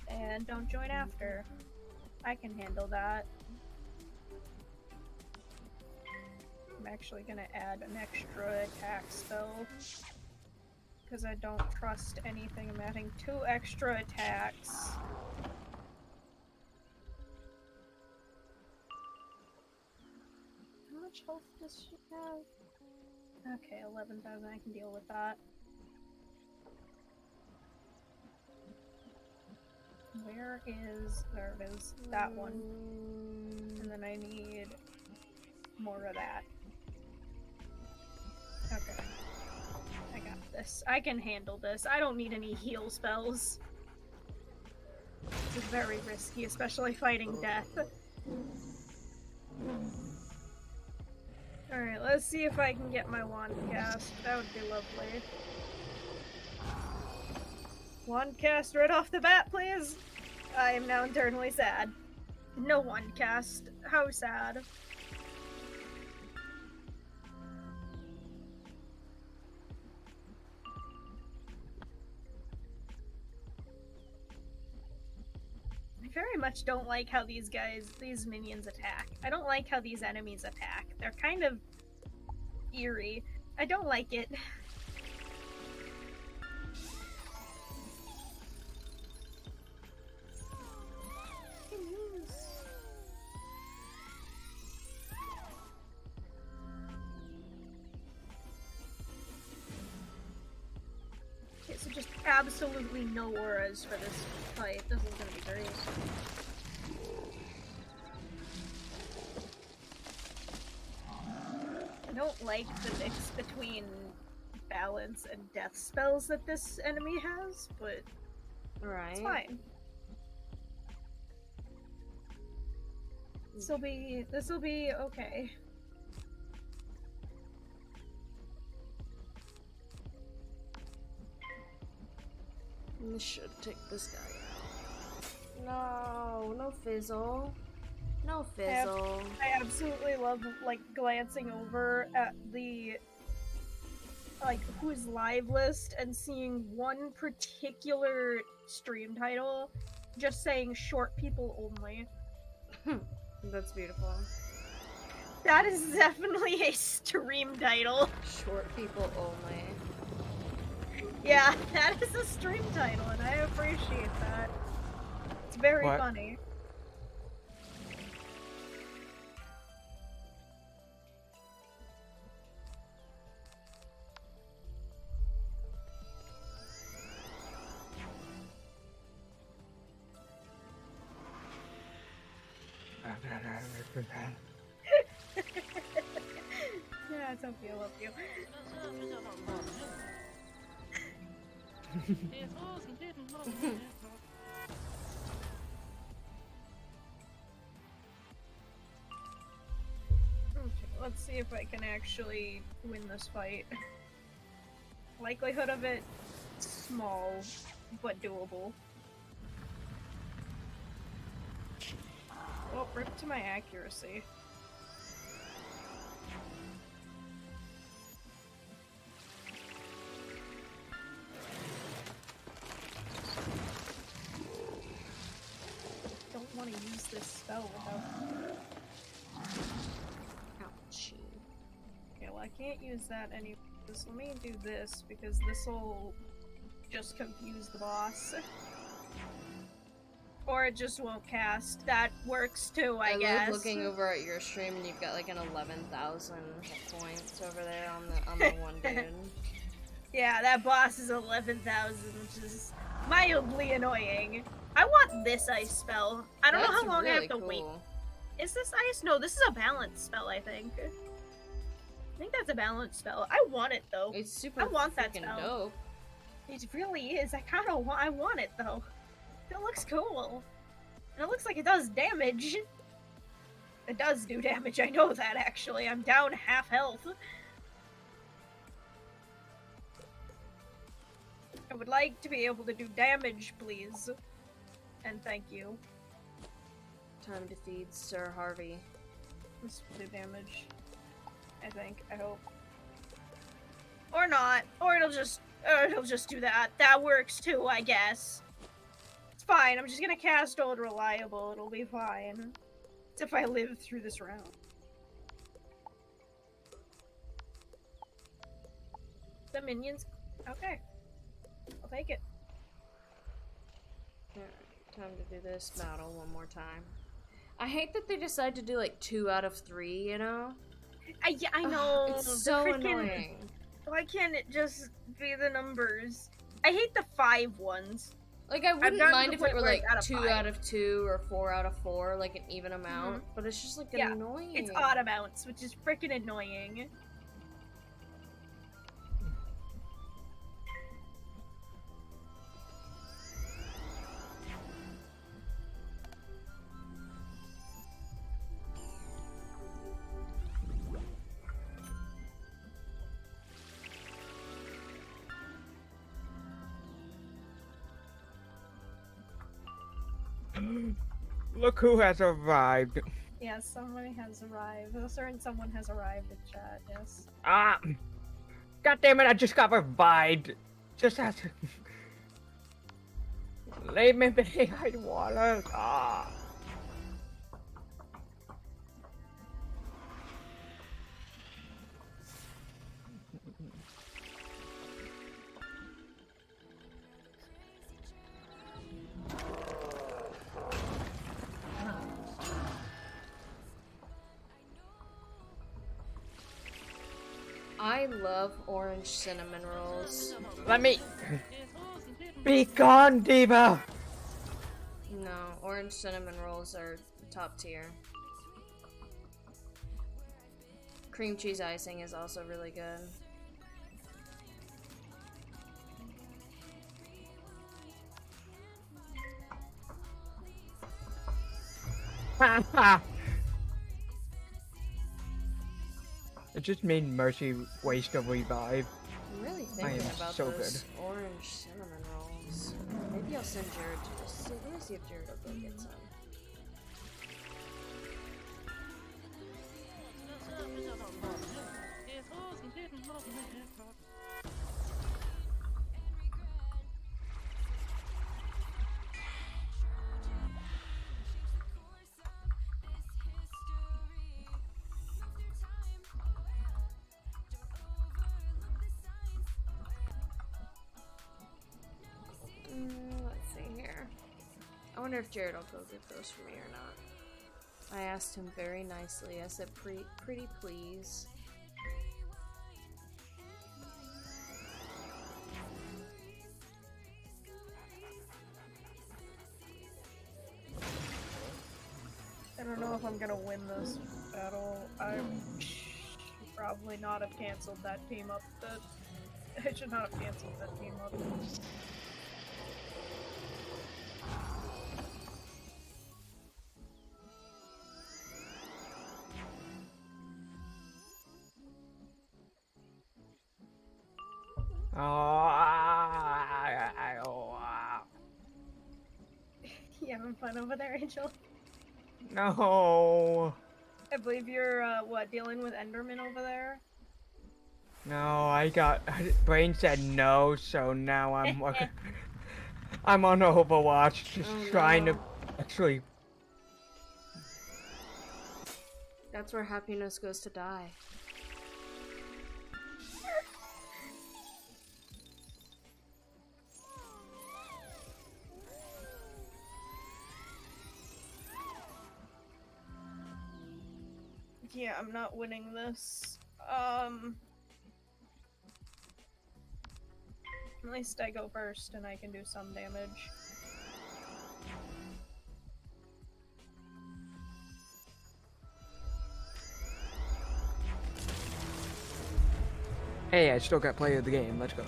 and don't join after. I can handle that. I'm actually gonna add an extra attack spell because I don't trust anything. I'm adding 2 extra attacks. How much health does she have? Okay, 11,000, I can deal with that. There it is, that one. And then I need more of that. Okay. I got this. I can handle this. I don't need any heal spells. This is very risky, especially fighting death. Alright, let's see if I can get my wand cast. That would be lovely. Wand cast right off the bat, please! I am now internally sad. No wand cast. How sad. I very much don't like how these minions attack. I don't like how these enemies attack. They're kind of eerie. I don't like it. Okay, so just absolutely no auras for this fight. This is gonna be great. I don't like the mix between balance and death spells that this enemy has, but it's fine. This'll be okay. This should take this guy out. No fizzle. No fizzle. I absolutely love, like, glancing over at the, like, who's live list and seeing one particular stream title just saying short people only. That's beautiful. That is definitely a stream title. Short people only. Yeah, that is a stream title, and I appreciate that. It's very funny. Yeah, it's okay, I love you. Okay, let's see if I can actually win this fight. Likelihood of it, small, but doable. Oh, rip to my accuracy. Don't want to use this spell without... Ouchie. Okay, well I can't use that anymore. Let me do this, because this will just confuse the boss. Or it just won't cast. That works too, I guess. I love looking over at your stream and you've got like an 11,000 hit points over there on the one dude. Yeah, that boss is 11,000, which is mildly annoying. I want this ice spell. I don't know how long I have to wait. Is this ice? No, this is a balance spell, I think. I think that's a balance spell. I want it though. It's super I want that freaking spell. dope. It really is. I want it though. It looks cool. And it looks like it does damage. It does do damage, I know that actually. I'm down half health. I would like to be able to do damage, please. And thank you. Time to feed Sir Harvey. This will do damage. I think. I hope. Or not. Or it'll just do that. That works too, I guess. It's fine. I'm just gonna cast Old Reliable. It'll be fine. It's if I live through this round. The minions? Okay. I'll take it. Alright, time to do this battle one more time. I hate that they decide to do like 2 out of 3, you know? Yeah, I know. It's so annoying. Why can't it just be the numbers? I hate the 5 ones. Like, I wouldn't mind if it were like 2 out of 2 or 4 out of 4, like an even amount, but it's just like annoying. It's odd amounts, which is freaking annoying. Look who has arrived. Yes, somebody has arrived. A certain someone has arrived in chat, yes. Ah! God damn it, I just got revived. Just have to... Leave me behind water. Ah! I love orange cinnamon rolls. Let me... Be gone, Diva! No, orange cinnamon rolls are top tier. Cream cheese icing is also really good. It just made Mercy waste a revive. I'm really thinking about those orange cinnamon rolls. Maybe I'll send Jared to just let me see if Jared will go get some. wonder if Jared will go get those for me or not. I asked him very nicely. I said, pretty please. I don't know if I'm gonna win this battle. I should probably not have canceled that team up. I should not have canceled that team up. You having fun over there, Angel? No. I believe you're, what, dealing with Enderman over there? No, Brain said no, so now I'm I'm on Overwatch, just trying to actually. That's where happiness goes to die. Yeah, I'm not winning this. At least I go first and I can do some damage. Hey, I still got player of the game. Let's go.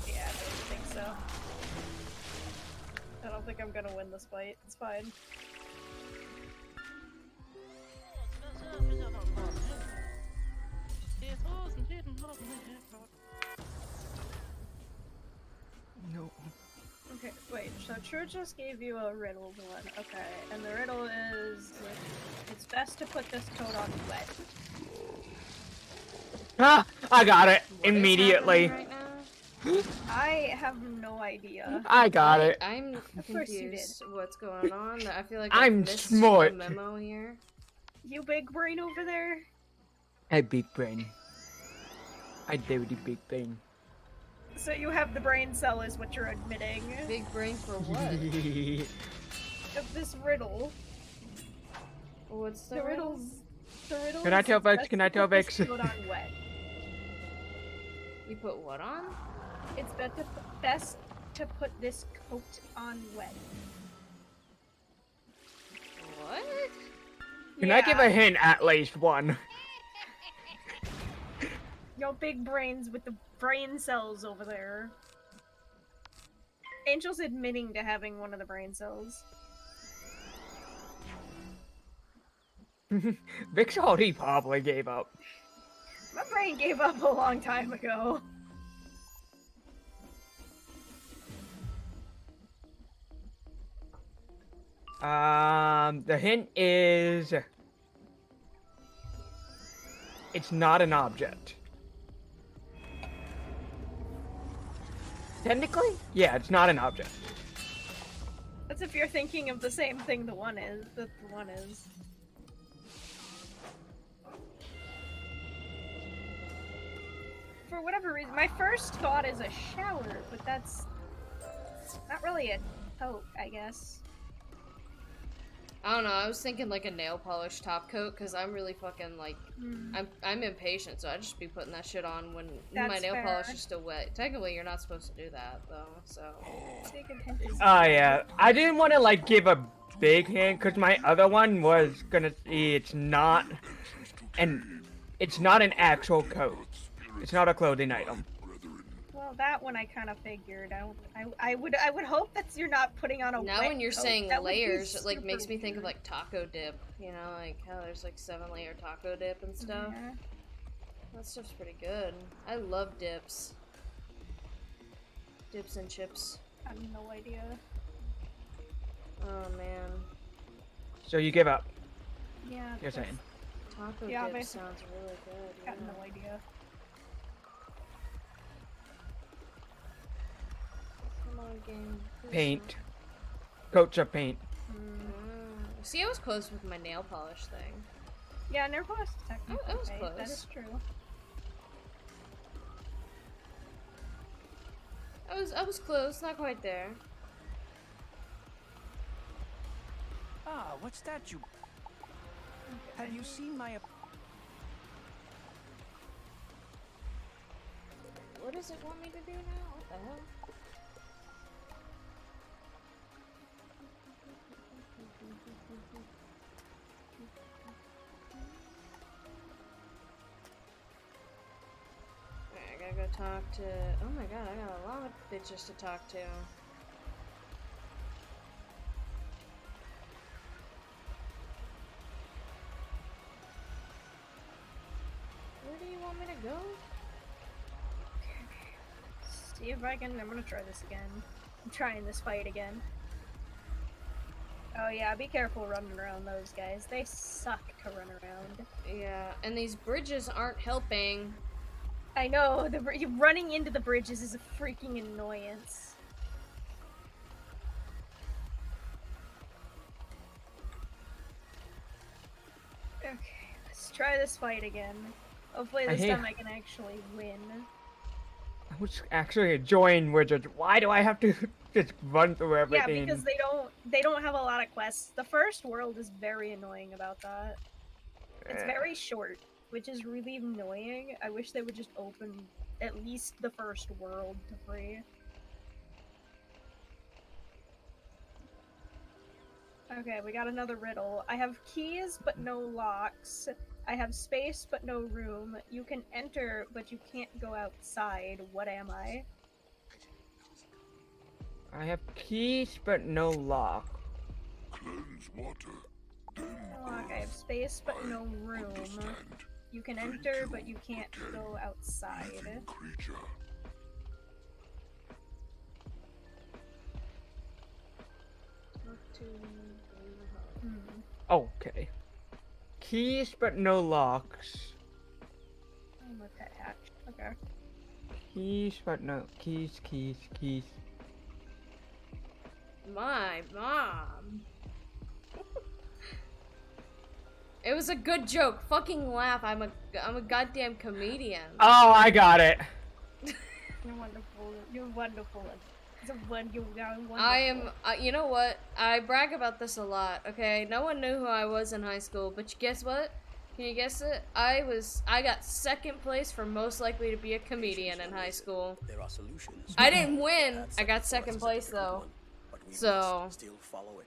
Yeah, I don't think so. I don't think I'm gonna win this fight. It's fine. No. Okay, wait, so True just gave you a riddled one. Okay, and the riddle is it's best to put this coat on wet. Ah! I got it! What is immediately! happening right now? I have no idea. I got it. I'm Of course you did. confused what's going on. I feel like I'm I've missed smart. a memo here. You big brain over there? I big brain. I do the big brain. So you have the brain cell is what you're admitting. Big brain for what? Of this riddle. What's the The riddle? riddle Can I is tell Vex? best Can to I tell put this Vex? coat on wet. You put what on? It's best to put this coat on wet. What? Can I give a hint at least one? Yo, big brains with the brain cells over there. Angel's admitting to having one of the brain cells. Vix already probably gave up. My brain gave up a long time ago. The hint is... It's not an object. Technically? Yeah, it's not an object. That's if you're thinking of the same thing the one is. For whatever reason, my first thought is a shower, but that's not really a coat, I guess. I don't know, I was thinking like a nail polish top coat, because I'm really fucking like, I'm impatient, so I just be putting that shit on when my That's nail fair. polish is still wet. Technically, you're not supposed to do that, though, so. Oh yeah, I didn't want to like give a big hint because my other one was gonna see it's not an actual coat. It's not a clothing item. Well, that one I kind of figured out. I would hope that you're not putting on a Now wet when you're coat. saying That would be layers, it like super makes me think of weird. like taco dip, you know, like how there's like 7-layer taco dip and stuff. Yeah. That stuff's pretty good. I love dips. Dips and chips. I have no idea. Oh man. So you give up. Yeah. You're saying. Taco Yeah, dip basically. sounds really good. I have no idea. Come on, game. Please Paint. Coats of paint. See, I was close with my nail polish thing. Yeah, nail polish is technically that was okay. close. That is true. I was close, not quite there. Ah, what's that you... Have you seen my... What does it want me to do now? What the hell? Alright, I gotta go talk to... Oh my god, I got a lot of bitches to talk to. Where do you want me to go? See if I can. I'm gonna try this again. I'm trying this fight again. Oh yeah, be careful running around those guys. They suck to run around. Yeah, and these bridges aren't helping. I know, running into the bridges is a freaking annoyance. Okay, let's try this fight again. Hopefully this time I can actually win. I was actually enjoying Wizards. Why do I have to just run through everything? Yeah, because they don't have a lot of quests. The first world is very annoying about that. It's very short, which is really annoying. I wish they would just open at least the first world to free. Okay, we got another riddle. I have keys but no locks. I have space but no room. You can enter but you can't go outside. What am I? I have keys but no lock. Cleanse water. No lock. I have space but no room. You can enter but you can't go outside. Creature. Okay. Keys but no locks. I'm a pet hatch. Okay. Keys but no keys. My mom. It was a good joke. Fucking laugh. I'm a goddamn comedian. Oh, I got it. You're wonderful. You're wonderful. I am, you know what? I brag about this a lot, okay? No one knew who I was in high school, but guess what? Can you guess it? I got second place for most likely to be a comedian in high school. There are solutions. I didn't win. I got second place though. So Still follow it.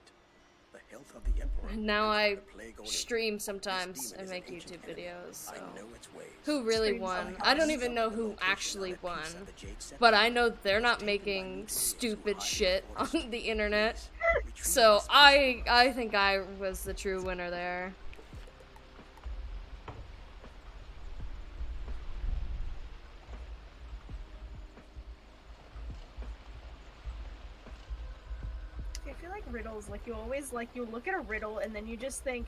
The health of the emperor. now I stream sometimes and make YouTube videos. So. I know its ways. Who really won? I don't even know who actually won. But I know they're not making stupid shit on the internet. So I think I was the true winner there. I feel like riddles, like you always, like you look at a riddle and then you just think,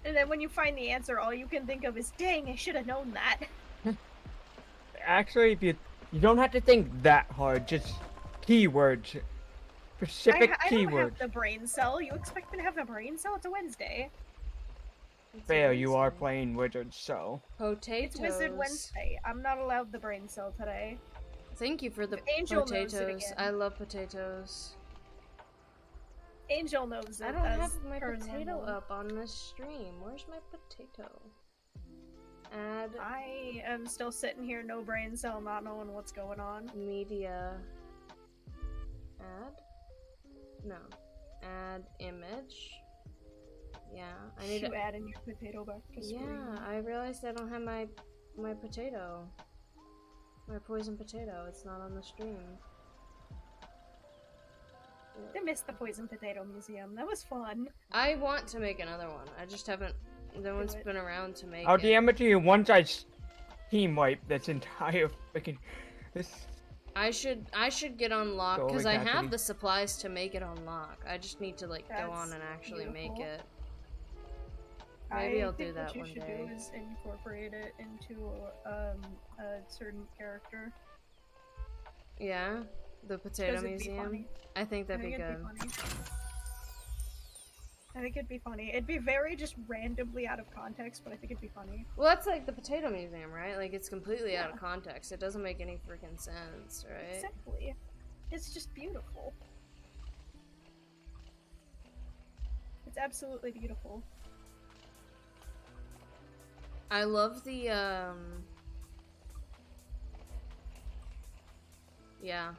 and then when you find the answer, all you can think of is, dang, I should have known that. Actually, if you don't have to think that hard, just keywords. Specific I keywords. don't have the brain cell. You expect me to have the brain cell? It's a Wednesday. Fail, you are playing Wizards, so. Potatoes. It's Wizard Wednesday. I'm not allowed the brain cell today. Thank you for the Angel knows it potatoes. again. I love potatoes. Angel knows it. I don't as have my per potato normal. up on this stream. Where's my potato? Add I am still sitting here, no brain cell, not knowing what's going on. media. Add? No. Add image. Yeah, I need You to add in your potato back to screen. Yeah, I realized I don't have my potato. My poison potato. It's not on the stream. I missed the poison potato museum. That was fun. I want to make another one. I just haven't. No one's been around to make I'll it. DM it to you once I team wipe this entire freaking. I should get on lock Go because away, I have Cassidy. the supplies to make it on lock. I just need to like go on and actually make beautiful. it. Maybe I'll do think that what you one should day. do is incorporate it into a certain character. Yeah, the potato 'Cause it'd be museum. funny. I think that'd be it'd good. funny. I think it'd be funny. It'd be very just randomly out of context, but I think it'd be funny. Well, that's like the potato museum, right? Like it's completely out of context. It doesn't make any freaking sense, right? Exactly. It's just beautiful. It's absolutely beautiful. I love the, yeah.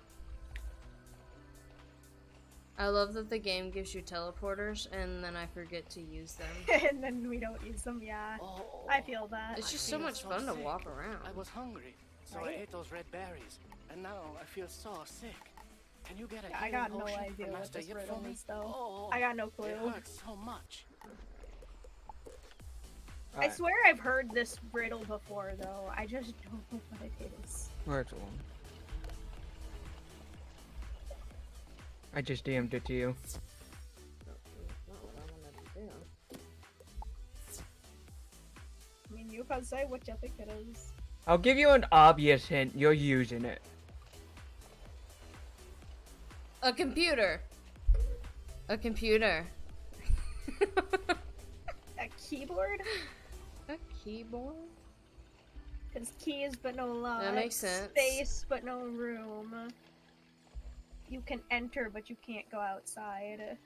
I love that the game gives you teleporters, and then I forget to use them. And then we don't use them, yeah. Oh, I feel that. It's just so much fun to walk around. I was hungry, so I ate those red berries, and now I feel so sick. Can you get a I got no potion idea from what Master this Yip riddle for me? is, though. Oh, I got no clue. It hurts so much. I swear I've heard this riddle before, though. I just don't know what it is. Where's one? I just DM'd it to you. I mean, you can say what you think it is. I'll give you an obvious hint. You're using it. A computer. A computer. A keyboard? A keyboard? It's keys but no locks. That makes sense. Space but no room. You can enter but you can't go outside.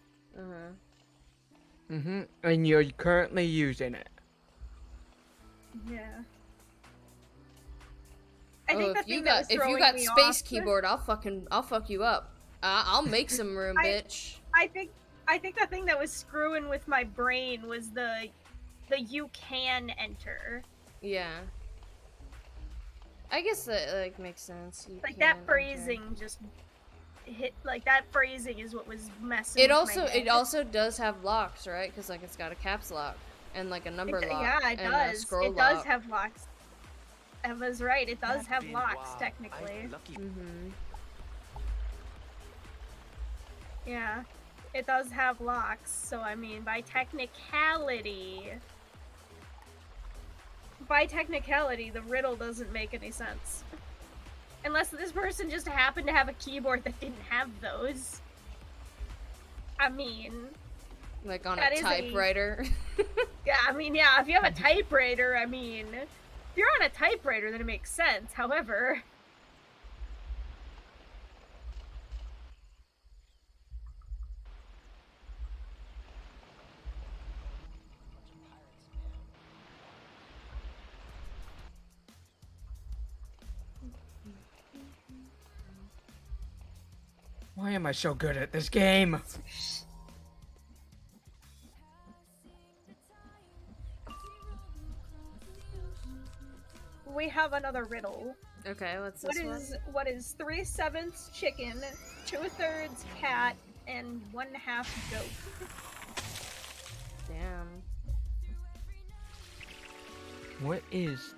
And you're currently using it. Yeah. I think if you got space keyboard, I'll fuck you up. I'll make some room, bitch. I think the thing that was screwing with my brain was the you can enter. Yeah. I guess that like makes sense. Like that phrasing just hit. Like that phrasing is what was messing. It with my head. It also does have locks, right? Because like it's got a caps lock and like a number lock. Yeah, it and does. A scroll it lock. does have locks. Emma's right. It does have locks technically. Yeah, it does have locks. So I mean, by technicality, the riddle doesn't make any sense. Unless this person just happened to have a keyboard that didn't have those. I mean... Like on a typewriter? Yeah, I mean, yeah, if you have a typewriter, I mean... If you're on a typewriter, then it makes sense. However... Why am I so good at this game? We have another riddle. Okay, what's this one? What is 3/7 chicken, 2/3 cat, and 1/2 goat? Damn. What is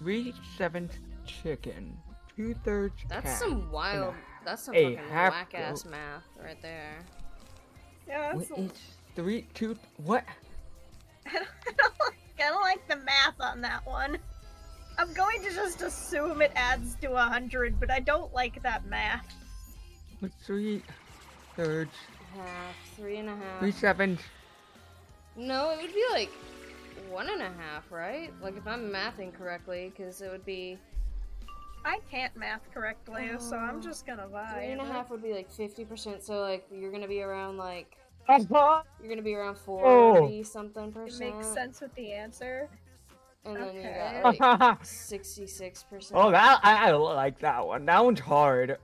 3/7 chicken, 2/3 cat? That's some wild. That's some a fucking half whack ass goat. math right there. Yeah, What that's is 2? What? I don't like the math on that one. I'm going to just assume it adds to 100, but I don't like that math. What's 3/3? Half, 3.5. 3/7. No, it would be like 1.5, right? Like if I'm mathing correctly, because it would be. I can't math correctly, so I'm just gonna vibe. 3.5 would be like 50%, so like you're gonna be around like. You're gonna be around 40 something percent. It makes sense with the answer. And then Okay. you got like 66%. Oh, that I like that one. That one's hard.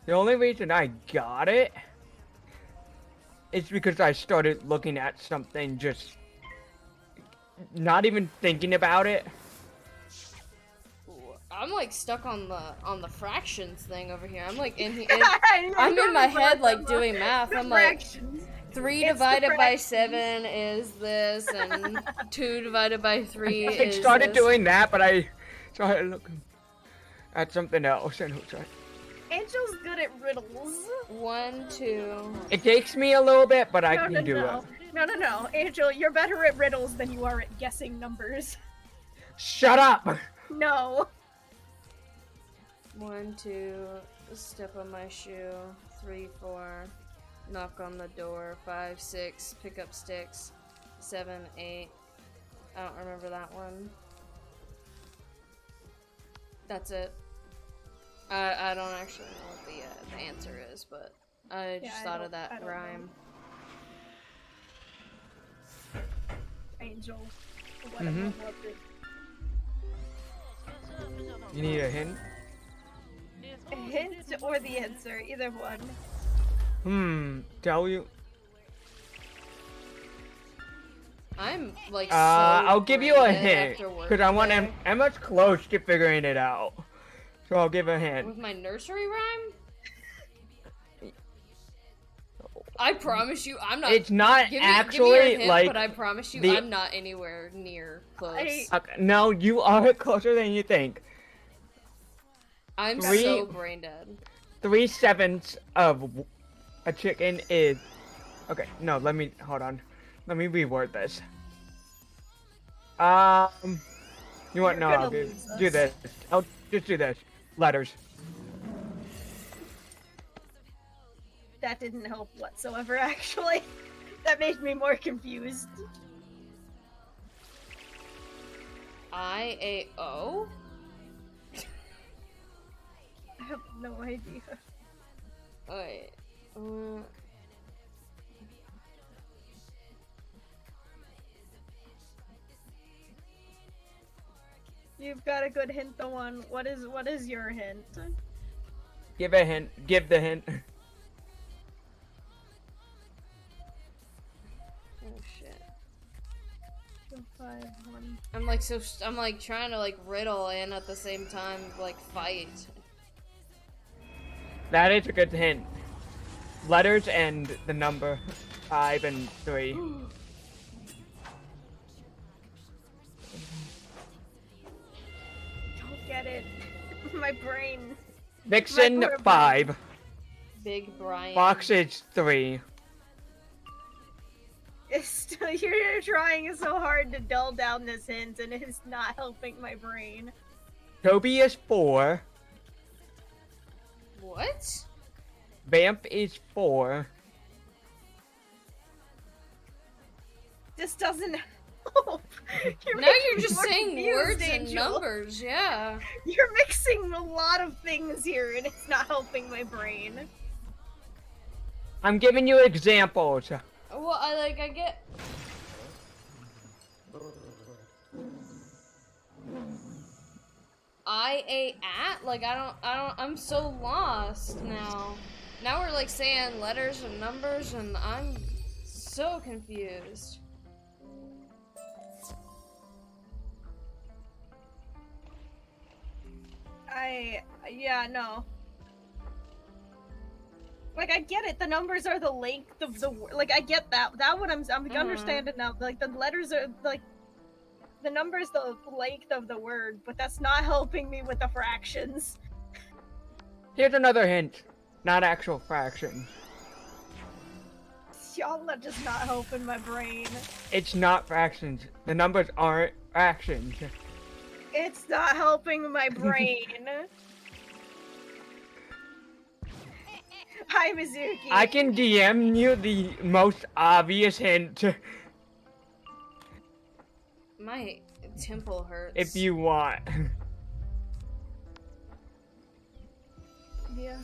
The only reason I got it is because I started looking at something, just not even thinking about it. I'm like stuck on the fractions thing over here. I'm like in I'm in my head like doing math. I'm like 3 divided by 7 is this, and 2 divided by 3 I is started this. doing that, but I started looking at something else, and it was like, Angel's good at riddles. 1, 2. it takes me a little bit, but I can do it. No. Angel, you're better at riddles than you are at guessing numbers. Shut up! No. 1, 2. Step on my shoe. 3, 4. Knock on the door. 5, 6. Pick up sticks. 7, 8. I don't remember that one. That's it. I don't actually know what the answer is, but I just thought of that rhyme. Angel. What was it? You need a hint? A hint or the answer, either one. Tell you. I'm like so I'll give you a brain dead hint, after work because I want today. Emma's close to figuring it out. So I'll give a hint. With my nursery rhyme? I promise you, I'm not. It's not give actually me your hint, like. but I promise you, the... I'm not anywhere near close. Okay, no, you are closer than you think. I'm so brain dead. 3/7 of a chicken is. Okay, no, hold on. Let me reword this. You want no? I'll do this. I'll just do this. Letters. That didn't help whatsoever, actually. That made me more confused. IAO? I have no idea. Wait. You've got a good hint, the one. What is your hint? Give a hint. Give the hint. Oh shit. 2, 5, 1. I'm like trying to like riddle and at the same time like fight. That is a good hint. Letters and the number 5 and 3. Don't get it. My brain. Vixen 5. Big Brian. Fox is 3. It's still, you're trying so hard to dull down this hint, and it is not helping my brain. Toby is 4. What? Vamp is 4. This doesn't help. Now you're just saying words and numbers, yeah. You're mixing a lot of things here, and it's not helping my brain. I'm giving you examples. Well, I get. I'm so lost now. Now we're like saying letters and numbers, and I'm so confused. Yeah, no. Like, I get it, the numbers are the length of the word. Like, I get that. That one I'm understanding now. Like, the letters are, like, the number's the length of the word, but that's not helping me with the fractions. Here's another hint. Not actual fractions. Y'all are just not helping my brain. It's not fractions. The numbers aren't fractions. It's not helping my brain. Hi, Mizuki. I can DM you the most obvious hint My temple hurts. if you want. Yeah.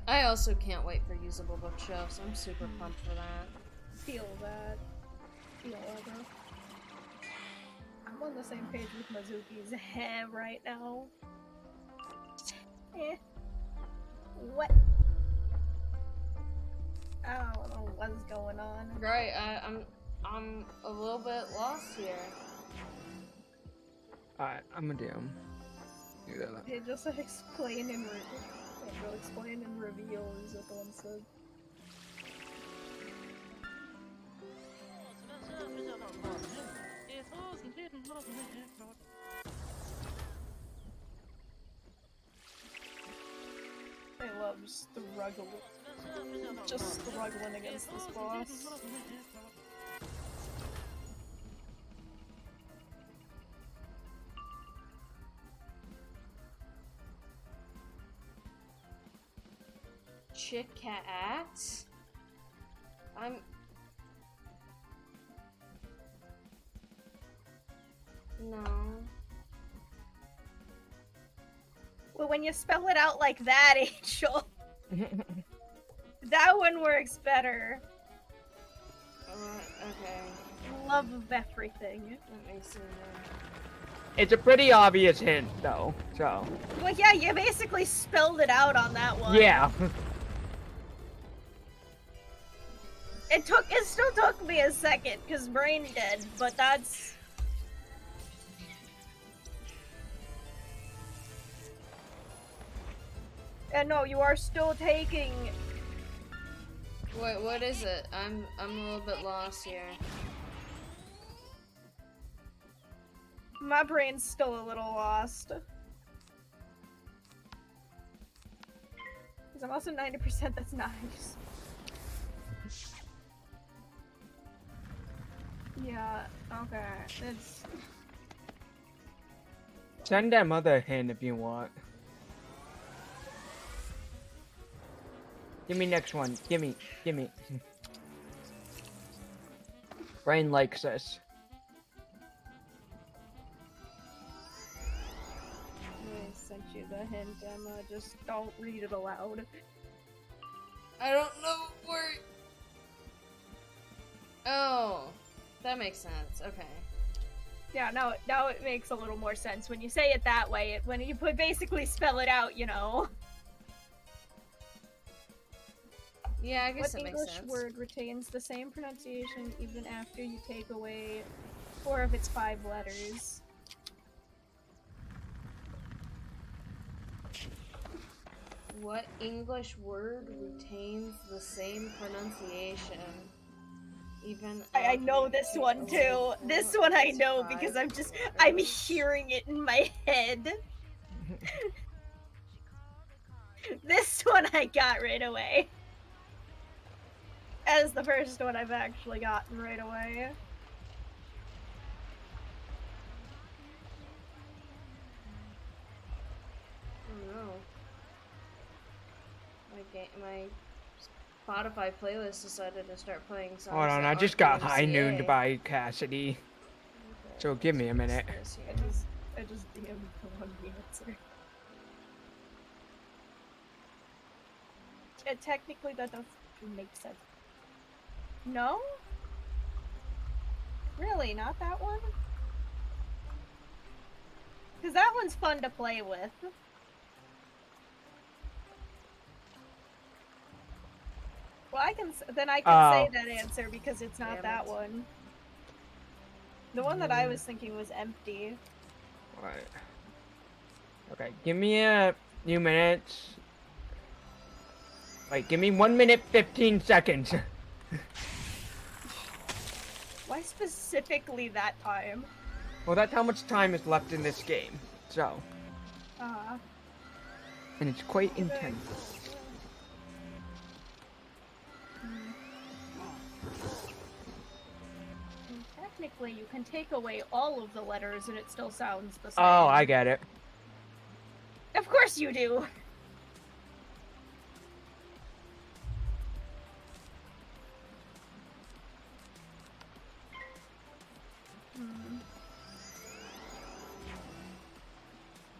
I also can't wait for usable bookshelves. I'm super pumped for that. Feel that. Feel that, bro. I'm on the same page with Mizuki's hair right now. Eh. What? I don't know what's going on. Right, I'm a little bit lost here. Alright, I'm gonna DM. They just explain and explain and reveal is what the one said. I love just struggling against this boss. Chick cat? No. Well, when you spell it out like that, Angel, that one works better. of everything. Let me see. It's a pretty obvious hint, though, so. Well, yeah, you basically spelled it out on that one. Yeah. It still took me a second, because brain dead, but that's... And no, you are still taking... Wait, what is it? I'm a little bit lost here. My brain's still a little lost. Because I'm also 90% that's nice. Yeah, okay, it's... Send that mother hint if you want. Give me next one. Gimme. Brain likes this. I sent you the hint, Emma. Just don't read it aloud. I don't know where... Oh, that makes sense. Okay. Yeah, now it makes a little more sense when you say it that way. When you basically spell it out, you know. Yeah, I guess What that makes English sense. word retains the same pronunciation even after you take away 4 of its 5 letters? What English word retains the same pronunciation? Even I know this one too. This one I know because I'm hearing it in my head. This one I got right away. That is the first one I've actually gotten right away. Oh no. My Spotify playlist decided to start playing songs. Hold on, I just got high nooned by Cassidy. So give me a minute. I just DM'd the one answer. Technically that doesn't make sense. No? Really, not that one? Because that one's fun to play with. Well, I can say that answer because it's not that one. The one that I was thinking was empty. Right. Okay, give me a few minutes. Wait, give me 1 minute 15 seconds. Why specifically that time? Well, that's how much time is left in this game, so. And it's quite intense. Technically, you can take away all of the letters and it still sounds the same. Oh, I get it. Of course you do!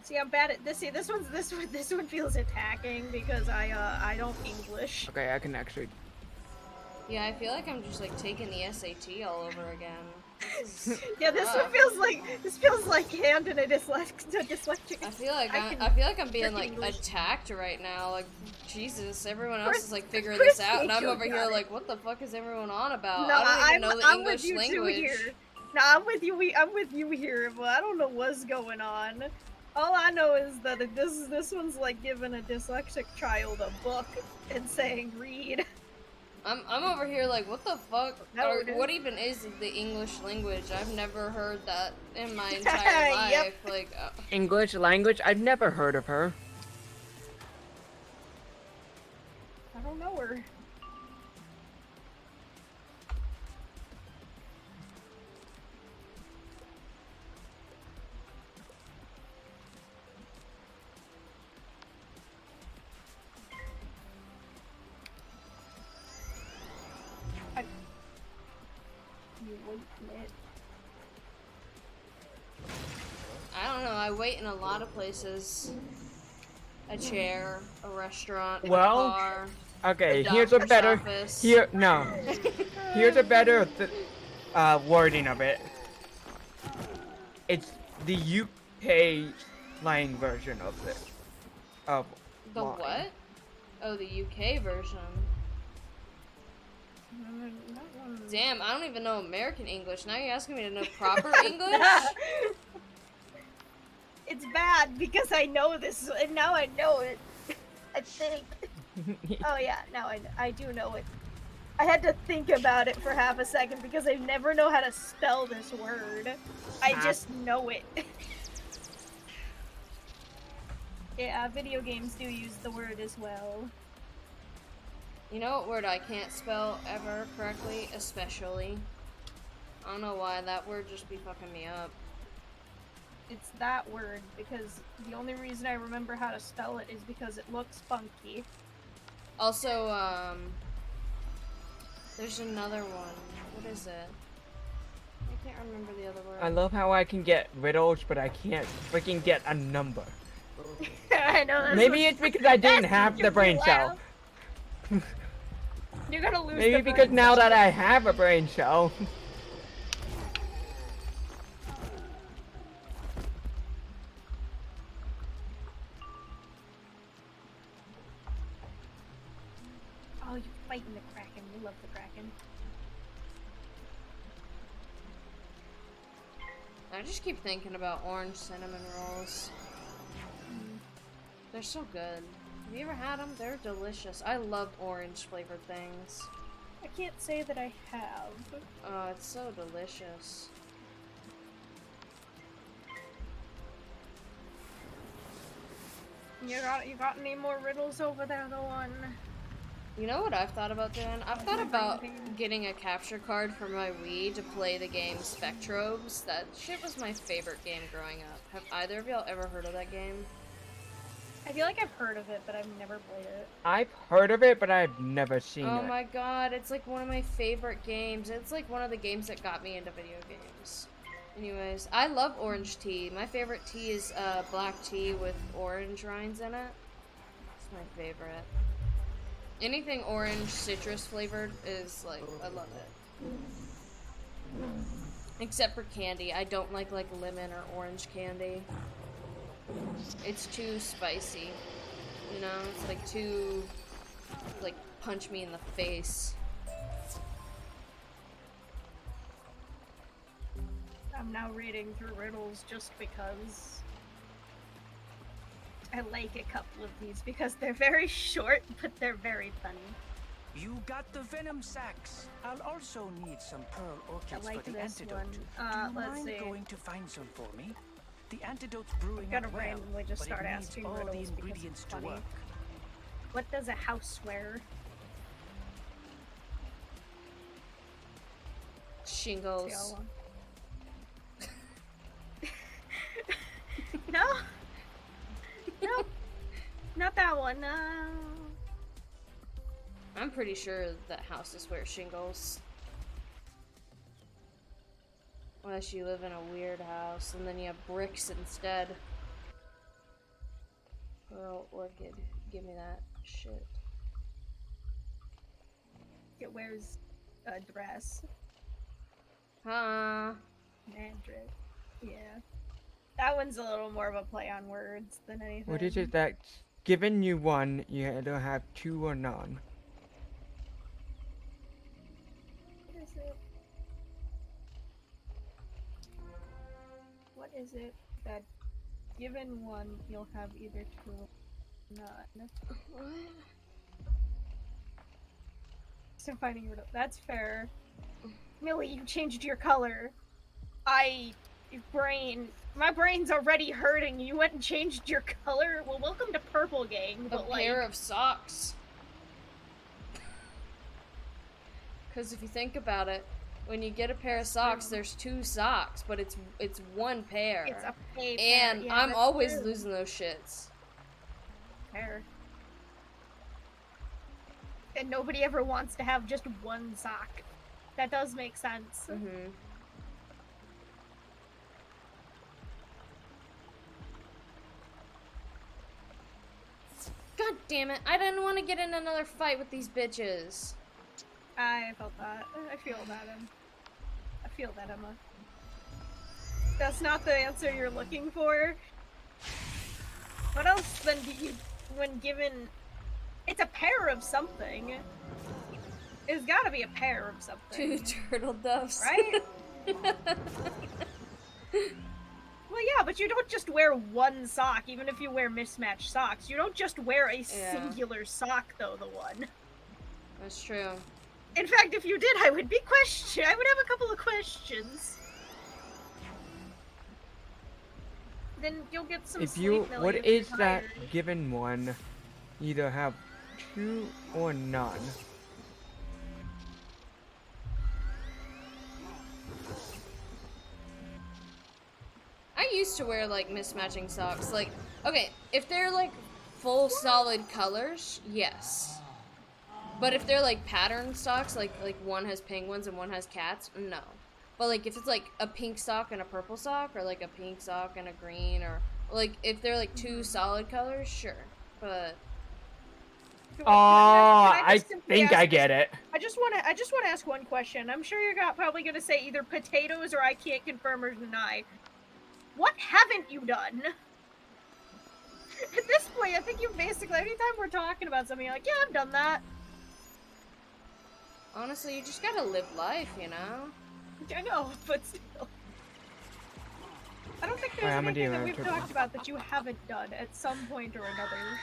See, I'm bad at this. See, this one feels attacking because I don't English. Okay, I can actually. Yeah, I feel like I'm just like taking the SAT all over again. Yeah, this one feels like handing a dyslexic. I feel like I'm being like attacked right now. Like, Jesus, everyone else is like figuring this out, and I'm over here like, what the fuck is everyone on about? No, I don't even know the English with you language. Here. No, I'm with you here, but I don't know what's going on. All I know is that this one's like giving a dyslexic child a book and saying read. I'm over here like, what the fuck? Or, what even is the English language? I've never heard that in my entire life. Yep. Like English language? I've never heard of her. I don't know her. I don't know, I wait in a lot of places. A chair, a restaurant, a Well, bar. okay, a here's a better. office. Here's a better. wording of it. It's the UK line version of it. Of The line. what? Oh, the UK version. Damn, I don't even know American English. Now you're asking me to know proper English? It's bad because I know this, and now I know it. I think. Oh yeah, now I do know it. I had to think about it for half a second because I never know how to spell this word. I just know it. Yeah, video games do use the word as well. You know what word I can't spell ever correctly? Especially. I don't know why, that word just be fucking me up. It's that word, because the only reason I remember how to spell it is because it looks funky. Also, there's another one. What is it? I can't remember the other word. I love how I can get riddles, but I can't freaking get a number. I know. Maybe it's because I didn't have the brain cell. You're gonna lose. Maybe because now that I have a brain cell. Oh, you're fighting the Kraken. You love the Kraken. I just keep thinking about orange cinnamon rolls. They're so good. Have you ever had them? They're delicious. I love orange flavored things. I can't say that I have. Oh, it's so delicious. You got any more riddles over there, the one? You know what I've thought about doing? I've thought about getting a capture card for my Wii to play the game Spectrobes. That shit was my favorite game growing up. Have either of y'all ever heard of that game? I feel like I've heard of it, but I've never played it. I've heard of it, but I've never seen it. Oh my god, it's like one of my favorite games. It's like one of the games that got me into video games. Anyways, I love orange tea. My favorite tea is black tea with orange rinds in it. It's my favorite. Anything orange citrus flavored is like, I love it. Except for candy. I don't like lemon or orange candy. It's too spicy. You know, it's like too, like, punch me in the face. I'm now reading through riddles just because I like a couple of these because they're very short, but they're very funny. You got the venom sacs. I'll also need some pearl orchids like for the this antidote. one. Do you Let's mind see. going to find some for me? The antidote's brewing I'm gonna up well, randomly just but start it needs asking all riddles the because ingredients it's to funny. work. What does a houseware? Shingles. No? No. Not that one, no. I'm pretty sure that houses wear shingles. Unless you live in a weird house and then you have bricks instead. Pearl orchid. Give me that shit. It wears a dress. Huh? Madrid. Yeah. That one's a little more of a play on words than anything. What is it that's given you one, you either have two or none? What is it? What is it that given one, you'll have either two or none? What? So finding your that's fair. Millie, you changed your color. My brain's already hurting. You went and changed your color? Well, welcome to Purple Gang, but a pair of socks. Because if you think about it, when you get a pair of socks, there's two socks, but it's one pair. It's a pair. And yeah, I'm always true. losing those shits. Fair. And nobody ever wants to have just one sock. That does make sense. Mm-hmm. God damn it, I didn't want to get in another fight with these bitches. I felt that. I feel that. I feel that, Emma. That's not the answer you're looking for. What else then do you, when given... It's a pair of something. It's gotta be a pair of something. 2 turtle doves. Right? Well, yeah, but you don't just wear one sock, even if you wear mismatched socks. You don't just wear a singular sock, though, the one. That's true. In fact, if you did, I would have a couple of questions. Then you'll get some sleep, Millie, what if you're is that tired. given one? Either have 2 or none. I used to wear, like, mismatching socks. Like, okay, if they're, like, full solid colors, yes. But if they're, like, patterned socks, like one has penguins and one has cats, no. But, like, if it's, like, a pink sock and a purple sock, or, like, a pink sock and a green, or, like, if they're, like, 2 solid colors, sure. But... I think I get it. I just want to ask one question. I'm sure you're probably going to say either potatoes or I can't confirm or deny. What haven't you done? At this point, I think you basically, anytime we're talking about something, you're like, yeah, I've done that. Honestly, you just gotta live life, you know? I know, but still. I don't think there's anything that we've talked about that you haven't done at some point or another.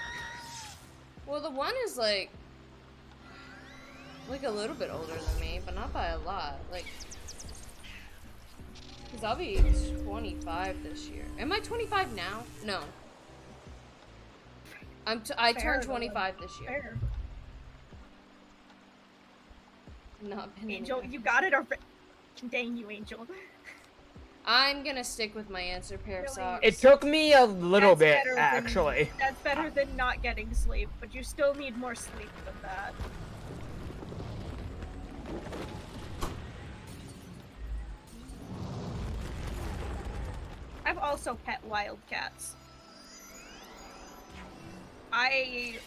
Well, the one is, like a little bit older than me, but not by a lot. Like, because I'll be 25 this year. Am I 25 now? No. I turned 25 this year. Fair. Not been Angel, you got it already. Dang you, Angel. I'm gonna stick with my answer, pair of socks. It took me a little bit, actually. That's better than not getting sleep, but you still need more sleep than that. I've also pet wild cats. I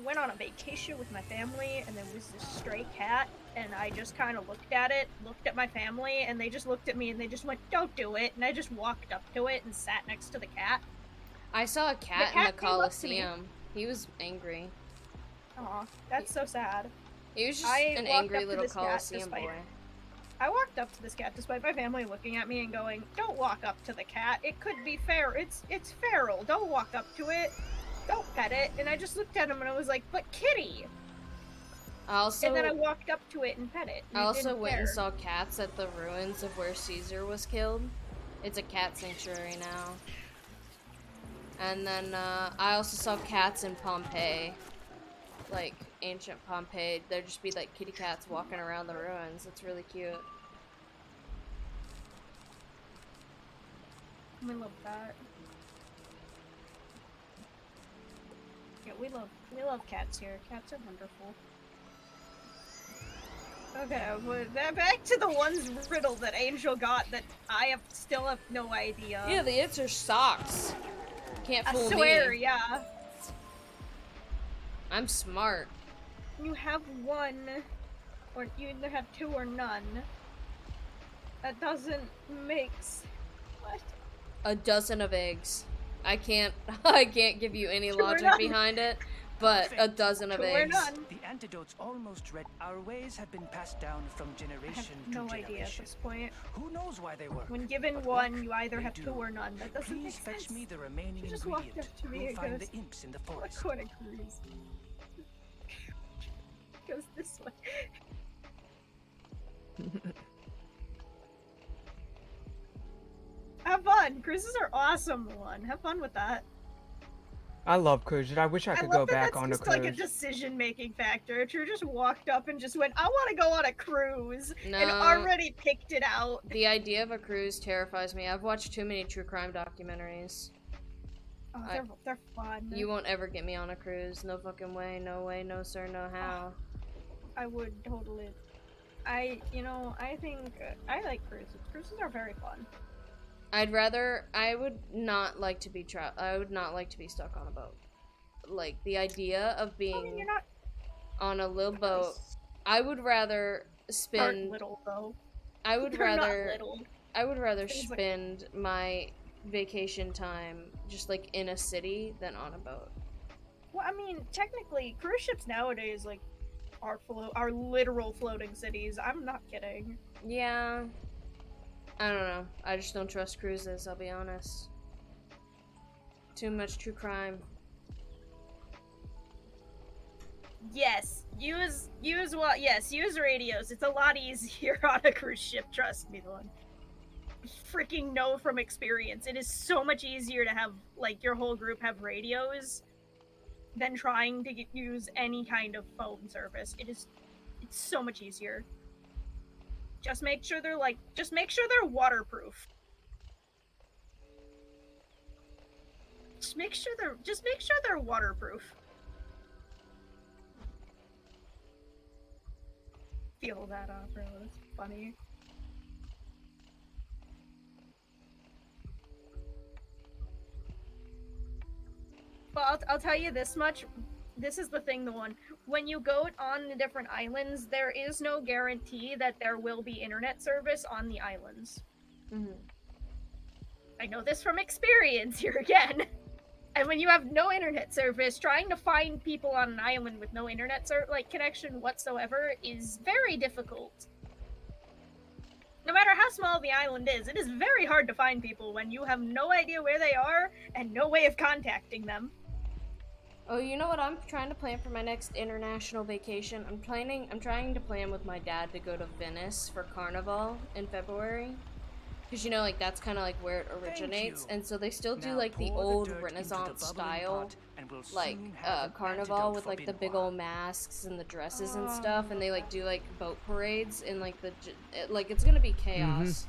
went on a vacation with my family, and there was this stray cat, and I just kind of looked at it, looked at my family, and they just looked at me, and they just went, "Don't do it," and I just walked up to it and sat next to the cat. I saw a cat in the Coliseum. He was angry. Aw, that's so sad. He was just an angry little Coliseum boy. I walked up to this cat despite my family looking at me and going, "Don't walk up to the cat. It could be it's feral. Don't walk up to it. Don't pet it." And I just looked at him and I was like, "But kitty!" And then I walked up to it and pet it. I also went and saw cats at the ruins of where Caesar was killed. It's a cat sanctuary now. And then I also saw cats in Pompeii. Like, ancient Pompeii. There'd just be like kitty cats walking around the ruins. It's really cute. We love that. Yeah, we love cats here. Cats are wonderful. Okay, well, back to the one's riddle that Angel got that I still have no idea. Yeah, the answer's socks. Can't fool me. I swear, yeah. I'm smart. You have one, or you either have 2 or none. That doesn't make what? A dozen of eggs. I can't give you any 2 or logic none. behind it, but a dozen of 2 or eggs. none. The antidote's almost ready. Our ways have been passed down from generation to No generation. idea at this point. Who knows why they work? When given but one, work, you either they have do. 2 or none. That doesn't make Please sense. fetch me the remaining She just ingredient. walked up to me We'll and find goes, the imps in the "Let's forest. go on a cruise." Goes this way. Have fun. Cruises are awesome. Have fun with that. I love cruises. I wish I could go back on a that's cruise. like a decision-making factor. If you just walked up and just went, "I want to go on a cruise," and No. already picked it out. The idea of a cruise terrifies me. I've watched too many true crime documentaries. Oh, they're fun. You won't ever get me on a cruise. No fucking way. No way. No sir. No how. I would totally. I think I like cruises. Cruises are very fun. I would not like to be I would not like to be stuck on a boat. Like, the idea of being you're not... on a little boat, I would rather spend. Little though. I would They're not rather. little. I would rather Things like- spend my vacation time just like in a city than on a boat. Well, I mean, technically, cruise ships nowadays like are literal floating cities. I'm not kidding. Yeah. I don't know. I just don't trust cruises, I'll be honest. Too much true crime. Yes, use radios. It's a lot easier on a cruise ship, trust me, Lon. Freaking know from experience. It is so much easier to have like your whole group have radios than trying to use any kind of phone service. It's so much easier. Just make sure they're waterproof. Just make sure they're waterproof. Feel that up, bro. That's funny. Well, I'll tell you this much. This is the thing, when you go on the different islands, there is no guarantee that there will be internet service on the islands. Mm-hmm. I know this from experience here again. And when you have no internet service, trying to find people on an island with no internet connection whatsoever is very difficult. No matter how small the island is, it is very hard to find people when you have no idea where they are and no way of contacting them. Oh, you know what I'm trying to plan for my next international vacation? I'm trying to plan with my dad to go to Venice for Carnival in February. Because, you know, like, that's kind of, like, where it originates. And so they still do, like, the old Renaissance style, like, carnival with, like, the big old masks and the dresses and stuff. And they, like, do, like, boat parades and, like, it's gonna be chaos.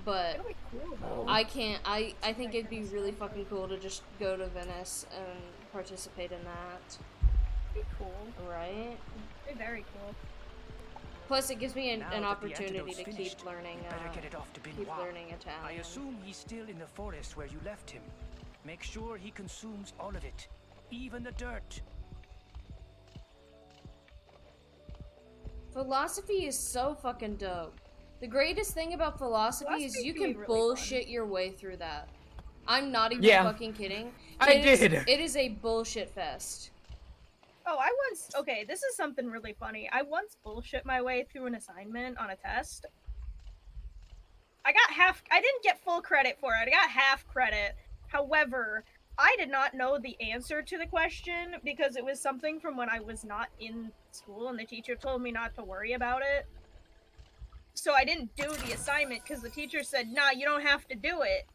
But I think it'd be really fucking cool to just go to Venice and participate in that. Be cool. Right? Be very cool. Plus, it gives me an opportunity to keep learning Italian. I assume he's still in the forest where you left him. Make sure he consumes all of it, even the dirt. Philosophy is so fucking dope. The greatest thing about philosophy is you can really bullshit your way through that. I'm not even fucking kidding. It is a bullshit fest. Oh, okay, this is something really funny. I once bullshit my way through an assignment on a test. I didn't get full credit for it, I got half credit. However, I did not know the answer to the question because it was something from when I was not in school and the teacher told me not to worry about it. So I didn't do the assignment because the teacher said, nah, you don't have to do it.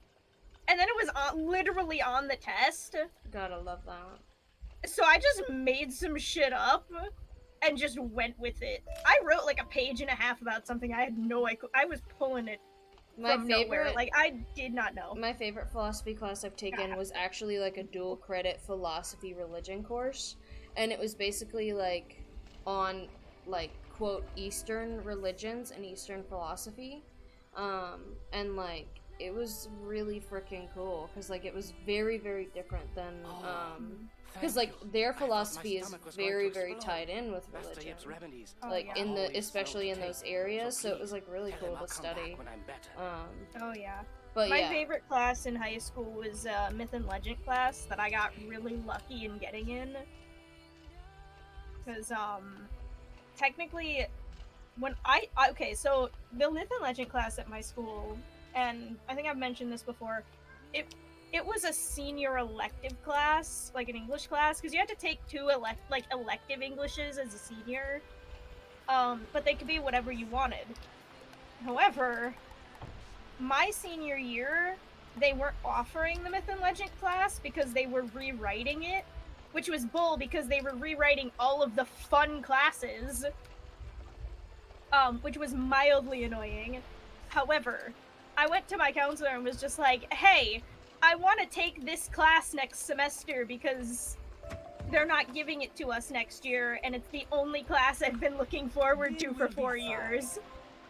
And then it was literally on the test. Gotta love that. So I just made some shit up and just went with it. I wrote like a page and a half about something I had no idea. I was pulling it from nowhere. Like, I did not know. My favorite philosophy class I've taken was actually like a dual credit philosophy religion course. And it was basically like on like quote Eastern religions and Eastern philosophy. And like it was really freaking cool because like it was very, very different than because like their philosophy is very, very tied in with religion, like especially in those areas. So it was like really cool to study. Oh yeah. But my favorite class in high school was Myth and Legend class that I got really lucky in getting in. Because technically, when so the Myth and Legend class at my school, and I think I've mentioned this before, it was a senior elective class, like an English class, because you had to take two elective Englishes as a senior, but they could be whatever you wanted. However, my senior year, they weren't offering the Myth and Legend class because they were rewriting it, which was bull because they were rewriting all of the fun classes, which was mildly annoying. However, I went to my counselor and was just like, hey, I want to take this class next semester because they're not giving it to us next year, and it's the only class I've been looking forward to for 4 years.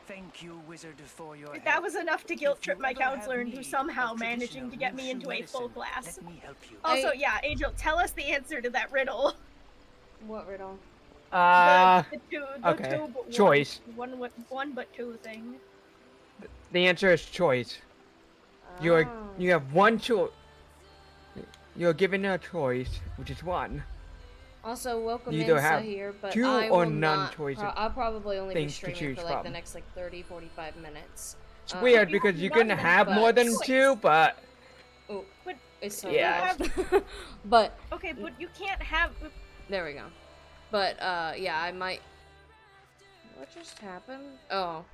Thank you, wizard, for your help. That was enough to guilt trip my counselor into somehow managing to get me into a full class. Also, yeah, Angel, tell us the answer to that riddle. What riddle? Okay. Two but Choice. One but two thing. The answer is choice. You have one choice. You're given a choice, which is one. Also, welcome You either Insa have here, but two I or will none not. choices. I'll probably only be things to streaming choose for like the from. next like 30-45 minutes. It's weird because you can have more than two, but oh, it's so yeah. loud. But okay, but you can't have. There we go. But yeah, I might. What just happened? Oh,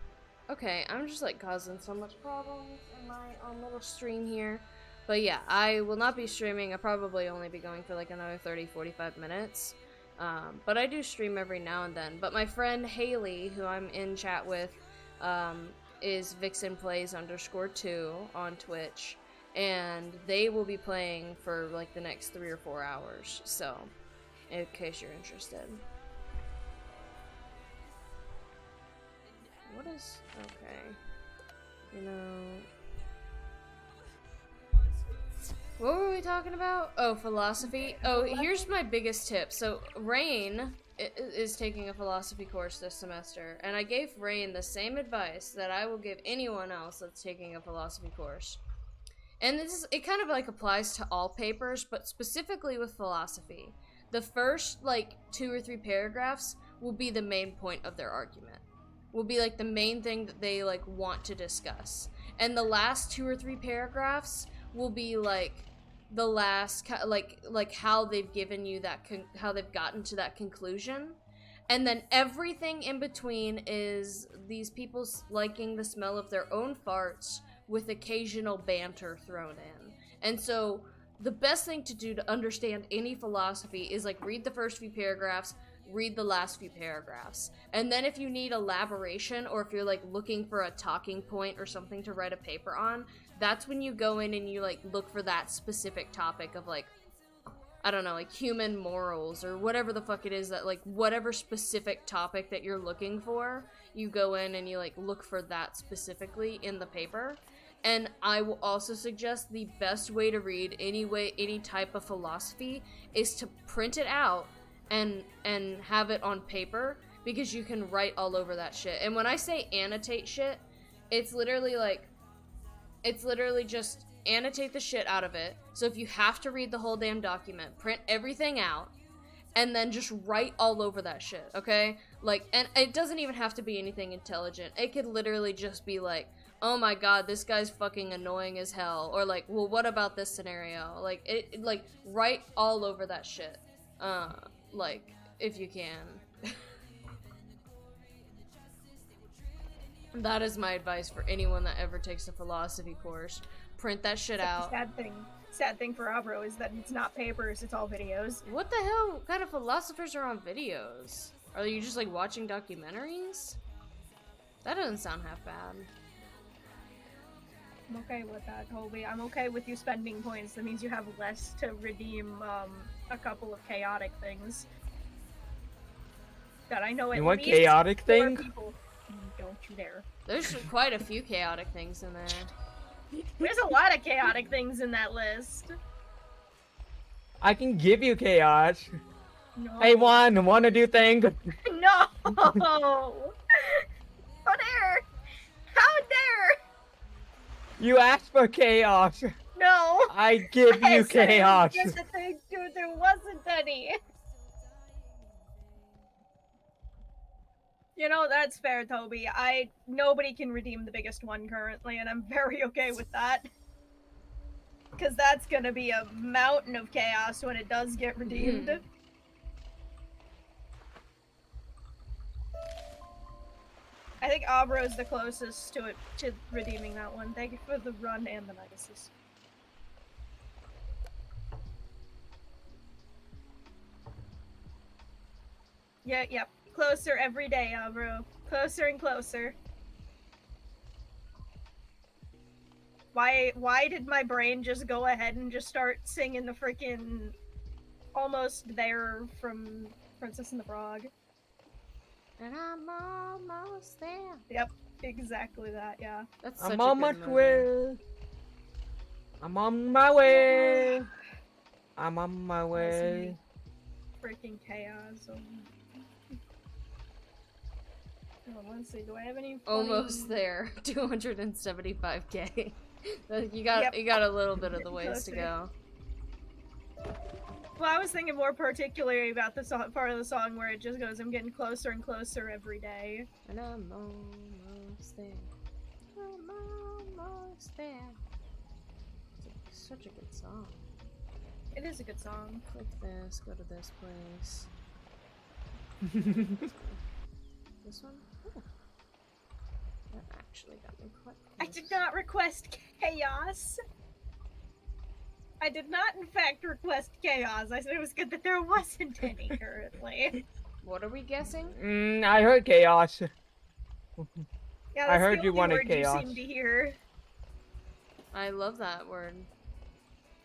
okay. I'm just like causing so much problems in my own little stream here. But yeah, I will not be streaming. I'll probably only be going for like another 30-45 minutes. But I do stream every now and then. But my friend Haley, who I'm in chat with, is VixenPlays_2 on Twitch. And they will be playing for like the next 3 or 4 hours. So, in case you're interested. What is... okay. You know... what were we talking about? Oh, philosophy. Oh, here's my biggest tip. So, Rain is taking a philosophy course this semester, and I gave Rain the same advice that I will give anyone else that's taking a philosophy course. And it kind of like applies to all papers, but specifically with philosophy. The first like 2 or 3 paragraphs will be the main point of their argument. Will be like the main thing that they like want to discuss. And the last 2 or 3 paragraphs will be like the last like how they've given you that how they've gotten to that conclusion. And then everything in between is these people liking the smell of their own farts with occasional banter thrown in. And so the best thing to do to understand any philosophy is like read the first few paragraphs, read the last few paragraphs. And then if you need elaboration or if you're like looking for a talking point or something to write a paper on, that's when you go in and you like look for that specific topic of like, I don't know, like human morals or whatever the fuck it is that like whatever specific topic that you're looking for, you go in and you like look for that specifically in the paper. And I will also suggest the best way to read any type of philosophy is to print it out and have it on paper, because you can write all over that shit. And when I say annotate shit, it's literally just annotate the shit out of it. So if you have to read the whole damn document, print everything out and then just write all over that shit, okay? Like, and it doesn't even have to be anything intelligent. It could literally just be like, oh my god, this guy's fucking annoying as hell. Or like, well, what about this scenario? Like, like, write all over that shit. Like, if you can. That is my advice for anyone that ever takes a philosophy course. Print that shit out. Sad thing for Abro is that it's not papers, it's all videos. What the hell kind of philosophers are on videos? Are you just like watching documentaries? That doesn't sound half bad. I'm okay with that, Toby. I'm okay with you spending points. That means you have less to redeem a couple of chaotic things. That I know at you want least chaotic things? Don't you dare. There's quite a few chaotic things in there. There's a lot of chaotic things in that list. I can give you chaos. No. Hey, wanna do things? No! How dare! How dare! You asked for chaos. No! I give you chaos. There wasn't any. You know, that's fair, Toby. Nobody can redeem the biggest one currently, and I'm very okay with that. Because that's gonna be a mountain of chaos when it does get redeemed. I think Abro's the closest to redeeming that one. Thank you for the run and the nices. Yep. Closer every day, Abro. Closer and closer. Why did my brain just go ahead and just start singing the freaking Almost There from Princess and the Frog? And I'm almost there. Yep, exactly that, yeah. That's such I'm a on good my movie. way. I'm on my way. I'm on my way. Freaking chaos. Let's see. Do I have any? Almost there. 275k. You got a little bit of the ways to go. Well, I was thinking more particularly about the part of the song where it just goes, "I'm getting closer and closer every day." And I'm almost there. I'm almost there. It's such a good song. It is a good song. Click this, go to this place. This one? Oh. That actually got me quite close. I did not request chaos. I did not, in fact, request chaos. I said it was good that there wasn't any currently. What are we guessing? I heard chaos. Yeah, I heard you wanted chaos. You seem to hear. I love that word.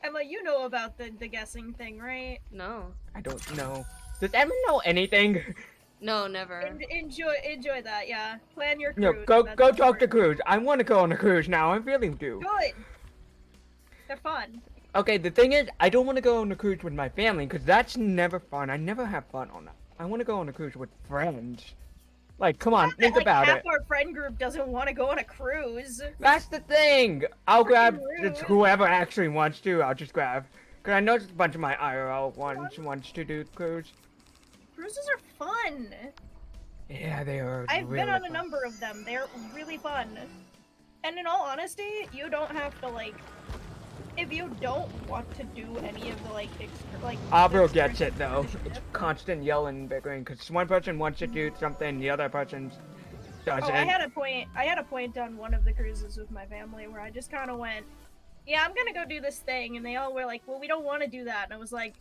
Emma, you know about the guessing thing, right? No. I don't know. Does Emma know anything? No, never. Enjoy that, yeah. Plan your cruise. No, go talk to Cruise. I want to go on a cruise now. I'm feeling due. Good. They're fun. Okay, the thing is, I don't want to go on a cruise with my family, because that's never fun. I never have fun on that. I want to go on a cruise with friends. Like, come on, think about it. Half our friend group doesn't want to go on a cruise. That's the thing! I'll grab just whoever actually wants to, I'll just grab. Because I know just a bunch of my IRL ones wants to do cruise. Cruises are fun. Yeah, they are I've really been on a fun. number of them. They're really fun. And in all honesty, you don't have to, like... If you don't want to do any of the, like... Abro gets it, though. It's constant yelling and bickering, because one person wants to do something, the other person doesn't. Oh, I had a point on one of the cruises with my family where I just kind of went, yeah, I'm gonna go do this thing, and they all were like, well, we don't want to do that, and I was like,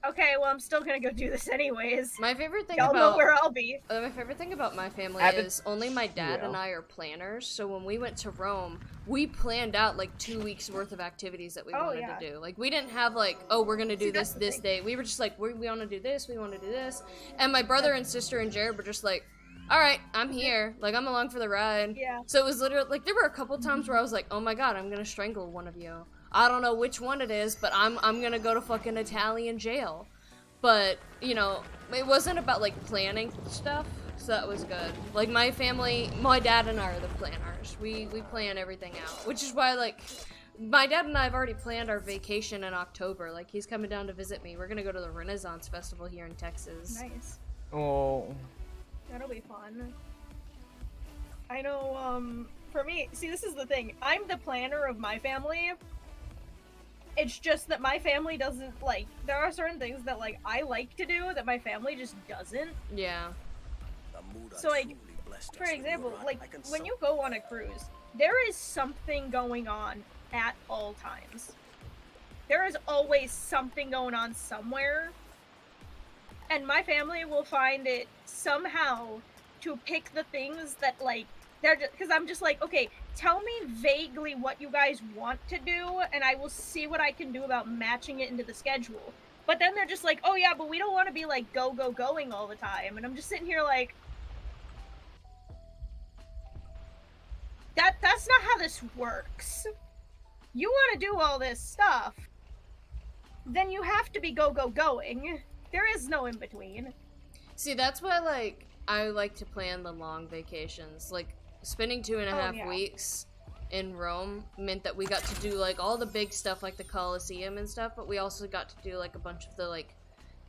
okay, well, I'm still gonna go do this anyways. My favorite thing Y'all about know where I'll be. My favorite thing about my family Haven't- is only my dad and I are planners. So when we went to Rome, we planned out like 2 weeks worth of activities that we wanted to do. Like we didn't have like, oh, we're gonna do this day. We were just like, we want to do this, we want to do this. And my brother and sister and Jared were just like, all right, I'm here. Like I'm along for the ride. Yeah. So it was literally like there were a couple times where I was like, oh my god, I'm gonna strangle one of you. I don't know which one it is, but I'm gonna go to fucking Italian jail. But, you know, it wasn't about, like, planning stuff, so that was good. Like, my family, my dad and I are the planners. We plan everything out, which is why, like, my dad and I have already planned our vacation in October. Like, he's coming down to visit me. We're gonna go to the Renaissance Festival here in Texas. Nice. Oh. That'll be fun. I know, for me, see, this is the thing. I'm the planner of my family. It's just that my family doesn't, like, there are certain things that, like, I like to do that my family just doesn't. Yeah. So, like, for example, like, when you go on a cruise, there is something going on at all times. There is always something going on somewhere. And my family will find it somehow to pick the things that, like, they're just, because I'm just like, okay, tell me vaguely what you guys want to do, and I will see what I can do about matching it into the schedule. But then they're just like, oh yeah, but we don't want to be like going all the time. And I'm just sitting here like, that's not how this works. You want to do all this stuff, then you have to be going. There is no in between. See, that's why, like, I like to plan the long vacations. Like, spending 2.5 weeks in Rome meant that we got to do, like, all the big stuff, like the Colosseum and stuff, but we also got to do, like, a bunch of the, like,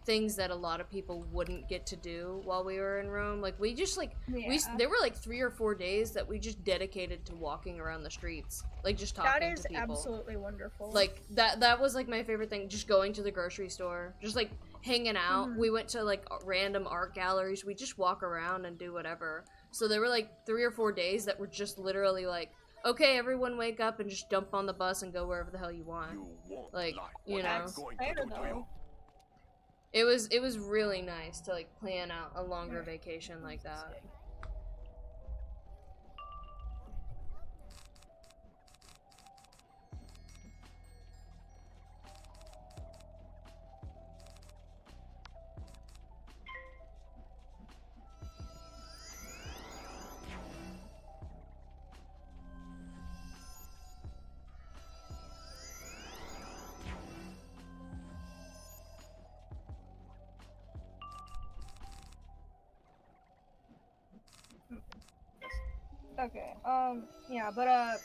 things that a lot of people wouldn't get to do while we were in Rome. Like, we just, like, there were, like, 3 or 4 days that we just dedicated to walking around the streets. Like, just talking to people. That is absolutely wonderful. Like, that was, like, my favorite thing. Just going to the grocery store. Just, like, hanging out. We went to, like, random art galleries. We just walk around and do whatever. So there were, like, 3 or 4 days that were just literally, like, okay, everyone wake up and just jump on the bus and go wherever the hell you want. Like, you know. I don't know. It was really nice to, like, plan out a longer vacation like that. Okay, yeah, but,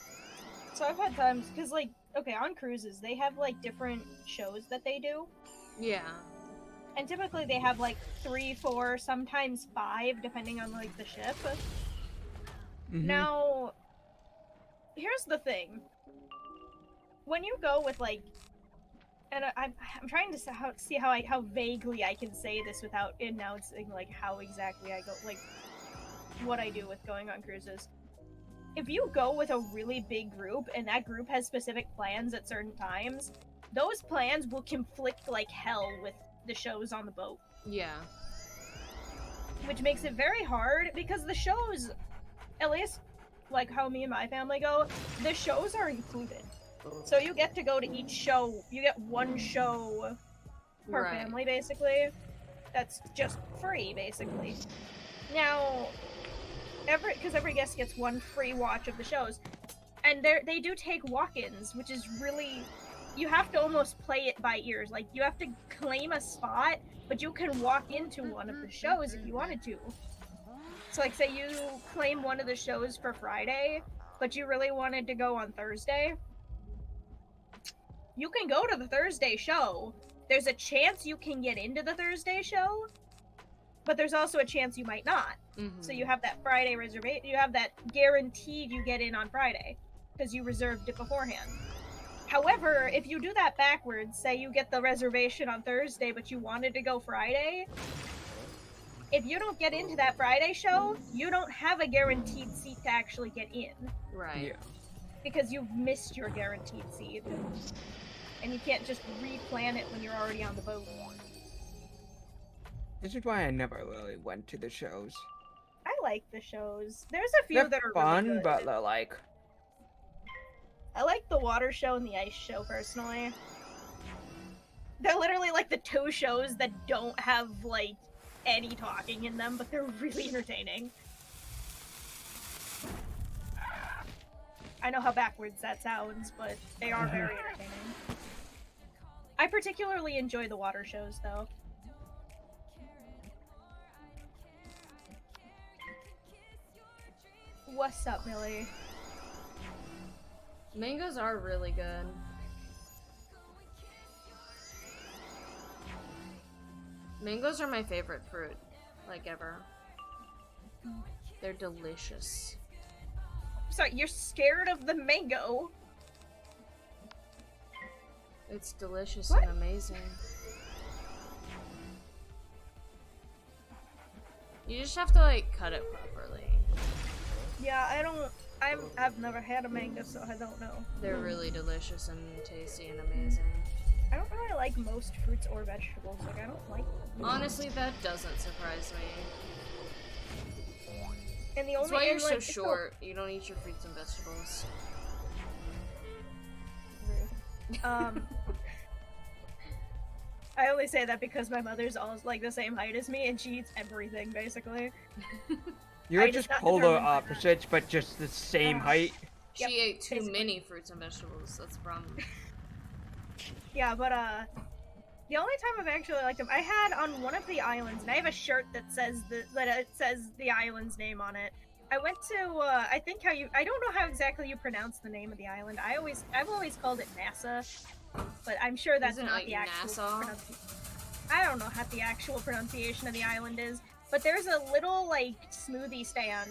so I've had times, cause, like, okay, on cruises, they have, like, different shows that they do. Yeah. And typically they have, like, 3, 4, sometimes 5, depending on, like, the ship. Now, here's the thing. When you go with, like, and I'm trying to see how vaguely I can say this without announcing, like, how exactly I go, like, what I do with going on cruises. If you go with a really big group, and that group has specific plans at certain times, those plans will conflict like hell with the shows on the boat. Yeah. Which makes it very hard, because the shows, at least, like how me and my family go, the shows are included. So you get to go to each show, you get one show per family, basically. That's just free, basically. Now, because every guest gets one free watch of the shows, and they do take walk-ins, which is really, you have to almost play it by ears. Like, you have to claim a spot, but you can walk into one of the shows if you wanted to. So, like, say you claim one of the shows for Friday, but you really wanted to go on Thursday, you can go to the Thursday show. There's a chance you can get into the Thursday show, but there's also a chance you might not. So you have that Friday reservation, you have that guaranteed you get in on Friday, because you reserved it beforehand. However, if you do that backwards, say you get the reservation on Thursday, but you wanted to go Friday, if you don't get into that Friday show, you don't have a guaranteed seat to actually get in. Right. Yeah. Because you've missed your guaranteed seat. And you can't just replan it when you're already on the boat. This is why I never really went to the shows. I like the shows. There's a few They're that are fun, really good. but they're like... I like the water show and the ice show, personally. They're literally like the two shows that don't have, like, any talking in them, but they're really entertaining. I know how backwards that sounds, but they are very entertaining. I particularly enjoy the water shows, though. What's up, Millie? Mangoes are really good. Mangoes are my favorite fruit, like, ever. They're delicious. Sorry, you're scared of the mango? It's delicious and amazing. You just have to, like, cut it properly. Yeah, I've never had a mango, so I don't know. They're really delicious and tasty and amazing. I don't really like most fruits or vegetables. Like, I don't like them. Honestly, that doesn't surprise me. And the That's only why you're like, so short. You don't eat your fruits and vegetables. I only say that because my mother's all like the same height as me, and she eats everything basically. You're just polar opposites, but just the same height. She ate too many fruits and vegetables. That's the problem. Yeah, but the only time I've actually liked them, I had on one of the islands, and I have a shirt that says the island's name on it. I went to I don't know how exactly you pronounce the name of the island. I've always called it NASA, but I'm sure that's Isn't it not like the actual Nassau? I don't know how the actual pronunciation of the island is, but there's a little like smoothie stand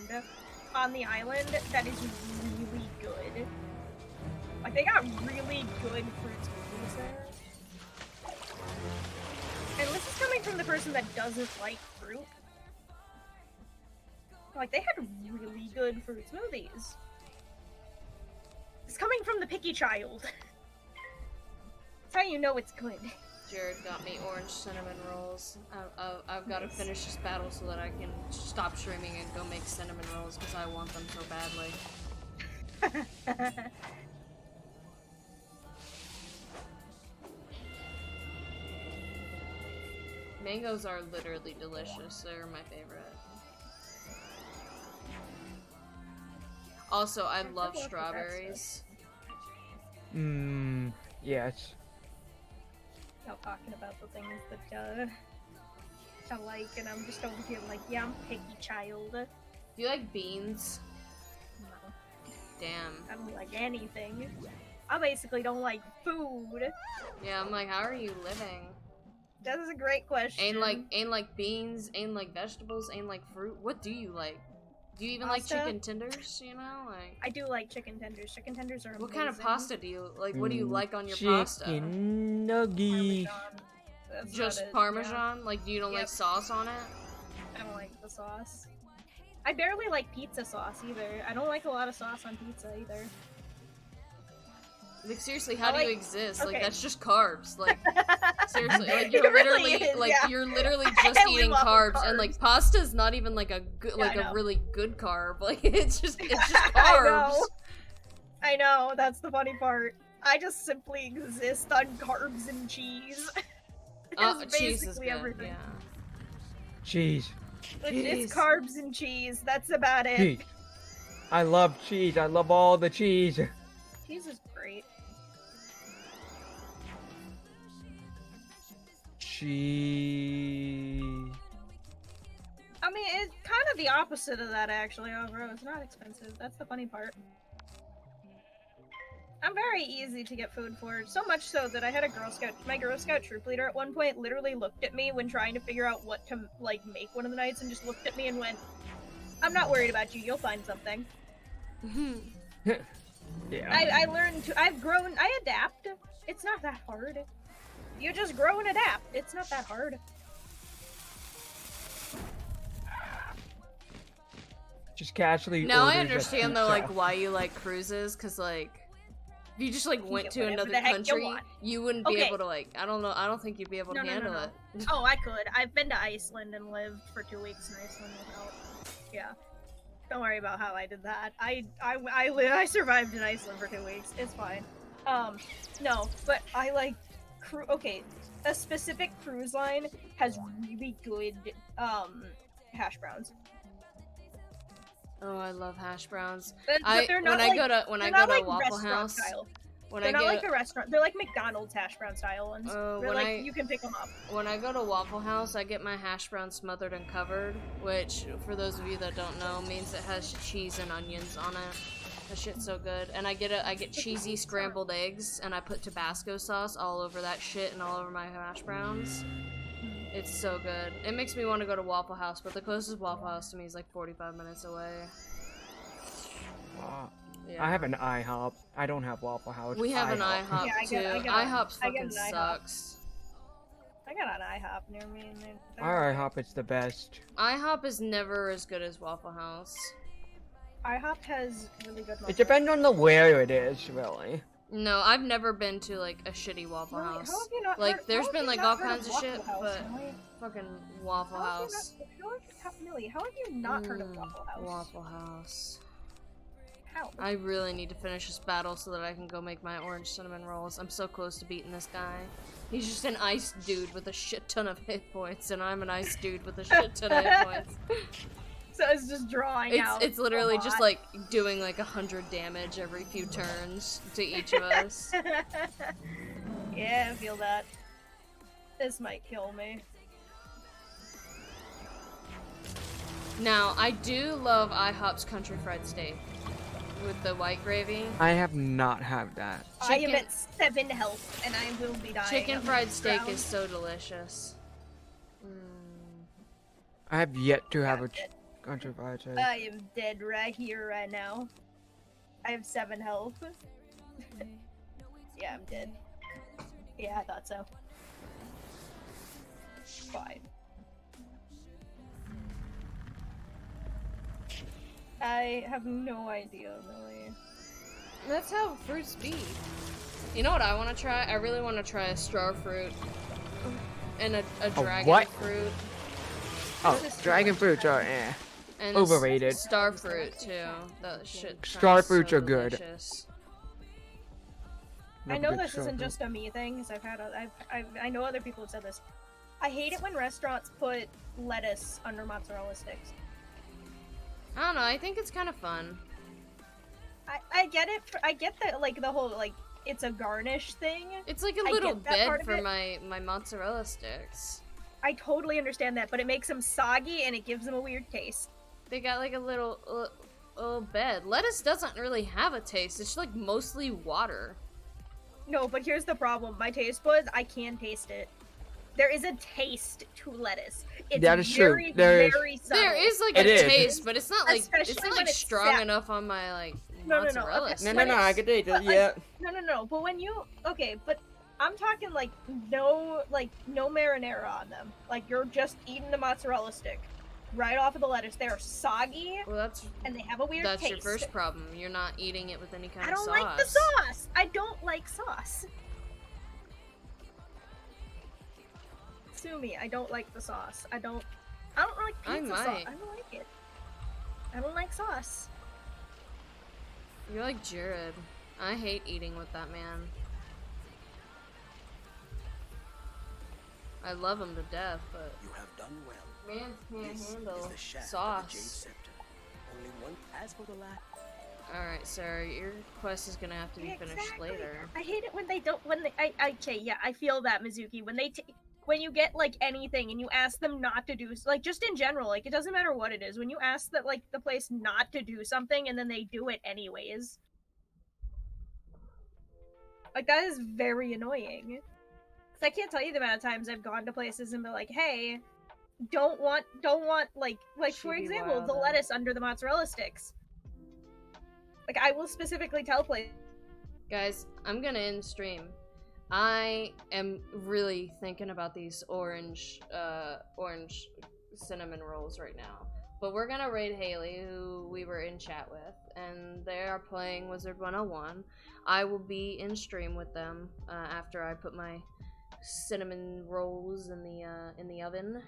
on the island that is really good. Like, they got really good fruit smoothies there. And this is coming from the person that doesn't like fruit. Like, they had really good fruit smoothies. It's coming from the picky child. That's how you know it's good. Jared got me orange cinnamon rolls. I've got to finish this battle so that I can stop streaming and go make cinnamon rolls because I want them so badly. Mangoes are literally delicious. They're my favorite. Also, I love strawberries. Yes. Y'all talking about the things that I like, and I'm just over here like, yeah, I'm picky child. Do you like beans? damn. I don't like anything. I basically don't like food. Yeah, I'm like, how are you living? That is a great question. Ain't like beans, ain't like vegetables, ain't like fruit. What do you like? Do you even Pasta? like chicken tenders, you know? Like I do like chicken tenders. Chicken tenders are amazing. what kind of pasta do you like? What do you like on your Chicken pasta? nuggets. Just Parmesan? Yeah. Like, you don't like sauce on it? I don't like the sauce. I barely like pizza sauce either. I don't like a lot of sauce on pizza either. Like, seriously, how do you exist? Okay. Like, that's just carbs. Like, seriously, like, you're literally, really is, like, yeah. you're literally just eating carbs, and, like, pasta's not even, like, a good, like, a really good carb. Like, it's just carbs. I know, that's the funny part. I just simply exist on carbs and cheese. It's cheese is basically good, everything. yeah. Cheese. It's carbs and cheese, that's about it. Cheese. I love cheese. I love all the cheese. Cheese is great. Cheese. I mean, it's kind of the opposite of that, actually. Overall, it's not expensive. That's the funny part. I'm very easy to get food for, so much so that I had my Girl Scout troop leader at one point literally looked at me when trying to figure out what to, like, make one of the nights and just looked at me and went, I'm not worried about you, you'll find something. Yeah. I learned to, I've grown, I adapt. It's not that hard. You just grow and adapt. It's not that hard. Just casually. Now I orders a understand though, pizza. like, why you like cruises, cause like, if you just like went to whatever another the heck you country, want. you wouldn't be Okay. able to like. I don't know. I don't think you'd be able to handle it. Oh, I could. I've been to Iceland and lived for 2 weeks in Iceland without. Yeah. Don't worry about how I did that. I survived in Iceland for 2 weeks. It's fine. No, but I like okay, a specific cruise line has really good hash browns. Oh, I love hash browns. But they're not when I go to Waffle House. Style. When they're I not go like a restaurant. They're like McDonald's hash brown style ones. They're like you can pick them up. When I go to Waffle House, I get my hash brown smothered and covered, which, for those of you that don't know, means it has cheese and onions on it. That shit's so good. And I get cheesy scrambled eggs, and I put Tabasco sauce all over that shit and all over my hash browns. It's so good. It makes me want to go to Waffle House, but the closest Waffle House to me is like 45 minutes away. I have an IHOP. I don't have Waffle House. We have an IHOP too. IHOP fucking IHOP. sucks. I got an IHOP near me. And Our IHOP is the best. IHOP is never as good as Waffle House. IHOP has really good. It depends on the where it is, really. No, I've never been to like a shitty Waffle House. How have you not like, heard, there's been like all heard kinds of shit, House, but fucking Waffle House. How have you not heard of Waffle House? Waffle House. How? I really need to finish this battle so that I can go make my orange cinnamon rolls. I'm so close to beating this guy. He's just an ice dude with a shit ton of hit points, and I'm an ice dude with a shit ton of hit points. So it's just drawing out. It's literally just like doing like 100 damage every few turns to each of us. Yeah, I feel that. This might kill me. Now, I do love IHOP's country fried steak with the white gravy. I have not had that. I am at 7 health, and I will be dying. Chicken fried steak is so delicious. I have yet to have a country fried steak. I am dead right here, right now. I have 7 health. Yeah, I'm dead. Yeah, I thought so. Fine. I have no idea, really. That's how fruits be. You know what I want to try? I really want to try a star fruit and a dragon what? fruit. Oh, dragon fruits are And overrated. Star fruit too. That shit. Star sounds fruits so are good. delicious. I know this isn't just a me thing, because I know other people have said this. I hate it when restaurants put lettuce under mozzarella sticks. I don't know. I think it's kind of fun. I get it. I get that, like, the whole, like, it's a garnish thing. It's like a little bed for my mozzarella sticks. I totally understand that, but it makes them soggy and it gives them a weird taste. They got like a little bed. Lettuce doesn't really have a taste. It's like mostly water. No, but here's the problem. My taste buds, I can taste it. There is a taste to lettuce. It's that is very, true. There subtle. There is like a taste, but it's not like strong enough on my like mozzarella. Okay. No, I can taste it. Yeah. No. But when you but I'm talking like no marinara on them. Like you're just eating the mozzarella stick right off of the lettuce. They're soggy. Well, and they have a weird taste. That's your first problem. You're not eating it with any kind of sauce. I don't like the sauce. I don't like sauce. Sue me. I don't like the sauce. I don't like pizza sauce. I don't like it. I don't like sauce. You're like Jared. I hate eating with that man. I love him to death, but you have done well. Man can't handle sauce. Only one. As for the last. Alright, Sarah, your quest is gonna have to be finished later. I hate it when they don't. Okay, yeah, I feel that, Mizuki. When you get like anything and you ask them not to do, like just in general, like it doesn't matter what it is. When you ask that like the place not to do something and then they do it anyways, like that is very annoying. I can't tell you the amount of times I've gone to places and been like, hey, don't want like for example, the lettuce under the mozzarella sticks. Like I will specifically tell places. Guys, I'm gonna end stream. I am really thinking about these orange cinnamon rolls right now. But we're gonna raid Haley, who we were in chat with, and they are playing Wizard 101. I will be in stream with them after I put my cinnamon rolls in the oven.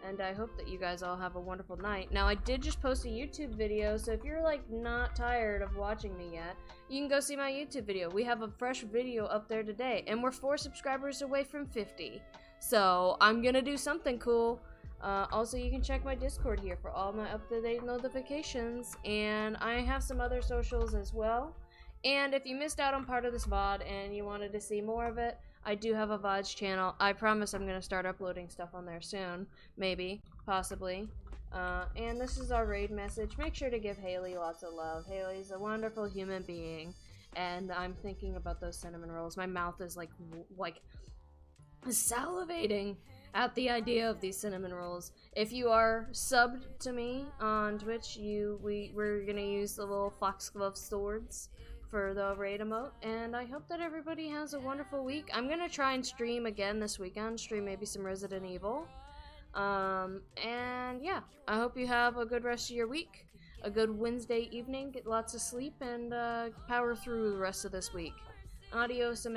And I hope that you guys all have a wonderful night. Now, I did just post a YouTube video, so if you're, like, not tired of watching me yet, you can go see my YouTube video. We have a fresh video up there today, and we're 4 subscribers away from 50. So, I'm gonna do something cool. Also, you can check my Discord here for all my up-to-date notifications, and I have some other socials as well. And if you missed out on part of this VOD and you wanted to see more of it, I do have a VODs channel. I promise I'm going to start uploading stuff on there soon. Maybe. Possibly. And this is our raid message. Make sure to give Haley lots of love. Haley's a wonderful human being. And I'm thinking about those cinnamon rolls. My mouth is like salivating at the idea of these cinnamon rolls. If you are subbed to me on Twitch, we're going to use the little foxglove swords for the raid emote, and I hope that everybody has a wonderful week. I'm gonna try and stream again this weekend, stream maybe some Resident Evil. And yeah, I hope you have a good rest of your week, a good Wednesday evening, get lots of sleep, and power through the rest of this week. Adios.